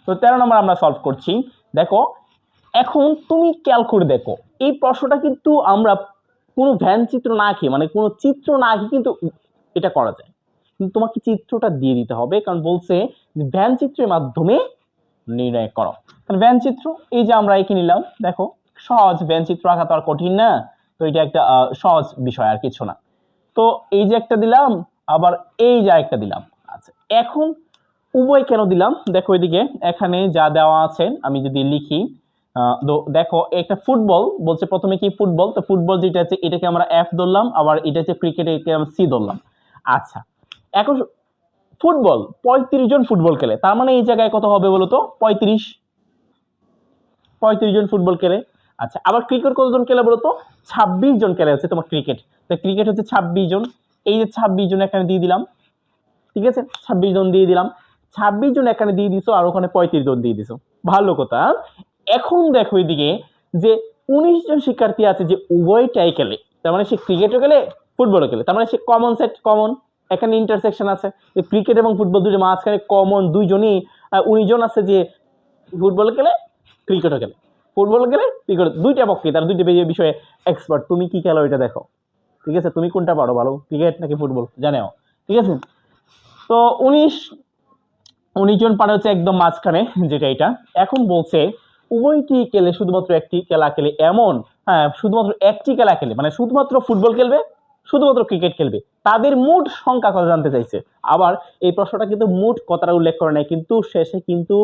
তো 13 নম্বর আমরা সলভ করছি। দেখো এখন তুমি খেয়াল করে দেখো, এই প্রশ্নটা কিন্তু আমরা কোনো ভ্যান চিত্র না আঁকি, মানে কোনো চিত্র না আঁকি কিন্তু এটা করা যায়। কিন্তু তোমাকে চিত্রটা দিয়ে দিতে হবে, কারণ বলছে যে ভ্যান চিত্রের মাধ্যমে নির্ণয় করো। তাহলে ভ্যান চিত্র এই যে আমরা এঁকে নিলাম, দেখো সহজ, ভ্যান চিত্র আঁকা তো আর কঠিন না, তো এটা একটা সহজ বিষয় আর কিছু না। তো এই যে একটা দিলাম, আবার এই যে একটা দিলাম। আচ্ছা, এখন উভয় কেন দিলাম দেখো, এদিকে এখানে যা দেওয়া আছে আমি যদি লিখি, তো দেখো একটা ফুটবল বলছে, প্রথমে কি ফুটবল, তো ফুটবল যেটা আছে এটাকে আমরা এফ ধরলাম, আবার এটা হচ্ছে ক্রিকেট, এটাকে আমরা সি ধরলাম। আচ্ছা, এখন ফুটবল 35 জন ফুটবল খেলে, তার মানে এই জায়গায় কত হবে বলতো, 35 জন ফুটবল খেলে। আচ্ছা, আবার ক্রিকেট কতজন খেলে বলতো, 26 জন খেলে হচ্ছে তোমার ক্রিকেট, তো ক্রিকেট হচ্ছে 26 জন, এই যে 26 জন এখানে দিয়ে দিলাম, ঠিক আছে, 26 জন দিয়ে দিলাম, 26 জন এখানে দিয়ে দিছো, আর ওখানে 35 জন দিয়ে দিছো, ভালো কথা। এখন দেখো এদিকে যে 19 জন শিক্ষার্থী আছে যে উভয়টাই খেলে, তার মানে সে ক্রিকেটও খেলে ফুটবলও খেলে, তার মানে সে কমন সেট, কমন এখানে ইন্টারসেকশন আছে, যে ক্রিকেট এবং ফুটবল দুটো মাঝখানে কমন দুইজনই 19 জন আছে যে ফুটবল খেলে ক্রিকেটও খেলে, ফুটবল খেলে ক্রিকেট, দুইটা পক্ষে তার দুইটা বিষয়ে এক্সপার্ট। তুমি কি খেলো এটা দেখো, ঠিক আছে, তুমি কোনটা পারো ভালো, ক্রিকেট নাকি ফুটবল জানো, ঠিক আছে। তো 19 জন পারে হচ্ছে একদম মাঝখানে যেটা এটা। এখন বলছে উভয়টি খেলে শুধুমাত্র একটি খেলা খেলে, এমন, হ্যাঁ শুধুমাত্র একটি খেলা খেলে, মানে শুধুমাত্র ফুটবল খেলবে, শুধুমাত্র ক্রিকেট খেলবে, তাদের মোট সংখ্যা কত জানতে চাইছে। আবার এই প্রশ্নটা কিন্তু মোট কথাটা উল্লেখ করে নাই, কিন্তু শেষে কিন্তু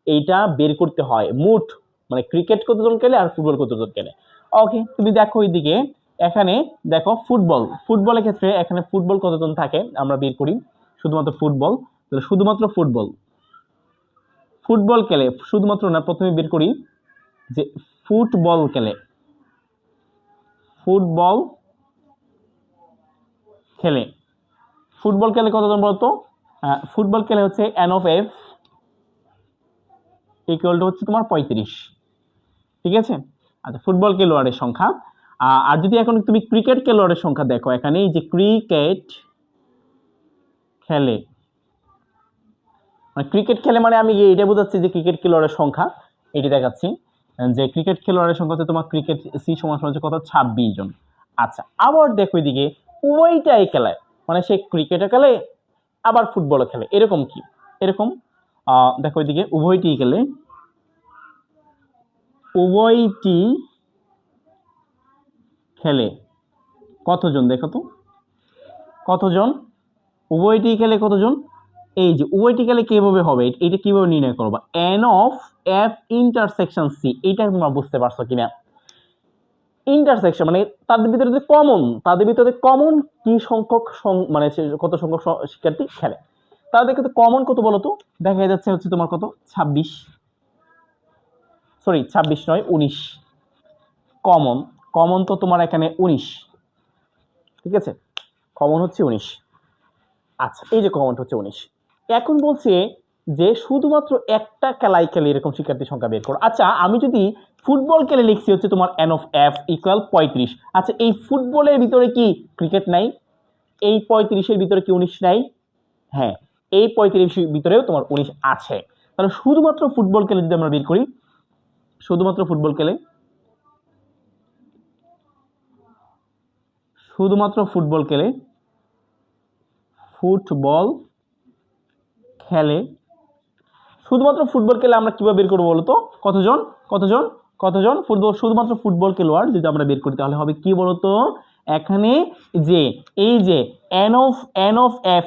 এইটা বের করতে হয় মোট, মানে ক্রিকেট কতজন খেলে আর ফুটবল কতজন খেলে। ওকে, তুমি দেখো এইদিকে এখানে দেখো ফুটবলের ক্ষেত্রে এখানে ফুটবল কতজন থাকে আমরা বের করি, শুধুমাত্র ফুটবল, তাহলে শুধুমাত্র ফুটবল খেলে, শুধুমাত্র না, প্রথমে বের করি যে ফুটবল খেলে কতজন বলতো, ফুটবল খেলে হচ্ছে n of F equal to হচ্ছে তোমার 35, ঠিক আছে। আচ্ছা, ফুটবল খেলোয়াড়ের সংখ্যা। আর যদি এখন তুমি ক্রিকেট খেলোয়াড়ের সংখ্যা দেখো, এখানে এই যে ক্রিকেট খেলে, ক্রিকেট খেলে মানে আমি এটা বোঝাচ্ছি যে ক্রিকেট খেলোয়াড়ের সংখ্যা এটি দেখাচ্ছি, যে ক্রিকেট খেলোয়াড়ের সংখ্যা হচ্ছে তোমার ক্রিকেট সি সমান হচ্ছে কত, 26 জন। আচ্ছা, আবার দেখো এদিকে উভয়টাই খেলায়, মানে সে ক্রিকেটও খেলে আবার ফুটবলও খেলে, এরকম কি, এরকম দেখো এদিকে উভয়টি খেলে কতজন, দেখো তো কতজন, উভয়টি খেলে কতজন, এই যে উভয়টি খেলে কিভাবে হবে, এটা কিভাবে নির্ণয় করবা, n of F intersection C, এইটা তোমরা বুঝতে পারছো কিনা। ইন্টারসেকশন মানে তাদের ভিতরে কমন কি সংখ্যক মানে কত সংখ্যক শিক্ষার্থী খেলে, তাদের কিন্তু কমন কত বলতো, দেখা যাচ্ছে হচ্ছে তোমার কত 26, সরি 26 নয় 19, কমন তো তোমার এখানে 19, ঠিক আছে, কমন হচ্ছে 19। আচ্ছা, এই যে কমন হচ্ছে 19। এখন বলছে যে শুধুমাত্র একটা খেলায় খেলে এরকম শিক্ষার্থীর সংখ্যা বের করো। আচ্ছা, আমি যদি ফুটবল খেলে লিখছি হচ্ছে তোমার এন অফ এফ ইকুয়াল 35, আচ্ছা এই ফুটবলের ভিতরে কি ক্রিকেট নাই, এই 35-এর ভিতরে কি 19 নাই, হ্যাঁ এই 35-এর ভিতরেও তোমার 19 আছে, তাহলে শুধুমাত্র ফুটবল খেলে যদি আমরা বের করি, শুধুমাত্র ফুটবল খেলে আমরা কিভাবে বের করবো বলতো, কতজন ফুটবল, শুধুমাত্র ফুটবল খেলোয়াড় যদি আমরা বের করি তাহলে হবে কি বলতো, এখানে যে এই যে এন অফ এফ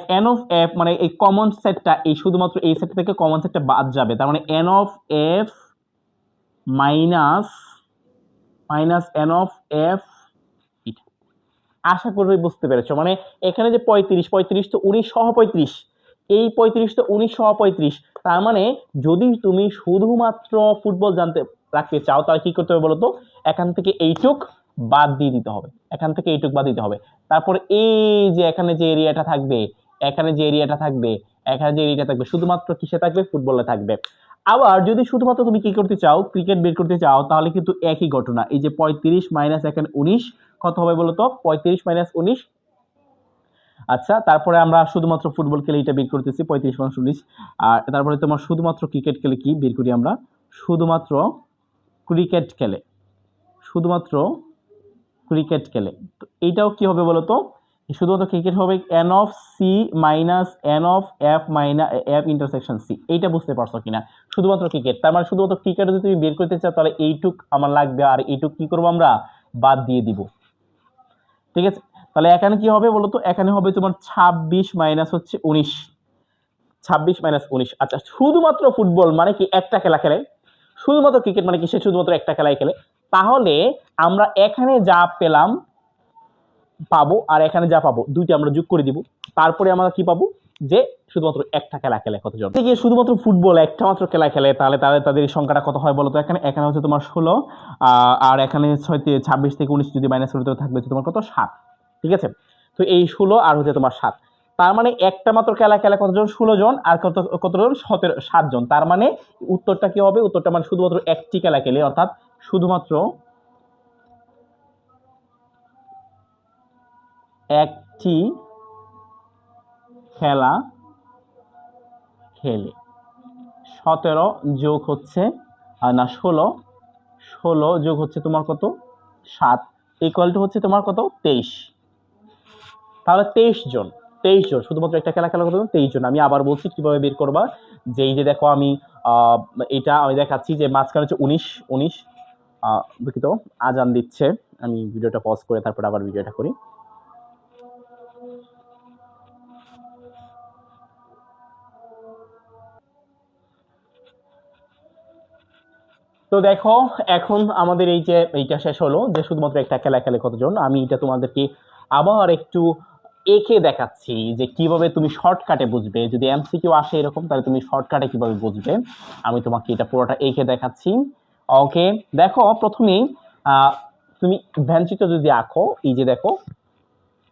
মানে এই কমন সেটটা, এই শুধুমাত্র এই সেট থেকে কমন সেটটা বাদ যাবে, তার মানে N of F minus N of F, আশা করি বুঝতে পেরেছো। মানে এখানে যে 35 তো 19 সহ 35, এই 35 তো 19 সহ 35, তার মানে যদি তুমি শুধুমাত্র ফুটবল জানতে রাখতে চাও তাহলে কি করতে হবে বলতো, এখান থেকে এইটুক বাদ দিয়ে দিতে হবে, তারপর এই যে এখানে যে এরিয়াটা থাকবে, শুধুমাত্র কিসে থাকবে, ফুটবলে থাকবে। আবার যদি শুধুমাত্র তুমি কি করতে চাও, ক্রিকেট বের করতে চাও, তাহলে কিন্তু একই ঘটনা, এই যে 35 মাইনাস এখানে 19 কত হবে বলতো, 35 মাইনাস 19। আচ্ছা, তারপরে আমরা শুধুমাত্র ফুটবল খেলে এটা বের করতেছি 35 মাইনাস 19, আর তারপরে তোমার শুধুমাত্র ক্রিকেট খেলে কি বের করি আমরা, শুধুমাত্র ক্রিকেট খেলে, তো এইটাও কি হবে বলতো, শুধুমাত্র ক্রিকেট হবে n of C minus N of F minus F intersection C. এইটা বুঝতে পারছো কিনা? শুধুমাত্র ক্রিকেট, তার মানে শুধুমাত্র ক্রিকেট যদি তুমি বের করতে চাও তাহলে এইটুক আমার লাগবে, আর এইটুক কি করবো আমরা বাদ দিয়ে দিব। ঠিক আছে, তাহলে এখানে কি হবে বলো তো? এখানে হবে তোমার 26 মাইনাস হচ্ছে 19, 26 মাইনাস 19। আচ্ছা, শুধুমাত্র ফুটবল মানে কি একটা খেলা খেলে, শুধুমাত্র ক্রিকেট মানে কি সে শুধুমাত্র একটা খেলাই খেলে। তাহলে আমরা এখানে যা পেলাম পাবো আর এখানে যা পাবো দুইটা আমরা যোগ করে দিব, তারপরে আমরা কি পাবো যে শুধুমাত্র একটা খেলা খেলে কতজন। থেকে শুধুমাত্র ফুটবল একটা মাত্র খেলা খেলে, তাহলে তাদের সংখ্যাটা কত হয় বলতো? এখানে হচ্ছে তোমার 16, আর এখানে 26 থেকে 19 যদি মাইনাস করতে থাকবে তোমার কত 7। ঠিক আছে, তো এই 16 আর হচ্ছে তোমার 7, তার মানে একটা মাত্র খেলা খেলে কতজন? 16 জন। আর কতজন? 7 জন। তার মানে উত্তরটা কি হবে? উত্তরটা মানে শুধুমাত্র একটি খেলা খেলে, অর্থাৎ শুধুমাত্র একটি খেলা খেলে। 17 যোগ হচ্ছে না 16 যোগ হচ্ছে তোমার কত 7 ইকুয়াল টু হচ্ছে তোমার কত 23। তাহলে 23 জন শুধুমাত্র একটা খেলা খেলা কতজন? 23 জন। আমি আবার বলছি কিভাবে বের করবা, যে এই যে দেখো আমি এটা আমি দেখাচ্ছি যে মাঝখানে হচ্ছে 19 দুঃখিত আজান দিচ্ছে, আমি ভিডিওটা পজ করে তারপর আবার ভিডিওটা করি। তো দেখো এখন আমাদের এই যে এইটা শেষ হলো যে শুধুমাত্র একটা খেলা খেলে কতজন। আমি এটা তোমাদেরকে আবার একটু এঁকে দেখাচ্ছি যে কিভাবে তুমি শর্টকাটে বুঝবে। যদি এমসিকিউ আসে এরকম তাহলে তুমি শর্টকাটে কিভাবে বুঝবে, আমি তোমাকে এটা পুরোটা এঁকে দেখাচ্ছি। ওকে, দেখো প্রথমেই তুমি ভ্যানচিত্র যদি আঁকো, এই যে দেখো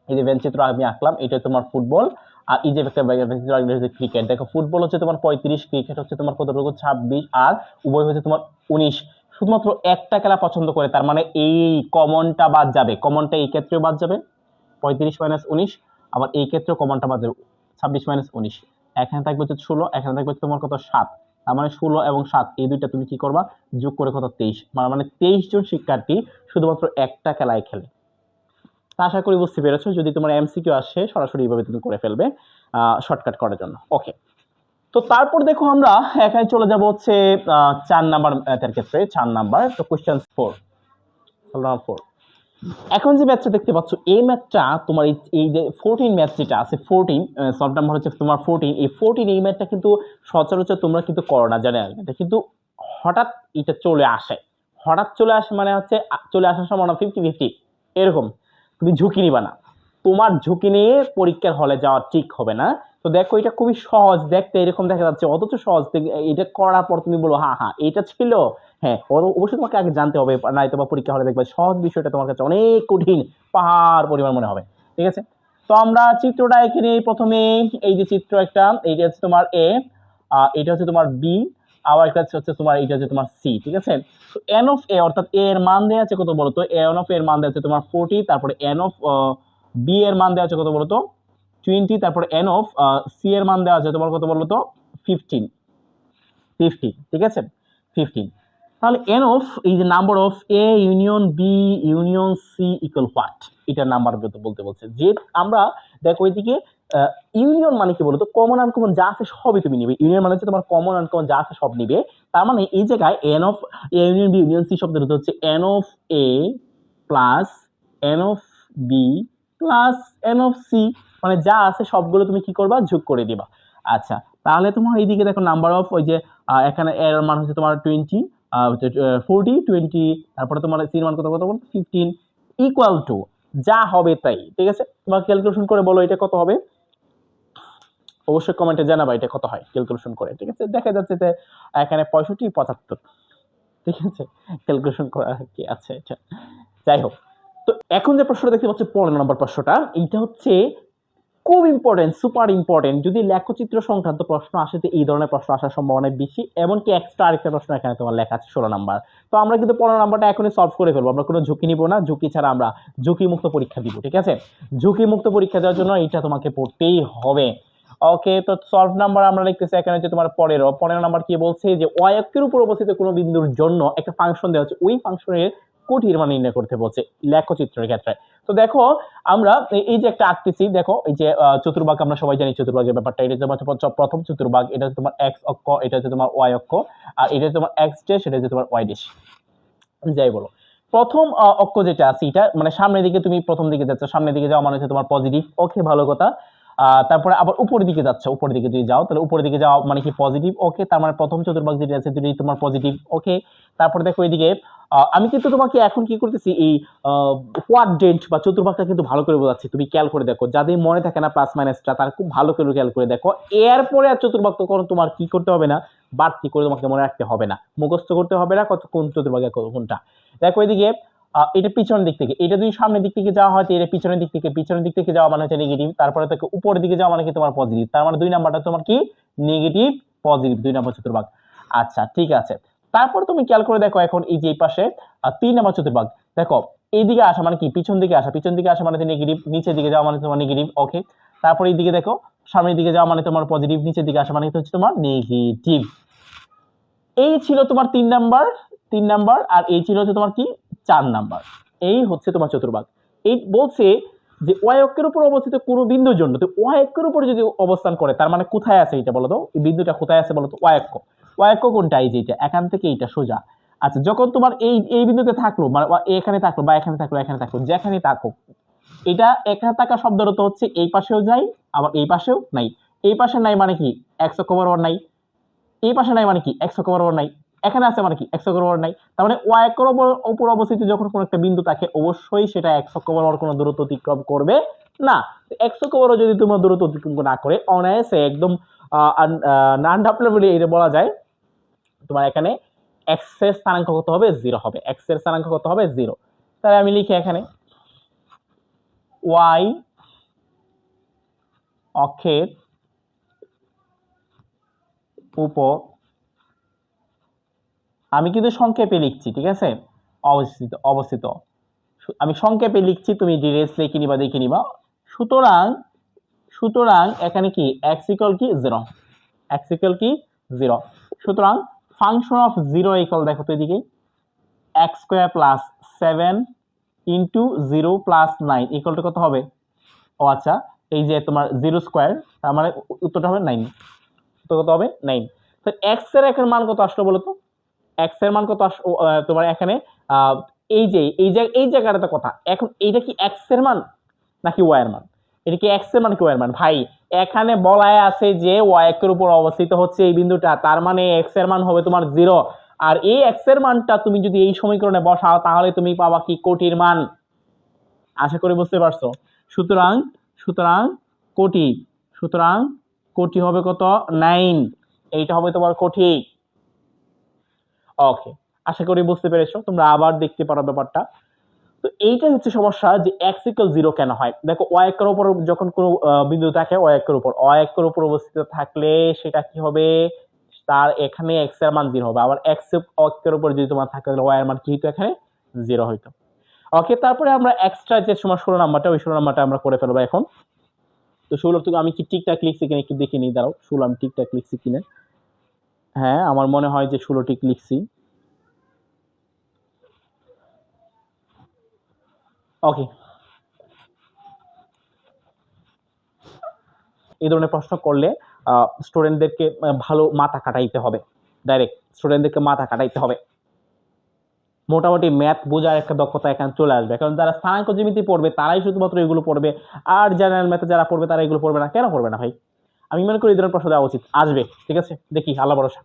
এই যে ভ্যানচিত্র আমি আঁকলাম, এটা তোমার ফুটবল, আর এই যে একটা ক্রিকেট। দেখো ফুটবল হচ্ছে তোমার 35, ক্রিকেট হচ্ছে তোমার কতটুকু 26, আর উভয় হচ্ছে তোমার 19। শুধুমাত্র একটা খেলা পছন্দ করে, তার মানে এই কমনটা বাদ যাবে, কমনটা এই ক্ষেত্রেও বাদ যাবে 35 মাইনাস 19, আবার এই ক্ষেত্রেও কমনটা বাদ যাবে 26 মাইনাস 19। এখানে থাকবে হচ্ছে 16, এখানে থাকবে তোমার কত 7, তার মানে 16 এবং 7 এই দুইটা তুমি কি করবা যোগ করে কত 23, মানে 23 জন শিক্ষার্থী শুধুমাত্র একটা খেলায় খেলে। আশা করি বুঝতে পেরেছো। যদি তোমার এমসিকিউ আসে সরাসরি এইভাবে তুমি করে ফেলবে শর্টকাট করার জন্য। ওকে, তো তারপর দেখো আমরা এখানে চলে যাব হচ্ছে 4 নাম্বার ম্যাথের ক্ষেত্রে। 4 নাম্বার, তো কোশ্চেন 4 এখন যে ম্যাথটা দেখতে পাচ্ছ এই ম্যাথটা তোমার এই যে 14 ম্যাথ যেটা আছে 14 সলভ নাম্বার হচ্ছে তোমার 14, এই 14 এই ম্যাথটা কিন্তু সচরাচর তোমরা কিন্তু করো না জানেন, এটা কিন্তু হঠাৎ এটা চলে আসে। হঠাৎ চলে আসে মানে হচ্ছে চলে আসার সম্ভাবনা 50-50 এরকম। তুমি ঝুঁকি নিবা না, তোমার ঝুঁকি নিয়ে পরীক্ষার হলে যাওয়া ঠিক হবে না। তো দেখো এটা খুবই সহজ দেখতে এরকম দেখা যাচ্ছে, অথচ সহজ। এটা করার পর তুমি বলো হ্যাঁ হ্যাঁ এটা ছিল, হ্যাঁ অবশ্যই তোমাকে আগে জানতে হবে, নাই তোমার পরীক্ষা হলে দেখবে সহজ বিষয়টা তোমার কাছে অনেক কঠিন পাহাড় পরিমাণ মনে হবে। ঠিক আছে, তো আমরা চিত্রটা এখানে প্রথমে এই যে চিত্র একটা, এইটা হচ্ছে তোমার এ, এটা হচ্ছে তোমার বি, আবার একটা হচ্ছে তোমার এইটা হচ্ছে তোমার সি। ঠিক আছে, তো এন অফ এ অর্থাৎ এ এর মান দেওয়া আছে কত বলতো? এন অফ এর মান দেওয়া আছে তোমার 40, তারপরে এন অফ বি এর মান দেওয়া আছে কত বলতো 20, তারপরে এন অফ সি এর মান দেওয়া আছে তোমার কত বলতো 15। ঠিক আছে 15। তাহলে এন অফ এই যে number of A union B union C equal what, এটা নাম্বার বলতে বলছে। যে আমরা দেখো ওইদিকে ইউনিয়ন মানে কি বলতো কমন আনকমন যা আছে সবই তুমি নিবে। ইউনিয়ন মানে হচ্ছে তোমার কমন আনকমন যা আছে সব নিবে। তার মানে এই জায়গায় n of A union B union C শব্দের অর্থ হচ্ছে n of A plus n of B plus n of C, মানে যা আছে সবগুলো তুমি কি করবা যোগ করে দিবা। আচ্ছা, তাহলে তোমার এইদিকে দেখো নাম্বার অফ ওই যে এখানে এর মান হচ্ছে তোমার 20, 40 20, তারপরে তোমার সি এর মান কত 15 ইকুয়াল টু যা হবে তাই। ঠিক আছে, তোমার ক্যালকুলেশন করে বলো এটা কত হবে, অবশ্যই কমেন্টে জানাবা এটা কত হয় ক্যালকুলেশন করে। ঠিক আছে, দেখা যাচ্ছে যে এখানে 65 75। ঠিক আছে, ক্যালকুলেশন করা কি আছে এটা, যাই হোক। তো এখন যে প্রশ্নটা দেখতে পাচ্ছ 15 নম্বর প্রশ্নটা, এইটা হচ্ছে খুব ইম্পর্টেন্ট, সুপার ইম্পর্টেন্ট। যদি লেখচিত্র সংক্রান্ত প্রশ্ন আসে তো এই ধরনের প্রশ্ন আসার সম্ভাবনা বেশি, এমনকি এক্সট্রা আরেকটা প্রশ্ন এখানে তোমার লেখা আছে 16 নাম্বার। তো আমরা কিন্তু 15 নাম্বারটা এখনই সলভ করে ফেলবো, আমরা কোনো ঝুঁকি নিব না, ঝুঁকি ছাড়া আমরা ঝুঁকিমুক্ত পরীক্ষা দিব। ঠিক আছে, ঝুঁকিমুক্ত পরীক্ষা দেওয়ার জন্য এটা তোমাকে পড়তেই হবে। ওকে, তো সলভ নাম্বার আমরা লিখতেছি এখানে হচ্ছে তোমার 15 নাম্বার কি বলছে যে অয়ক্ষের উপর অবস্থিত কোনো বিন্দুর জন্য একটা ফাংশন দেওয়া হচ্ছে, ওই ফাংশনের কোটির মান নির্ণয় করতে বলছে লেখচিত্রের ক্ষেত্রে। তো দেখো আমরা এই যে একটা আঁকতেছি, দেখো এই যে চতুর্ভাগ, আমরা সবাই জানি চতুর্ভাগের ব্যাপারটা। এটা তোমার প্রথম চতুর্ভাগ, এটা তোমার এক্স অক্ষ, এটা হচ্ছে তোমার ওয়াই অক্ষ, আর এটা তোমার এক্স ড্যাশ, এটা হচ্ছে তোমার ওয়াই ড্যাশ, যাই বলো। প্রথম অক্ষ যেটা আছে এটা মানে সামনের দিকে, তুমি প্রথম দিকে যাচ্ছ, সামনের দিকে যাওয়া মানে হচ্ছে তোমার পজিটিভ, ওকে ভালো কথা। তারপরে আবার উপরের দিকে যাচ্ছ, উপরের দিকে যদি যাও তাহলে উপরের দিকে যাওয়া মানে কি পজিটিভ, ওকে, তার মানে প্রথম চতুর্ভাগ যেটা আছে দুটোই তোমার পজিটিভ, ওকে। তারপরে দেখো এদিকে আমি কিন্তু তোমাকে এখন কি করতেছি, এই কোয়াড্রেন্ট বা চতুর্ভাগটা কিন্তু ভালো করে বোঝাচ্ছি, তুমি খেয়াল করে দেখো, যাদের মনে থাকে না প্লাস মাইনাসটা তার খুব ভালো করে খেয়াল করে দেখো। এরপরে আর চতুর্ভাগ তো কোনো তোমার কি করতে হবে না, বাড়তি করে তোমাকে মনে রাখতে হবে না, মুখস্থ করতে হবে না কোন চতুর্ভাগে কোনটা। দেখো এদিকে এটা পিছনের দিক থেকে, এটা যদি সামনের দিক থেকে যাওয়া হয় তো এটা পিছনের দিক থেকে, পিছনের দিক থেকে যাওয়া মানে হচ্ছে নেগেটিভ, তারপরে থেকে উপরের দিকে যাওয়া মানে কি তোমার পজিটিভ, তার মানে 2 নাম্বারটা তোমার কি নেগেটিভ পজিটিভ, 2 নাম্বার চতুর্ভাগ। আচ্ছা ঠিক আছে, তারপর তুমি খেয়াল করে দেখো এখন এই যে এই পাশে 3 নাম্বার চতুর্ভাগ, দেখো এইদিকে আসা মানে কি পিছন দিকে আসা, পিছন দিকে আসা মানে নেগেটিভ, নিচের দিকে যাওয়া মানে তোমার নেগেটিভ, ওকে। তারপর এইদিকে দেখো সামনের দিকে যাওয়া মানে তোমার পজিটিভ, নিচের দিকে আসা মানে হচ্ছে তোমার নেগেটিভ। এই ছিল তোমার 3 নাম্বার, আর এই ছিল হচ্ছে তোমার কি 4 নাম্বার। এই হচ্ছে তোমার চতুর্ভাগ। এই বলছে যে ওয়াই অক্ষের উপর অবস্থিত কোনো বিন্দুর জন্য, তো ওয়াই অক্ষের উপর যদি অবস্থান করে তার মানে কোথায় আছে এটা বলো তো, এই বিন্দুটা কোথায় আছে বলো তো, ওয়াই অক্ষ। ওয়াই অক্ষ কোনটা, এই যে এটা, এখান থেকে এইটা সোজা। আচ্ছা যখন তোমার এই বিন্দুতে থাকলো মানে এখানে থাকলো বা এখানে থাকলো, এখানে থাকলো, যেখানে থাকুক, এটা এখানে থাকা শব্দের অর্থ হচ্ছে এই পাশেও নাই আবার এই পাশেও নাই। এই পাশে নাই মানে কি এক্স অক্ষ বরাবর নাই, এই পাশে নাই মানে কি এক্স অক্ষ বরাবর নাই, এখানে আছে মানে কি এক্স অক্ষ বরাবর নাই। তার মানে ওয়াই অক্ষের উপর অবস্থিত যখন কোনো একটা বিন্দু থাকে অবশ্যই সেটা এক্স অক্ষ বরাবর কোনো দূরত্ব অতিক্রম করবে না। এক্স অক্ষ বরাবর যদি তোমার দূরত্ব অতিক্রম না করে অনায়াসে একদম নান ডাবলেবলি এটা বলা যায় তোমার এখানে এক্স এর স্থানাঙ্ক কত হবে, 0 হবে, এক্স এর স্থানাঙ্ক কত হবে 0। তাহলে আমি লিখি এখানে ওয়াই অক্ষের উপর, আমি কিন্তু সংক্ষেপে লিখছি, ঠিক আছে, অবস্থিত অবস্থিত আমি সংক্ষেপে লিখছি, তুমি ডিটেইলস লিখে নিবা, দেখে নিবা। সুতরাং সুতরাং এখানে কি x ইকুয়াল কি 0, x ইকুয়াল কি 0। সুতরাং ফাংশন অফ 0 ইকুয়াল, দেখো তো এদিকে x square plus 7 into 0 plus 9 equal to কত হবে, ও আচ্ছা এই যে তোমার 0 স্কয়ার, তার মানে উত্তরটা হবে 9, তো কত হবে 9। তো x এর এখন মান কত আসলো বলো তো, x এর মান কত তোমার এখানে এই জায়গাটাতে কথা, এখন এইটা কি x এর মান নাকি y এর মান, এটা কি x এর মান কি y এর মান? ভাই এখানে বলা আছে যে y এর উপর অবস্থিত হচ্ছে এই বিন্দুটা, তার মানে x এর মান হবে তোমার 0, আর এই x এর মানটা তুমি যদি এই সমীকরণে বসাও তাহলে তুমি পাবা কি কোটির মান। আশা করি বুঝতে পারছো। সুতরাং সুতরাং কোটি, সুতরাং কোটি হবে কত 9, এইটা হবে তোমার কোটি। ওকে, আশা করি বুঝতে পেরেছো, তোমরা আবার দেখতে পারো ব্যাপারটা। তো এইটাই হচ্ছে সমস্যা যে x ইকুয়াল 0 কেন হয়। দেখো y অক্ষের উপর যখন কোনো বিন্দু থাকে, y অক্ষের উপর অবস্থিত থাকলে সেটা কি হবে, তার এখানে x এর মান 0 হবে, আবার x অক্ষের উপর যদি তোমার থাকে তাহলে y এর মান কি হতো এখানে 0 হইতো। ওকে, তারপরে আমরা এক্সট্রা যে সময় 16 নাম্বারটা, ওই 16 নাম্বারটা আমরা করে ফেলবো এখন। তো 16 থেকে আমি কি ঠিকঠাক লিখছি কিনা একটু দেখে নিই, দাঁড়াও 16 আমি ঠিকঠাক লিখছি কিনা। হ্যাঁ আমার মনে হয় যে 16 ঠিক লিখছি। ওকে, এই ধরনের প্রশ্ন করলে স্টুডেন্টদেরকে ভালো মাথা খাটাইতে হবে, ডাইরেক্ট স্টুডেন্টদেরকে মাথা খাটাইতে হবে, মোটামুটি ম্যাথ বোঝার একটা দক্ষতা এখানে চলে আসবে। কারণ যারা স্থানাঙ্ক জ্যামিতি পড়বে তারাই শুধুমাত্র এগুলো পড়বে, আর জেনারেল ম্যাথে যারা পড়বে তারা এগুলো পড়বে না। কেন পড়বে না ভাই? আমি মনে করি এই ধরনের প্রশ্ন দেওয়া উচিত, আসবে, ঠিক আছে, দেখি আল্লাহ ভরসা।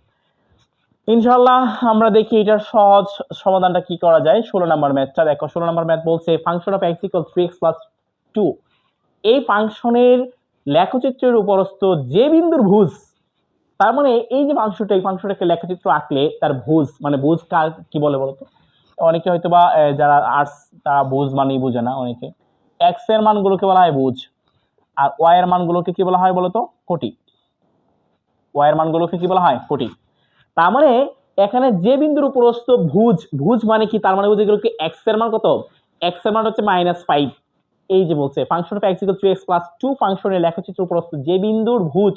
ইনশাআল্লাহ আমরা দেখি এটার সহজ সমাধানটা কি করা যায়। 16 নাম্বার ম্যাথটা দেখো, 16 নাম্বার ম্যাথ বলছে function of x equal 3x plus 2, এই ফাংশনের লেখচিত্রের উপরস্থ যে বিন্দুর ভুজ, তার মানে এই যে ফাংশনটা, এই ফাংশনটাকে লেখচিত্র আঁকলে তার ভুজ মানে ভুজ কার কি বলে বলতো, অনেকে হয়তো বা যারা আর্টস তারা ভুজ মানেই বুঝে না, অনেকে এক্স এর মানগুলোকে বলা হয় ভুজ, আর ওয়াই এর মানগুলোকে কি বলা হয় বলতো, কোটি। ওয়াই এর মানগুলোকে কি বলা হয়, কোটি। তার মানে এখানে যে বিন্দুর উপরস্থ ভুজ, ভুজ মানে কি, তার মানে বুঝে গেল কি এক্স এর মান কত, এক্স এর মান হচ্ছে -5। এই যে বলছে function of x equal 3x plus 2 ফাংশনের লেখচিত্র উপরস্থ যে বিন্দুর ভুজ,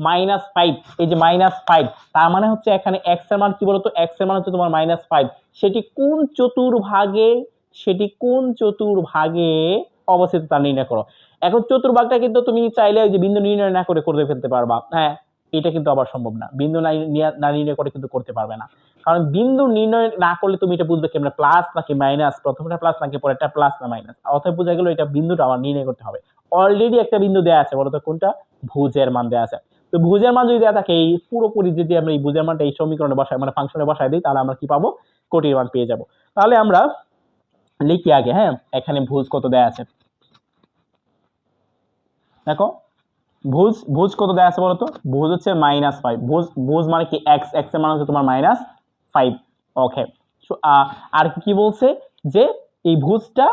-5, এই যে -5, তার মানে হচ্ছে এখানে x এর মান কি বলতো, x এর মান হচ্ছে তোমার -5, সেটি কোন চতুর্ভাগে অবস্থিত তা নির্ণয় করো। এখন চতুর্ভাগটা কিন্তু তুমি চাইলে ওই যে বিন্দু নির্ণয় না করে ফেলতে পারবা। হ্যাঁ, এটা কিন্তু আবার সম্ভব না, বিন্দু না নির্ণয় করে কিন্তু করতে পারবে না, কারণ বিন্দু নির্ণয় না করলে তুমি এটা বুঝবে কেমনে প্লাস নাকি মাইনাস, প্রথমটা প্লাস নাকি পরেরটা প্লাস না মাইনাস, অতএব বোঝা গেল এটা বিন্দুটা আবার নির্ণয় করতে হবে। অলরেডি একটা বিন্দু দেয়া আছে, বলতো কোনটা, ভুজের মান দেয়া আছে। তো ভুজের মান যদি দেয়া থাকে, এই পুরোপুরি যদি আমরা এই ভুজের মানটা এই সমীকরণে বসাই, মানে ফাংশনে বসাই দিই, তাহলে আমরা কি পাবো, কোটির মান পেয়ে যাব। তাহলে আমরা লিখি আগে, হ্যাঁ, এখানে ভুজ কত দেয়া আছে দেখো, ভুজ কত দেয়া আছে বলতো, ভুজ হচ্ছে -5, ভুজ মানে কি x, x এর মান হচ্ছে তোমার -5। ওকে, আর কি বলছে যে এই ভুজটা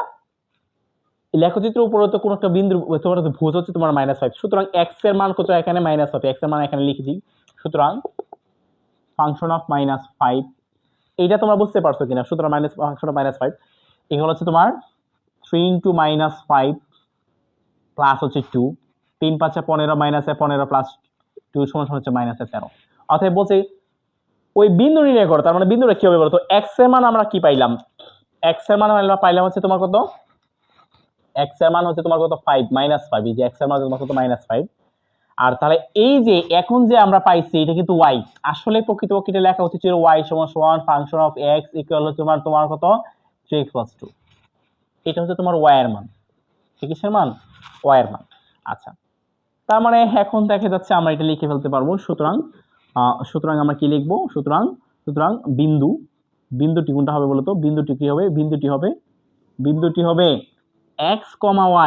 লেখচিত্রের উপরে তো কোনো একটা বিন্দু, তোমার ভুজ হচ্ছে তোমার -5, সুতরাং x এর মান কত এখানে -5, x এর মান এখানে লিখে দিই। সুতরাং ফাংশন অফ -5, এইটা তোমরা বুঝতে পারছো কিনা, সুতরাং ফাংশন অফ -5 এগুলো হচ্ছে তোমার 3 × -5 প্লাস হচ্ছে 2, 3 5 15 -15 প্লাস 2 সমান হচ্ছে -13। অতএব বলছে ওই বিন্দু নির্ণয় করো, তার মানে বিন্দুটা কি হবে বলতো, x এর মান আমরা কি পাইলাম, x এর মান আমরা পাইলাম হচ্ছে তোমার কত, x এর মান হচ্ছে তোমার কত 5, -5, এই যে x এর মান তোমার কত -5। আর তাহলে এই যে এখন যে আমরা পাইছি এটা কিন্তু y, আসলে প্রকৃতপক্ষে এটা লেখা উচিত ছিল y সমান ফাংশন অফ x ইকুয়াল তোমার কত 3x + 2, এটা হচ্ছে তোমার y এর মান, কিসের মান, y এর মান। আচ্ছা, তার মানে এখন দেখা যাচ্ছে আমরা এটা লিখে ফেলতে পারবো। সুতরাং আমরা কি লিখবো, সুতরাং বিন্দুটি কোনটা হবে বলতো, বিন্দুটি হবে x,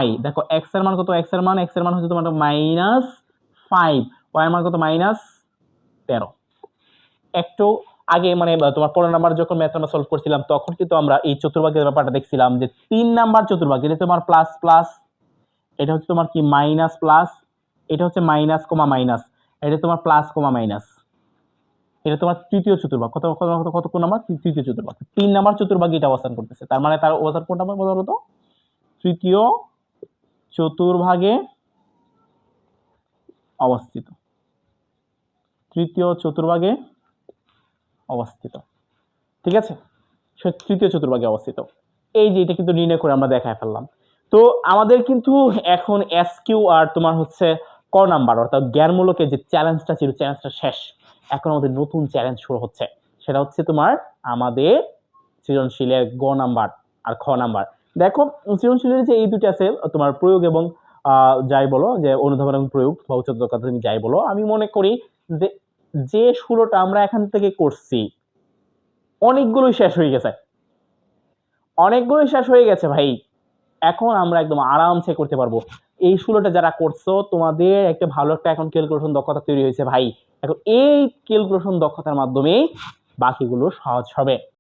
y। দেখো x এর মান কত, x এর মান হচ্ছে তোমার -5, y এর মান কত -13। একটু আগে মানে তোমার 15 নাম্বার যখন ম্যাথ আমরা সলভ করছিলাম, তখন কিন্তু আমরা এই চতুর্ভাগের ব্যাপারটা দেখছিলাম যে 3 নাম্বার চতুর্ভাগ, এটা তোমার প্লাস প্লাস, এটা হচ্ছে তোমার কি মাইনাস প্লাস, এটা হচ্ছে মাইনাস কমা মাইনাস, এটা তোমার প্লাস কমা মাইনাস, এটা তোমার তৃতীয় চতুর্ভাগ, কত কোন নাম্বার, তৃতীয় চতুর্ভাগ। 3 নাম্বার চতুর্ভাগে এটা অবস্থান করতেছে, তার মানে তার অবস্থান কোন নাম্বার বলতো, তৃতীয় চতুর্ভাগে অবস্থিত, ঠিক আছে, তৃতীয় চতুর্ভাগে অবস্থিত। এই যে এটা কিন্তু নির্ণয় করে আমরা দেখায় ফেললাম। তো আমাদের কিন্তু এখন এসকিউ আর তোমার হচ্ছে ক নাম্বার অর্থাৎ জ্ঞানমূলকের যে চ্যালেঞ্জটা ছিল, চ্যালেঞ্জটা শেষ। এখন আমাদের নতুন চ্যালেঞ্জ শুরু হচ্ছে, সেটা হচ্ছে তোমার আমাদের সৃজনশীলের গ নাম্বার আর খ নাম্বার। দেখো সৃজনশীলের যে এই দুটো আছে তোমার প্রয়োগ এবং যাই বলো যে অনুধাবন এবং প্রয়োগ বা উচ্চতর কথা তুমি যাই বলো, আমি মনে করি যে 16টা আমরা এখান থেকে করছি অনেকগুলোই শেষ হয়ে গেছে ভাই। এখন আমরা একদম আরামসে করতে পারবো। এই 16টা যারা করছো তোমাদের একটা ভালো একটা এখন ক্যালকুলেশন দক্ষতা তৈরি হয়েছে ভাই। এখন এই ক্যালকুলেশন দক্ষতার মাধ্যমে বাকিগুলো সহজ হবে।